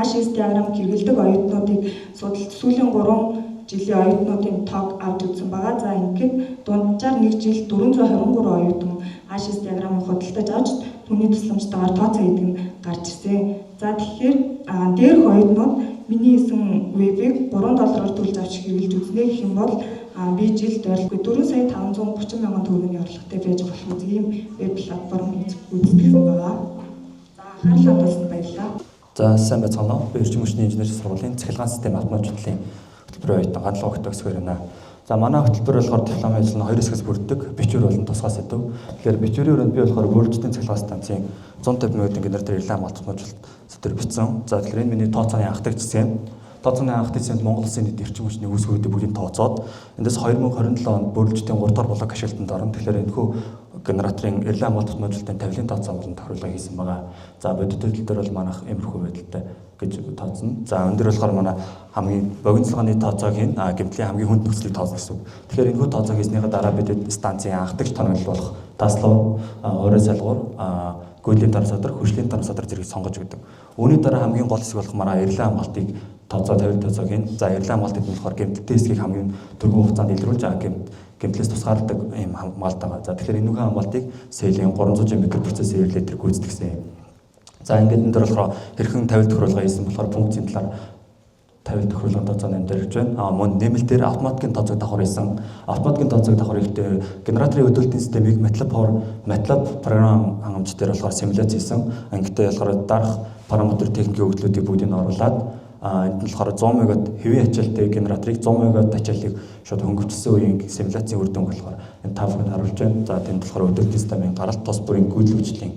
ашис диаграм хэрэглэдэг оюутнуудыг судалж сүүлийн 3 жилийн оюутнуудын тоог авч үзсэн байгаа. За ингээд дунджаар 1 жил 423 оюутан ашис диаграмыг худалдаж авч түүний тусламжтайгаар тооцоо хийдэг нь гарч ирсэн. За тэгэхээр дээрх оюутнууд миний хийсэн вебийг $3 төлж авч хэрэглэж үзнэ гэх юм бол би жилд байлгүй 4,530,000 төгрөгийн орлоготой байж болох ийм веб платформ үүсгэсэн байгаа. За анхаарал хандуулсанд баярлалаа. За сайн байцгаана уу. Би эрчим хүчний инженери сургуулийн цахилгаан систем автоматжуулалтын хөтөлбөрийн оюутан гандлага өгтөгсгөр байна. За манай хөтөлбөр болохоор дипломын ажил нь 2 хэсгээс бүрддэг. Бичвэр болон тусгай сэдв. Тэгэхээр бичвэрийн өрөөнд би болохоор бүрдэлтийн цахилгаан станцын 150 мегаваттын генератор ирлээ автоматжуулалт сэдвэр бичсэн. За тэгэхээр энэ миний тооцооны анх дахь хэсэг. Тооцооны анх дахь хэсэгт Монгол Улсын нийт эрчим хүчний үүсгүүдийг бүгдийг тооцоод эндээс 2027 онд бүрдэлтийн 3 дахь блок ашиглалтанд орно. Тэгэхээр энэ хүү генераторын ирлээ автоматжуулалтын тавилын тооцоо болон тохируулга хийсэн байгаа. За бодит төлөв дээр бол манайх иймэрхүү байдалтай гэж тооцно. За энэ дөр болохоор манай хамгийн богиноцолгооны тооцоог хийн, гэмтлийн хамгийн хүнд нөхцөлийг тооцно гэсэн үг. Тэгэхээр энэ хүү тооцоо хийснийхаа дараа бид станцын анх дахь тоног болох таслуур, орой салгуур, гүйлийн тарсадар, хөгжлийн тарсадар зэрэг сонгож өгдөг. Үүний дараа хамгийн гол хэсэг болох манай ирлээ хамгаалтыг тооцоо тавилт тооцоог хийн. За ирлээ хамгаалтыг болохоор гэмтэлтэй хэсгийг хамгийн түргэн хугацаанд илрүүлж гэмтлээс тусгаардаг ийм хамгаалт байгаа. За тэгэхээр энэхүү хамгаалтыг сэлийн 300 микропроцессор ирлээ төр гүйцэтгэсэн юм. За ингээд энэ дөр болохоор хэрхэн тавилт тохируулга хийсэн болохоор функцийн талаар тавилт тохируулгын тооцоо нэмдэрж байна. Мөн нэмэлтээр автоматикийн тооцоог давхар хийсэн. Автоматикийн тооцоог давхар хийхдээ генераторын өдөртийн системийг MATLAB програм хангамж дээр болохоор симуляц хийсэн. Ингээд болохоор дарах параметр техникийн өгөгдлүүдийг бүгдийг нь оруулаад энд нь болохоор 100 мегаватт хэвийн ачаалттай генераторыг 100 мегаватт ачаалтыг шууд хөнгөвчсөн үеийн симуляцийн үр дүн болохоор энэ тааврыг харуулж байна. За тэнд болохоор өдөртийн системийн гаралт тос бүрийн гүйцэлгчлийн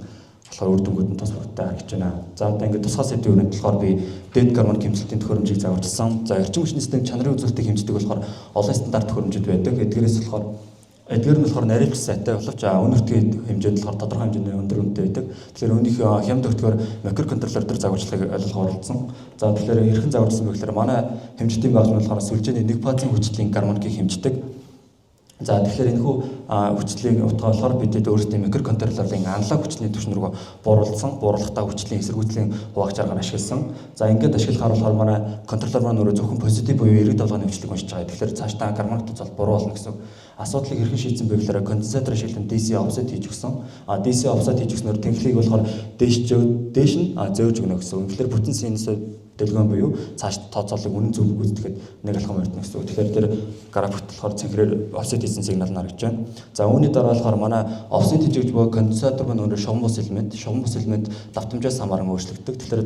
болохоор үр дүнгууд нь тус бүртээ харагдаж байна. За одоо ингээд тусгай сэдвийн өрөөнд болохоор би дэд гармон хэмжлэлтийн төхөөрөмжийг зааварчилсан. За эрчим хүчний систем чанарын үзүүлэлтийг хэмждэг болохоор олон стандарт төхөөрөмжүүд байдаг. Эдгээр нь болохоор наривч сайтай боловч үнэртгийн хэмжээнд болохоор тодорхой хэмжээний өндөр үнэтэй байдаг. Тэгэхээр үүнийх хямд өгтгөр микроконтроллер дээр загварчлагыг ойлгох оролцсон. За тэгэхээр хэрхэн загварчсан бэ гэхээр манай хэмжлэлтийн байгууллага болохоор сүлжээний 1 фазын хүчлийн гармоныг хэмждэг. За тэгэхээр энэхүү хүчлийг утгаалахаар бидэд өөрсдийн микроконтроллерын аналог хүчний түвшин рүү бууруулахдаа хүчлийн эсэргүүцлийн хуваагч аргаар ашигласан. За ингээд ашиглахаар болохоор манай контроллер маань өөрөө зөвхөн позитив буюу эрэг давлгааны хүчлийг уншиж байгаа. Тэгэхээр цаашдаа гармонит тооцоол буруу болно гэсэн. Асуудлыг хэрхэн шийдсэн бэ гэхээр конденсатор ашиглан DC offset хийж өгсөн. DC offset хийж өгснөөр тэнхлийг болохоор дээш нь зөөж өгнө гэсэн. Тэгэхээр бүтэн синусоид дэлгөөн буюу цааш тооцоолыг үнэн зөв гүйцэтгэхэд нэг алхам өртнө гэсэн. Тэгэхээр тэр графикт болохоор цэнхрээр offset хийсэн сигнал нь харагдаж байна. За үүний дараа болохоор манай offset хийж өгч буй конденсатор маань өөрөө шугам бус элемент давтамжаас хамааран өөрчлөгддөг. Тэгэхээр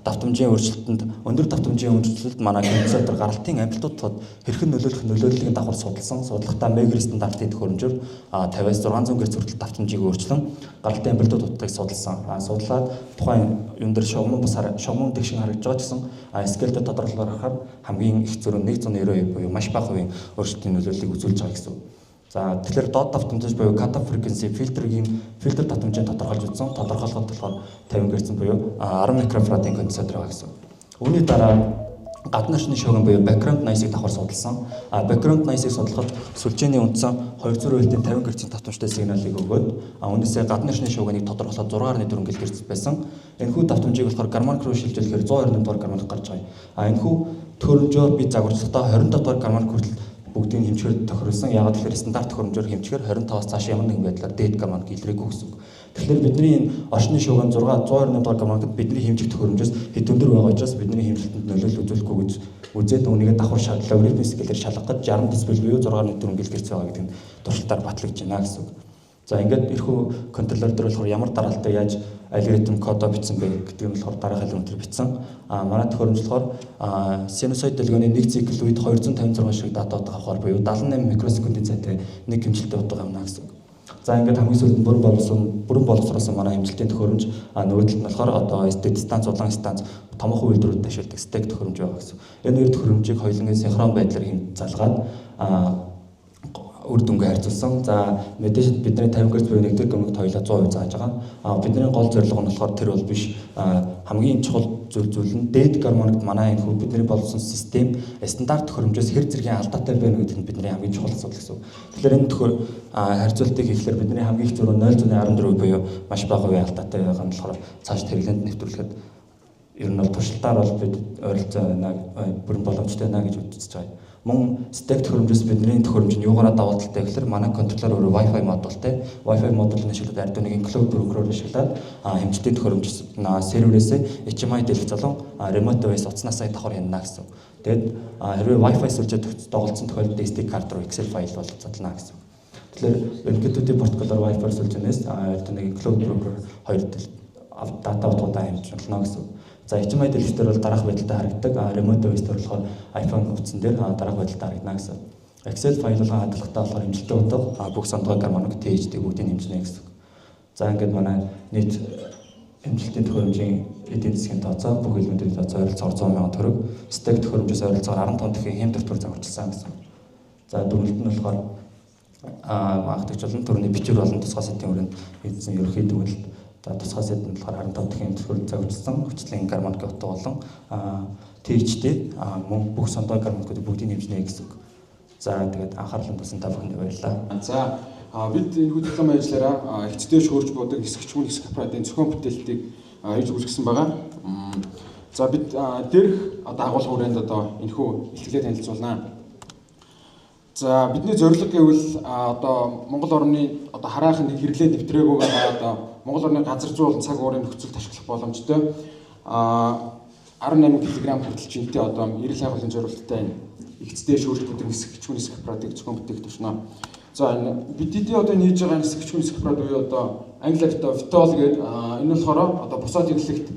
давтамжийн өөрчлөлтөнд өндөр давтамжийн өөрчлөлтөд манай конденсатор гаралтын амплитудад хэрхэн нөлөөллөгийн давхар судалсан. Судалгахдаа мегер стандартын төхөөрөмжөөр 50-аас 600 Гц хүртэл давтамжийг өөрчлөн гаралтын амплитуд утгыг судалсан. Судлаад тухайн юм дээр шугам тэг шиг харагдаж байгаа гэсэн скелтэй тодорхойлолоор харахаар хамгийн их зөрүү 192 буюу маш бага хувийн өөрчлөлтийн нөлөөллийг үзүүлж байгаа гэсэн. За тэгэхээр доод давтамж буюу cut-off frequency фильтр давтамжийг тодорхойлж үзсэн. Тодорхойлоход болохоор 50 Гц буюу 10 микрофарадын конденсатор байгаа гэсэн. Үүний дараа гадны орчны шугам буюу background noise-ийг давхар судалсан. Background noise-ийг судлахад сүлжээний үндсэн 200 вольтын 50 Гц давтамжтай сигналыг өгөөд үүнээсээ гадны орчны шугамыг тодорхойлоход 6.4 кГц байсан. Энэхүү давтамжийг болохоор гармоник руу шилжүүлэхээр 127 дугаар гармоник гарч байгаа. Энэхүү төхөөрөмжөөр би загварчлахдаа 25 дугаар гармоник хүртэл бүгдийг хэмжээр тохируулсан. Яагаад тэгэхээр стандарт төхөөрөмжөөр хэмжихээр 25-аас цааш ямар нэгэн байдлаар дээд гармоник илрээгүй гэсэн үг. Тэгэхээр бидний энэ орчны шуугиан 628 дугаар гармоникт бидний хэмжих төхөөрөмжөөс хэд өндөр байгаа учраас бидний хэмжилтэнд нөлөөлөл үзүүлэхгүй гэж үзээд үүнийг давхар логарифм скейлээр шалгахад 60 децибел буюу 6.4 ГГц байгаа гэдэг нь туршилтаар батлагдж байна гэсэн үг. За ингээд эрхүү контроллер дээр болохоор ямар дараалалтай яаж алгоритм кодоо бичсэн бэ гэдэг нь болохоор дараах элементээр бичсэн. Манай төхөөрөмж болохоор синусоид дэлгөөний нэг цикл үед 256 шиг датаудаа авахар буюу 78 микросекундын цайтай нэг хэмжилттэй удаа авна гэсэн үг. За ингээд хамгийн сүүлд нь бүрэн боловсруулсан манай хэмжилтийн төхөөрөмж нөгөө талд нь болохоор одоо дистанц улаан станц томоохон үйлдвэрүүд ашигладаг стек төхөөрөмж байгаа гэсэн. Энэ хоёр төхөөрөмжийг хоёулангийн синхрон байдлаар залгаад үр дүнгээ харьцуулсан. За мэдээж бидний 50 Гц буюу 1-р гармоникт хоёулаа 100% зааж байгаа. Бидний гол зорилго нь болохоор тэр бол биш. Хамгийн чухал зүйл нь дээд гармоникт манай энэ хүү бидний болсон систем стандарт төхөөрөмжөөс хэр зэргийн алдаатай байна гэдэг нь бидний хамгийн чухал асуудал гэсэн. Тэгэхээр энэ харьцуултыг хийхээр бидний хамгийн их зөрүү 0.14% буюу маш бага хувийн алдаатай байгаа нь болохоор цааш тэрлэнд нэвтрүүлэхэд ер нь бол туршилтаар бол бид ойролцоо бүрэн боломжтой байна гэж үзэж байгаа. Мөн стек төхөөрөмжөөс бидний төхөөрөмж нь юугаараа даваа талтай гэхээр манай контроллер өөрөө Wi-Fi модултай. Wi-Fi модулын ашиглаад Arduino-гийн cloud broker-оор ашиглаад хэмжээний төхөөрөмж серверээс HMI дэлгэх залуу remote OS утаснасаа давхар хянана гэсэн. Тэгэд хэрвээ Wi-Fi сүлжээ доголдсон тохиолдолд SD карт руу Excel файл бол задлана гэсэн. Тэгэхээр NKTD протоколоор Wi-Fi сүлжээнээс Arduino-гийн cloud broker хоёр дата утгуудаа хэмжүүлнэ гэсэн. За HMI дэлгэцээр бол дараах байдалтай харагддаг. Remote OS дээр болохоор iPhone утсан дээр дараах байдалтай харагдана гэсэн. Excel файлын хадгалагтаа болохоор хэмжилттэй утга бүх сондгой гармоник THD бүгдийг хэмжинэ гэсэн. За ингээд манай нийт хэмжилтийн төхөөрөмжийн эдийн засгийн тооцоо бүх элементийн тооцоо ойролцоогоор 100 мянган төгрөг, стек төхөөрөмжөөс ойролцоогоор 15 дахин хэм дотор зарчилсан гэсэн. За дөрөвт нь болохоор магадагч болон төрний бичвэр болон тусгай сэтийн хүрээнд эзэн ерөнхий дүгнэлт тусгай сэдэнд болохоор 15 дахин төхөөрөмж зарчилсан хүчлийн гармоник утга болон THD мөн бүх сондой гармоникуудыг бүгдийг хэмжинэ гэсэн. За тэгээд анхаарал хандуулсан та бүхэнд баярлалаа. За бид энэ хүү диплом ажлаараа эцэдээ шуурж будаг хэсэгчмөн хэсэг аппаратын зохион бүтээлтийг хийж үзүүлсэн байгаа. За бид дээрх одоо агуулга хүрээнд одоо энэ хүү илтгэлээ танилцуулнаа. За бидний зорилго гэвэл одоо Монгол орны одоо хараахан нэг хэрлээ нэвтрээгүй байгаа одоо Монгол орны газар зуул цаг уурын нөхцөлд ашиглах боломжтой 18 кг хүртэл жинтэй одоо эрэл хайгуулын зорилттой эцэдээ шуурж будаг хэсэгчмөн хэсэг аппаратыг зохион бүтээх тушнаа. За энэ бидний одоо хийж байгаа хэсэгчмөн хэсэг аппарат буюу одоо англиар VTOL гэдэг энэ болохоор одоо бусаад хэрэглэгт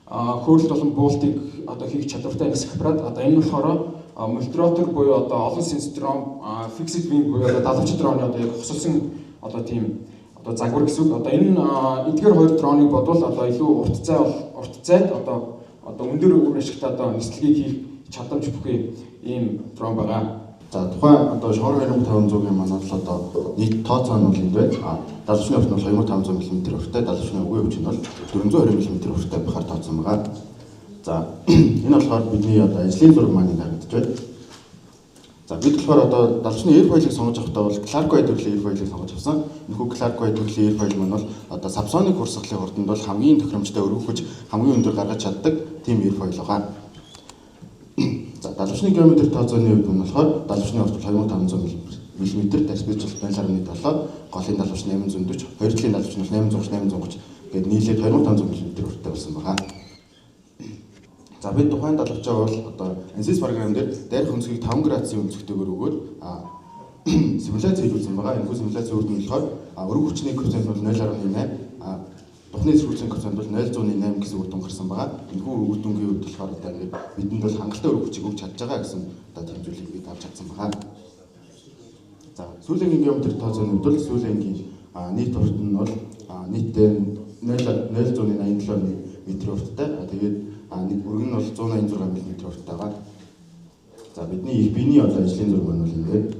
хөөрөлт болон буултыг одоо хийх чадвартай хэсэг аппарат. Одоо энэ болохоор мультиротор буюу одоо олон сенсором fixed wing буюу одоо далавч дроны одоо яг хосолсон одоо тийм одоо загвар гэсэн үг. Одоо энэ эдгээр хоёр дроныг бодвол одоо илүү урт зайд одоо өндөр үр ашигтай одоо нислэгийг хийх чадамж бүхий ийм дрон байгаа. За тухайн одоо шор 2500-ийн манад л одоо нийт тооцоо нь бол энд байна. Далавчны хувьд нь 2500 мм урттай, далавчны үгүй хувьд нь бол 420 мм урттай байхаар тооцсон байгаа. За энэ болохоор бидний одоо ажлын зураг маань харагдаж байна. За бид болохоор одоо далавчны air file-ыг сонгож авахдаа бол Clark-Wide төрлийн air file-ыг сонгож авсан. Энэхүү Clark-Wide төрлийн air file маань бол одоо subsonic урсгалын хурданд бол хамгийн тохиромжтой өргөхөж хамгийн өндөр гаргаж чаддаг тийм air file байгаа. За далавчны геометри тооцооны хувьд нь болохоор далавчны урт 2500 мм, дасбич бол 0.7, голын далавч 840, хоёр талын далавч нь 830 гээд нийлээд 2500 мм урттай болсон байгаа. За бид тухайн далавчаа бол одоо ANSYS програм дээр дайрах өнцгийг 5 градусын өнцгтэйгээр өгөөд симуляц хийлүүлсэн байгаа. Энэ симуляц үрд нь болохоор өргөх хүчний коэффициент бол 0.8, тухны эсрүүцлийн коэффициент бол 0.8 гэсэн үр дүн гарсан байгаа. Энэхүү үр дүнгийн хувьд болохоор одоо ингээд бидэнд бол хангалттай өргөх хүчийг өгч чадж байгаа гэсэн одоо тэмдэглэлийг бид авч чадсан байгаа. За сүүлийн геометри тооцооны хувьд бол сүүлийн нийт урт нь бол нийтдээ 0.87 м урттай. Тэгээд өргөн нь бол 186 мм урттай байгаа. За бидний их биений одоо ажлын зураг маань бол ингээд.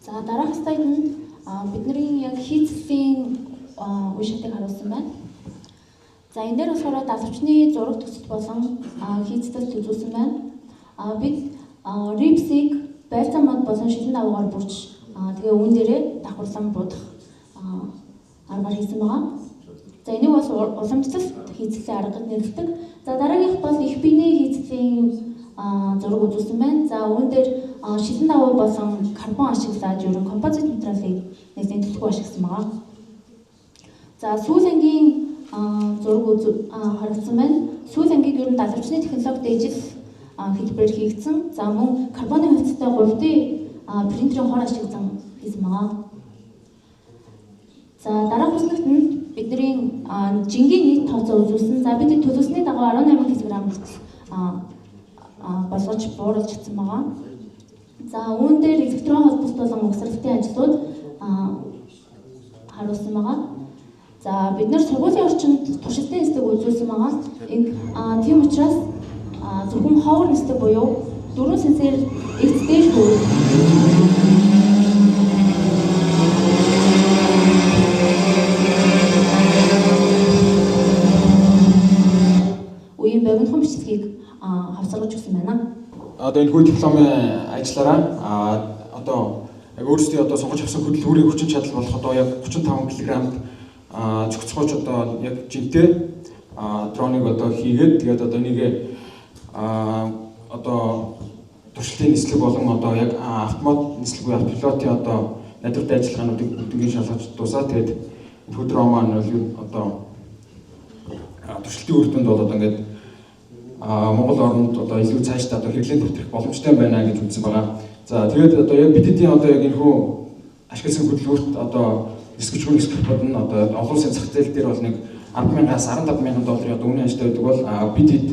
За дараах слайд нь бидний яг хийцлийн үе шатыг харуулсан байна. За энэ дээр болохоор далавчны зураг төсөлт болон хийцтэй үзүүлсэн байна. Бид рипсийг байрцаа мод болон шилэн даваагаар бүрж тэгээ үүн дээрээ давхарлан будах аргаар хийсэн байгаа. За энийг бас уламжлалт хийцлийн аргад нэрлэдэг. За дараагийнх бол их биений хийцлийн зураг үзүүлсэн байна. За үүн дээр шилэн давуу болон карбон ашиглаад ерөн композит материалыг нэсний төлөвлөгөө ашигласан байгаа. За сүүл ангийн зураг харагдсан байна. Сүүл ангийг ерөн далавчны технологид ижил хэлбэрээр хийгдсэн. За мөн карбоны хувьцаатай 3D принтерийн хор ашигласан хийсэн байгаа. За дараах бүснэгт нь бидний жингийн нийт тооцоо үзүүлсэн. За бидний төлөвлөсний дагуу 18 кг болгож бууруулж чадсан байгаа. За үүн дээр электрон холбост болон угсралтын ажлууд харуулсан байгаа. За бид нар сургуулийн орчинд туршилтын нислэг үзүүлсэн байгаа. Тийм учраас зөвхөн ховор нислэг буюу 4 сенсээр эц дээш хөрөв. Үеийн богинохон бичлэгийг хавсаргаж өгсөн байна. Одоо энэ хүү дипломын ажиллаараа одоо яг өөрсдөө одоо сонгож авсан хөдөлгүүрийн хүчин чадал болох одоо яг 35 кг цогцгооч одоо яг жинтэй дроныг одоо хийгээд тэгээд одоо энийг одоо туршилтын нислэг болон одоо яг автомат нислэг буюу автопилотын одоо найдвартай ажиллагаануудыг бүгднийг шалгаж дуусаад тэгээд энэ дрон маань одоо туршилтын үр дүнд болоод ингээд Монгол орнд одоо илүү цаашдаа одоо хэрэглэн бүртгэх боломжтой байна гэж үзсэн байгаа. За тэгээд одоо яг бид хэдийн одоо яг энэ хүү ашигласан хөдөлгөөрт одоо нисгчгүй нисгчбод нь одоо олон улсын зах зээл дээр бол нэг 10,000-аас 15,000 долларын одоо үнийн ажтай байдаг бол бид хэд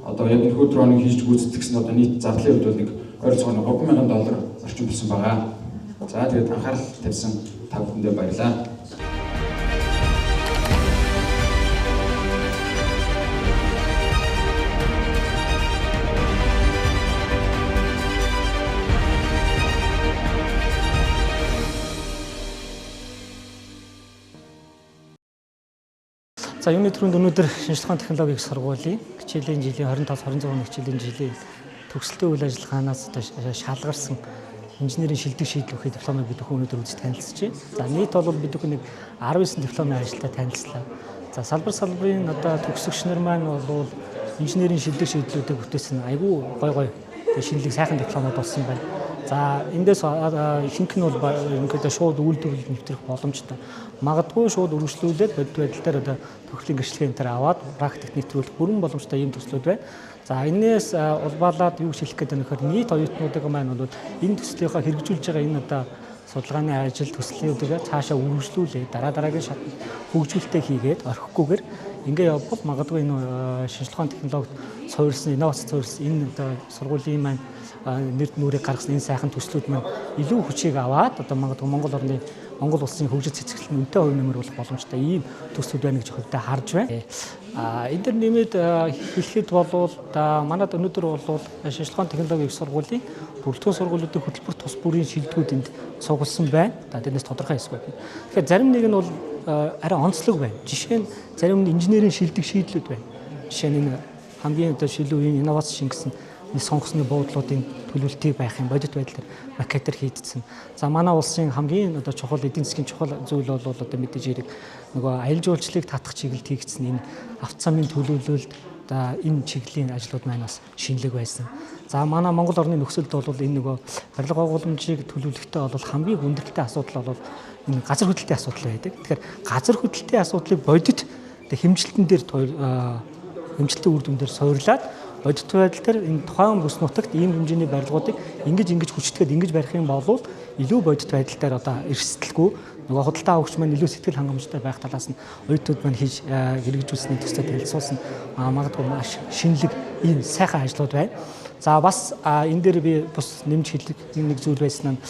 одоо яг энэ хүү дроныг хийж гүйцэтгэх гэсэн одоо нийт зардлын хувьд бол нэг ойролцоогоор 3,000 доллар орчим болсон байгаа. За тэгээд анхаарал тавьсан та бүхэндээ баярлалаа. За юуны түрүүнд өнөөдөр шинжлэх ухааны технологийн сургуулийн хичээлийн жилийн 25-26 хичээлийн жилийн төгсөлтийн үйл ажиллагаанаас шалгарсан инженерийн шилдэг шийдэл өгөх дипломыг бид бүхэн өнөөдөр үзэж танилцжээ. За нийт бол бид бүхэн нэг 19 дипломын ажилтай танилцлаа. За салбарын одоо төгсөгч нар маань бол инженерийн шилдэг шийдлүүдийг бүтээсэн айгүй гой шинэлэг сайхан дипломууд болсон байна. За эндээс ихэнх нь бол ерөнхийдөө шууд үйлдвэрлэл нэвтрэх боломжтой. Магадгүй шууд үргэлжлүүлээд бодит байдал дээр одоо төгслийн гэрчлэгийн дээр аваад практикт нэвтрүүлэх бүрэн боломжтой ийм төслүүд байна. За энээс улбаалаад юу хэлэх гээд байна гэхээр нийт оюутнуудыг маань бол энэ төслийнхаа хэрэгжүүлж байгаа энэ одоо судалгааны ажил төслүүдийг цаашаа үргэлжлүүлээ дараагийн шатнд хөгжүүлэлтээ хийгээд орхихгүйгээр ингээ явбал магадгүй энэ шинжлэх ухааны технологид суурилсан инновац суурилсан энэ одоо сургуулийн маань нэр нүрийг гаргасан энэ сайхан төслүүд маань илүү хүчийг аваад одоо магадгүй Монгол улсын хөгжил цэцэглэл нь үнэтэй хувь нэмэр болох боломжтой ийм төслүүд байна гэж хувьдаа харж байна. Энэ дэр нэмээд хэлэхэд болвол манайд өнөөдөр бол шинжлэх ухааны технологийн их сургуулийн бүрэлдэхүүн сургуулиудын хөтөлбөр тус бүрийн шилдэгүүд энд цугласан байна. Тэрнээс тодорхой хэсгүүд. Тэгэхээр зарим нэг нь бол арай онцлог байна. Жишээ нь зарим нь инженерийн шилдэг шийдлүүд байна. Жишээ нь хамгийн одоо шилүү үеийн инновац шингэсэн сонгосны буудлуудын төлөвлөлтийг байх юм бодит байдлаар макетер хийдсэн. За манай улсын хамгийн одоо чухал эдийн засгийн чухал зүйл бол одоо мэдээж хэрэг нөгөө аялал жуулчлалыг татах чиглэлд хийгдсэн энэ автозамын төлөвлөлт энэ чиглэлийн ажлууд маань бас шинэлэг байсан. За манай Монгол орны нөхцөлд бол энэ нөгөө барилга байгууламжийг төлөвлөхдөө бол хамгийн хүндрэлтэй асуудал бол энэ газар хөдлөлтийн асуудал байдаг. Тэгэхээр газар хөдлөлтийн асуудлыг бодит хэмжилтэн дээр хэмжилтийн үр дүн дээр суйрлаад бодит байдал дээр энэ тухайн бүс нутагт ийм хэмжээний барилгуудыг ингэж хүчтэйгээд ингэж барих юм бол илүү бодит байдал дээр одоо эрсдэлгүй нөгөө худалдаа авагч маань илүү сэтгэл хангамжтай байх талаас нь оюутнууд маань хийж хэрэгжүүлсэний төстэй танилцуулсан магадгүй маш шинэлэг ийм сайхан ажлууд байна. За бас энэ дээр би бус нэмж хэлэх нэг зүйл байсан нь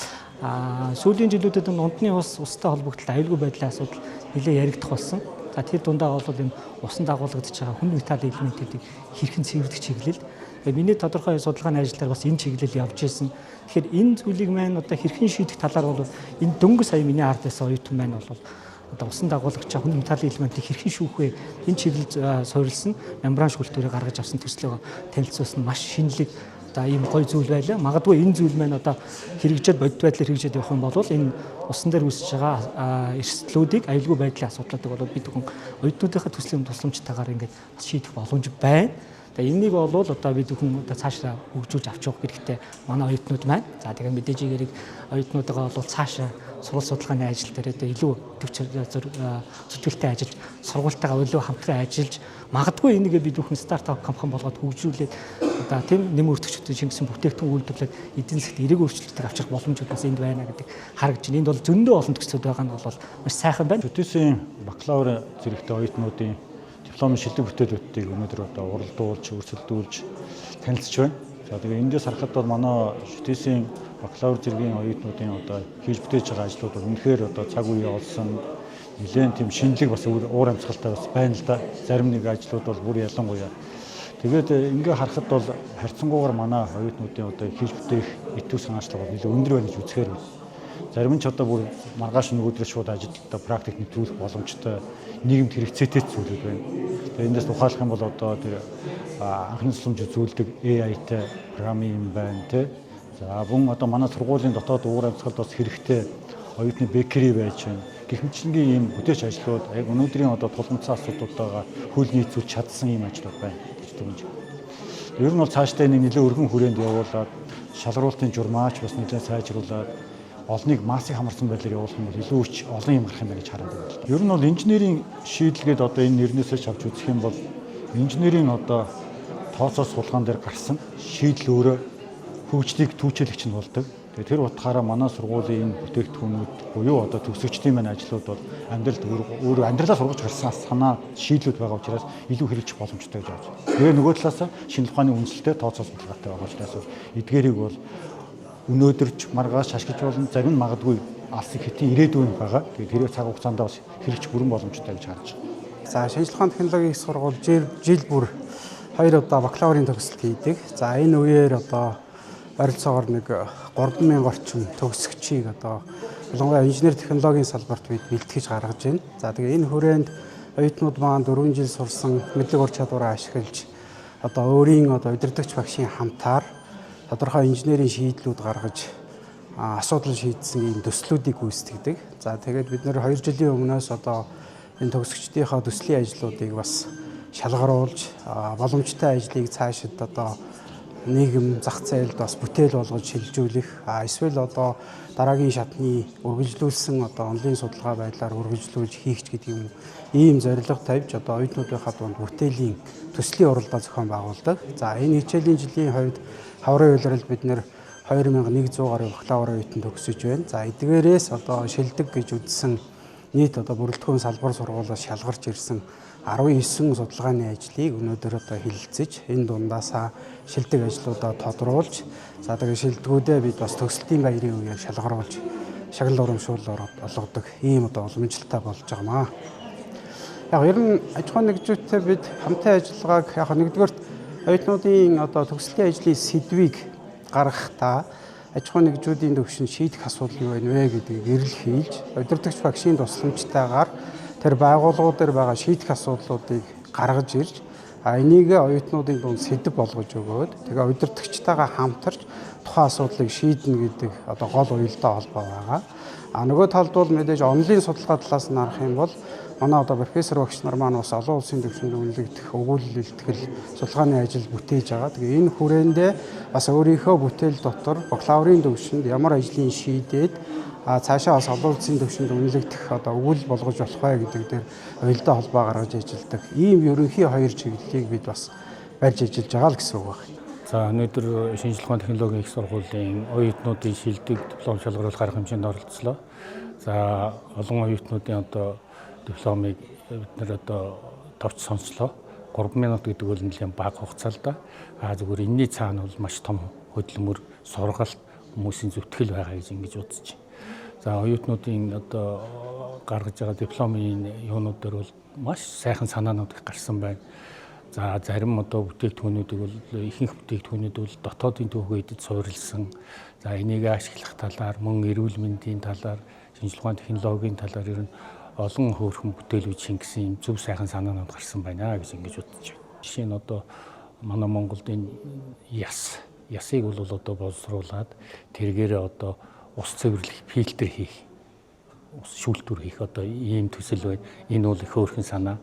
сүүлийн жилүүдэд унтны устай холбогдлоо аюулгүй байдлын асуудал нэлээд яригдах болсон. За тэр дундаа бол энэ усан дагуулгадж байгаа хүн металл элементүүдийг хэрхэн цэвэрлэх чиглэл. Миний тодорхой судалгааны ажлаар бас энэ чиглэл явж ирсэн. Тэгэхээр энэ зүйлийг маань одоо хэрхэн шийдэх талаар бол энэ дөнгөж сая миний ард байсан оюутан маань бол одоо усан дагуулгадж байгаа хүн металл элементийг хэрхэн шүүх вэ? Энэ чиглэл суурилсан мембран шүүлтүүрийг гаргаж авсан төслөө танилцуулсан маш шинэлэг ийм гоё зүйл байлаа. Магадгүй энэ зүйл маань одоо хэрэгжээд бодит байдлаар хэрэгжээд явах юм бол энэ усан дээр үүсэж байгаа эрсдлүүдийг аюулгүй байдлын асуудлуудыг бол бид бүхэн оюутнуудынхаа төслийн тусламжтайгаар ингээд шийдэх боломж байна. Одоо энэнийг болвол одоо бид бүхэн одоо цаашаа хөгжүүлж авч явах хэрэгтэй манай оюутнууд маань. За тэгээд мэдээж хэрэг оюутнуудаа бол цаашаа сурвалж судалгааны ажил дээр одоо илүү зүтгэлтэй ажиллаж сургуультайгаа илүү хамтран ажиллаж магадгүй энийгээ бид бүхэн стартап компани болгоод хөгжүүлээд одоо тийм нэм өртөгчдөд шингэсэн бүтээгдэхүүн үйлдвэрлээд эдийн засгт эерэг өөрчлөлтийг авчрах боломжууд бас энд байна гэдэг харагдаж байна. Энд бол зөндөө олон төгсгөл байгаа нь бол маш сайхан байна. Төдийсийн бакалавр зэрэгтэй оюутнуудын дипломын шилдэг бүтээлүүдийг өнөөдөр одоо уралдуулж, өрсөлдүүлж танилцж байна. За тэгээ эндээс харахад бол манай төдийсийн бакалавр зэргийн оюутнуудын одоо хийж бүтээж байгаа ажлууд бол үнэхээр одоо цаг үе олсон нэлээд тийм шинэлэг бас уур амьсгалтай бас байна л да. Зарим нэг ажлууд бол бүр ялангуяа. Тэгээд ингээ харахад бол харьцангуйгаар манай оюутнуудын одоо хийж бүтээх итвэх санаачлал бол нэлээд өндөр байна гэж үзэхээр байна. Зарим нь ч одоо бүр маргааш нөгөөдрөө шууд ажилдаа практик нэвтрүүлэх боломжтой нийгэмд хэрэгцээтэй зүйлүүд байна. Тэгээд эндээс ухаалах юм бол одоо тэр анхны тусламж үзүүлдэг AI-тай програмын юм байна тий. За бүн одоо манай сургуулийн дотоод уур амьсгалд бас хэрэгтэй оюутны бэкери байж байна. Гэх мэтчлэнгийн ийм бүтээч ажлууд яг өнөөдрийн одоо тулгымцсан асуудлуудаа хөл нийцүүлж чадсан ийм ажлууд байна гэж дүгнэж байна. Ер нь бол цаашдаа энэ нэлээд өргөн хүрээнд явуулаад шалгуулалтын журмаач бас нэлээд сайжруулад олныг массыг хамарсан байдлаар явуулах юм бол илүү их олон юм гарах юм байна гэж хараад байна. Ер нь бол инженерийн шийдлгээд одоо энэ нэрнээсээ авч үзэх юм бол инженерийн одоо тооцоо суулгаан дээр гарсан шийдэл өөрөө хөгжлийг түүчэлэгч нь болдог. Тэгээ тэр утгаараа манай сургуулийн энэ бүтээгдэхүүнүүд буюу одоо төгсөгчдийн маань ажлууд бол амьдралд өөрөө амьдралаа сургаж гарсан санаа шийдлүүд байгаа учраас илүү хэрэгжих боломжтой гэж байна. Тэгээ нөгөө талаас шинэ ухааны үнэлэлтэй тооцоо судалгаатай байгаа учраас эдгээрийг бол өнөөдөрч маргааш ашиглаж болно, зарим нь магадгүй алсын хэтийн ирээдүйн байгаа. Тэгээд тэрээр цаг хугацаанд бас хэрэгж бүрэн боломжтой гэж харж байна. За шинжлэх ухааны технологийн сургууль жил бүр 2 удаа бакалаврын төгсөлт хийдэг. За энэ үеэр одоо ойролцоогоор нэг 3000 орчим төгсөгчийг одоо ялангуяа инженер технологийн салбарт бид бэлтгэж гаргаж байна. За тэгээ энэ хүрээнд оюутнууд маань 4 жил сурсан мэдлэг ур чадвараа ашиглаж одоо өөрийн одоо удирдагч багшийн хамтаар тодорхой инженерийн шийдлүүд гаргаж асуудал шийдсэн ийм төслүүдийг гүйцэтгэдэг. За тэгээд бид нэр 2 жилийн өмнөөс одоо энэ төгсөгчдийнхээ төслийн ажлуудыг бас шалгаруулж боломжтой ажлыг цаашид одоо нийгэм зах зээлд бас бүтээл болгож шилжүүлэх эсвэл одоо дараагийн шатны үргэлжлүүлсэн одоо онлайн судалгаа байдлаар үргэлжлүүлж хийх гэдэг юм ийм зорилго тавьж одоо оюутнуудынхаа дунд бүтээлийн төслийн уралдаан зохион байгуулдаг. За энэ хичээлийн жилийн хувьд хаврын үйлрэлд бид нэр 2100 гаруй бакалавр оюутан төгсөж байна. За эдгээрээс одоо шилдэг гэж үзсэн нийт одоо бүрэлдэхүүн салбар сургуулиас шалгарч ирсэн 19 судалгааны ажлыг өнөөдөр одоо хэлэлцэж энэ дундаасаа шилдэг ажлуудаа тодруулж за тэгээ шилдэгүүдээ бид бас төгсөлтийн баярын үеэр шалгаруулж шагнал урамшуулалаар олгодог ийм одоо уламжлалтай болж байгаамаа. Яг ер нь аж ахуйн нэгжүүдтэй бид хамтын ажиллагааг яг нэгдүгээрт оюутнуудын одоо төгслийн ажлын сэдвийг гаргахдаа аж ахуйн нэгжүүдийн төвшин шийдэх асуудал юу вэ гэдгийг эрэл хийлж удирдагч багшийн тусламжтайгаар тэр байгууллагууд дээр байгаа шийдэх асуудлуудыг гаргаж ирж энийг оюутнуудын дунд сэдэв болгож өгөөд тэгээ удирдагчтайгаа хамтарч тухайн асуудлыг шийднэ гэдэг одоо гол уялдаа холбоо байгаа. Нөгөө талд бол мэдээж онлайн судалгаа талаас нь харах юм бол манай одоо профессор багш нар маань бас олон улсын төвшөнд үнэлэгдэх өгүүлэл илтгэл судалгааны ажил бүтээж байгаа. Тэгээ энэ хүрээндээ бас өөрийнхөө бүтээл дотор бакалаврын төвшөнд ямар ажлын шийдээд цаашаа бас олон улсын төвшөнд үнэлэгдэх одоо өгүүлэл болгож болох бай гэдэг дээр уялдаа холбоо гаргаж ажилладаг. Ийм ерөнхий хоёр чиглэлийг бид бас барьж ажиллаж байгаа л гэсэн үг байна. За өнөөдөр шинжлэх ухааны технологийн их сургуулийн оюутнуудын шилдэг диплом шалгаруулах арга хэмжээнд оролцлоо. За олон оюутнуудын одоо дипломыг бид нэр одоо товч сонслоо. 3 минут гэдэг бол нэлээд бага хугацаа л да. Зүгээр энэний цаана бол маш том хөдөлмөр, сургалт, хүмүүсийн зүтгэл байгаа гэж ингэж үзэж байна. За оюутнуудын одоо гаргаж байгаа дипломын юунууд дээр бол маш сайхан санаанууд их гарсан байна. За зарим одоо бүтээгдэхүүнүүдийг бол ихэнх бүтээгдэхүүнүүд бол дотоодын төвхөө эдэд суурилсан. За энийг ашиглах талаар, мөн эрүүл мэндийн талаар, шинжлэх ухааны технологийн талаар ер нь олон хөөрхөн бүтээлүүд шингэсэн юм зөв сайхан санаанууд гарсан байна гэж ингэж бодож байна. Жишээ нь одоо манай Монголд энэ ясыг бол одоо боловсруулад тэргээрээ одоо ус цэвэрлэх, фильтр хийх, ус шүүлтүр хийх одоо ийм төсөл байна. Энэ бол их хөөрхөн санаа.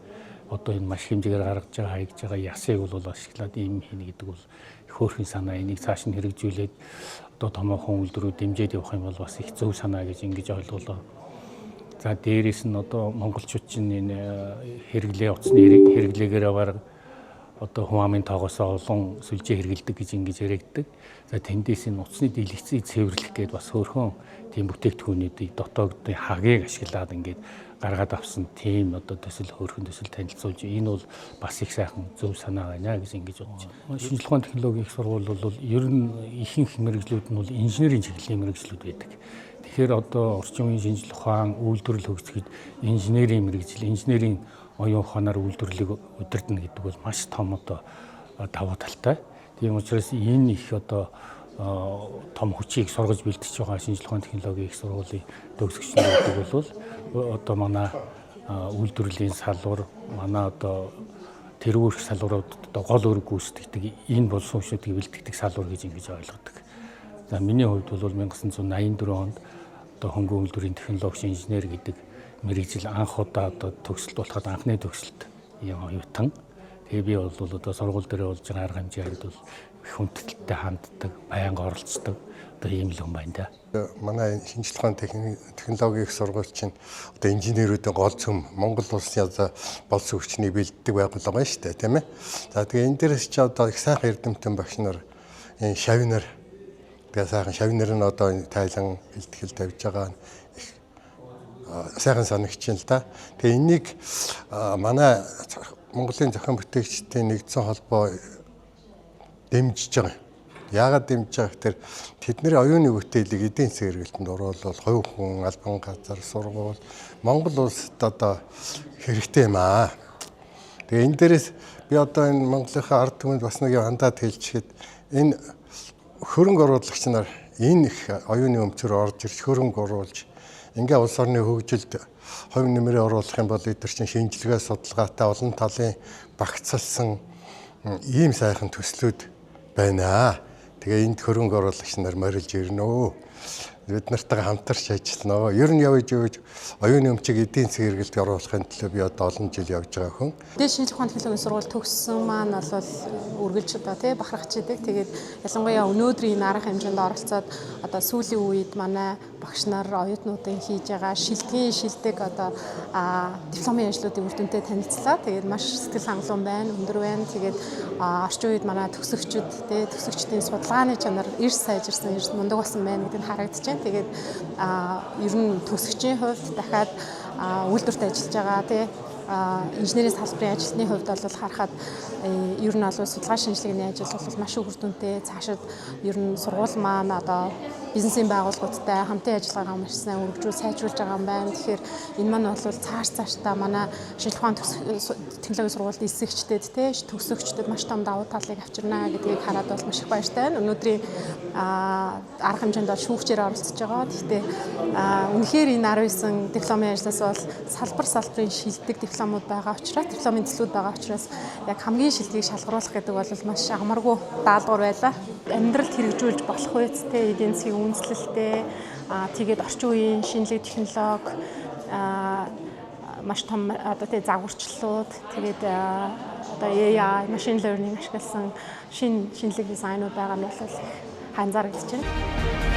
одоо энэ маш хэмжээгээр гаргаж байгаа хаягж байгаа ясыг бол ашиглаад ийм хийнэ гэдэг бол их хөөрхөн санаа. Энийг цааш нь хэрэгжүүлээд одоо томоохон үйлдвэрүүд дэмжиж явах юм бол бас их зөв санаа гэж ингэж ойлголоо. За дээрээс нь одоо монголчууд чинь энэ хэрэглээ утасны хэрэглээгээр бараг одоо хүн амын тоогоос олон сүлжээ хэрэгэлдэг гэж ингэж яригддаг. За тэндээс энэ утасны дийлэгцийг цэвэрлэх гээд бас хөөрхөн тийм бүтээгдэхүүнүүдийг дотоодын хагийг ашиглаад ингээд гаргаад авсан тийм одоо төсөл хөөрхөн төсөл танилцуулж энэ бол бас их сайхан зөв санаа байна гэж ингэж бодож байна. Шинжилгээ ухааны технологийн их сургууль бол ер нь ихэнх мэрэгжлүүд нь бол инженерийн чиглэлийн мэрэгжлүүд байдаг. Тэгэхээр одоо орчин үеийн шинжилгээ ухаан үйлдвэрлэл хөгжихэд инженерийн мэрэгжил, инженерийн оюун ухаанаар үйлдвэрлэлийг удирдна гэдэг бол маш том одоо давуу талтай. Тийм учраас энэ их одоо том хүчийг сургаж бэлтгэж байгаа шинжилгээ ухааны технологийн их сургуулийн төгсөгчид гэдэг бол одоо манай үйлдвэрлэлийн салбар, манай одоо тэргүүрх салбарууд одоо гол үүрэг гүйцэтгэдэг энэ болсон хүмүүсийг бэлтгэдэг салбар гэж ингэж ойлгодог. За миний хувьд бол 1984 онд одоо хөнгөн үйлдвэрийн технологич инженер гэдэг мэргэжил анх удаа одоо төгсөлт болоход анхны төгсөлт юм оюутан. Тэгээ би бол одоо сургууль дээр болж байгаа арга хэмжээнд бол их хүндэтэлтэй ханддаг, байнга оролцдог одоо ийм л хүн байна да. Манай шинжилгээ ухааны технологийн их сургууль чинь одоо инженерүүдийн гол цөм Монгол улсын одоо болсон хүчний бэлддэг байгууллага байна шүү дээ, тийм ээ. За тэгээ энэ дээрс чи одоо их сайхан эрдэмтэн багш нар энэ шавнар тэгээ сайхан шавнар нь одоо тайлан бэлтгэл тавьж байгаа их сайхан санагч юм л да. Тэгээ энийг манай Монголын зохион бүтээгчдийн нэгдсэн холбоо дэмжиж байгаа. Яагаад дэмжиж байгаа гэхээр тэдний оюуны бүтээлийг эдийн засгийн хэрэгэлтэнд оруулах, хувь хүн, албан газар, сургууль, Монгол улсад одоо хэрэгтэй юм аа. Тэгээ энэ дээрээс би одоо энэ Монголынхаа ард түмэнд бас нэг хандаад хэлчихэд энэ хөрөнгө оруулагч нар энэ их оюуны өмчөөр орж ирж хөрөнгө оруулж ингээ улс орны хөгжилд хувь нэмрээ оруулах юм бол эдгээр чинь шинжилгээ судалгаатай олон талын багцлсан ийм сайхан төслүүд байна. Тэгээ энд хөрөнгө оруулагч нар морилж ирнэ. Бид нартайгаа хамтарч ажиллана. Ер нь явж оюуны өмчийг эдийн засгийн хэрэгэлд оруулахын төлөө би одоо олон жил явж байгаа хүн. Дээд шинжилгээ ухааны технологийн сургууль төгссөн маань бол үргэлж одоо тий бахархаж идэг. Тэгээд ялангуяа өнөөдрийн энэ арга хэмжээнд оролцоод одоо сүүлийн үед манай багш нар оюутнуудын хийж байгаа шилдэг одоо дипломын ажлуудын үр дүнтэй танилцлаа. Тэгээд маш сэтгэл хангалуун байна, өндөр байна. Тэгээд орчин үед манай төгсөгчдийн судалгааны чанар эрс сайжирсан, эрс мундаг болсон байна гэдэг нь харагдаж байна. Тэгээд ер нь төгсөгчийн хувьд дахиад үйлдвэрт ажиллаж байгаа тий инженерийн салбарын ажилтны хувьд бол харахад ер нь бол судалгаа шинжилгээний ажил бол маш их үр дүнтэй. Цаашид ер нь сургууль маань одоо бизнесийн байгууллагуудтай хамтын ажиллагаагаа маш сайн өргөжүүл сайжруулж байгаа юм байна. Тэгэхээр энэ маань бол цаашдаа манай шинжилгээ ухааны технологийн сургуулийн эсэгчдэд тий төгсөгчдөд маш том давуу талыг авчирна гэдгийг хараад бол маш их баяртай байна. Өнөөдрийн арга хэмжээнд бол шүүгчээр оролцож байгаа. Гэхдээ үнэхээр энэ 19 дипломын ажлаас бол салбарын шилдэг дипломууд байгаа учраас дипломын төслүүд байгаа учраас яг хамгийн шилдгийг шалгаруулах гэдэг бол маш агмаргүй даалгавар байлаа. Амьдралд хэрэгжүүлж болох үедтэй эдийн засгийн үндэслэлтэй тэгээд орчин үеийн шинэлэг технологи маш том одоо тий загварчлалууд тэгээд одоо AI, machine learning ашигласан шинэлэг дизайнууд байгаа нь бол анзаарэгдэж байна.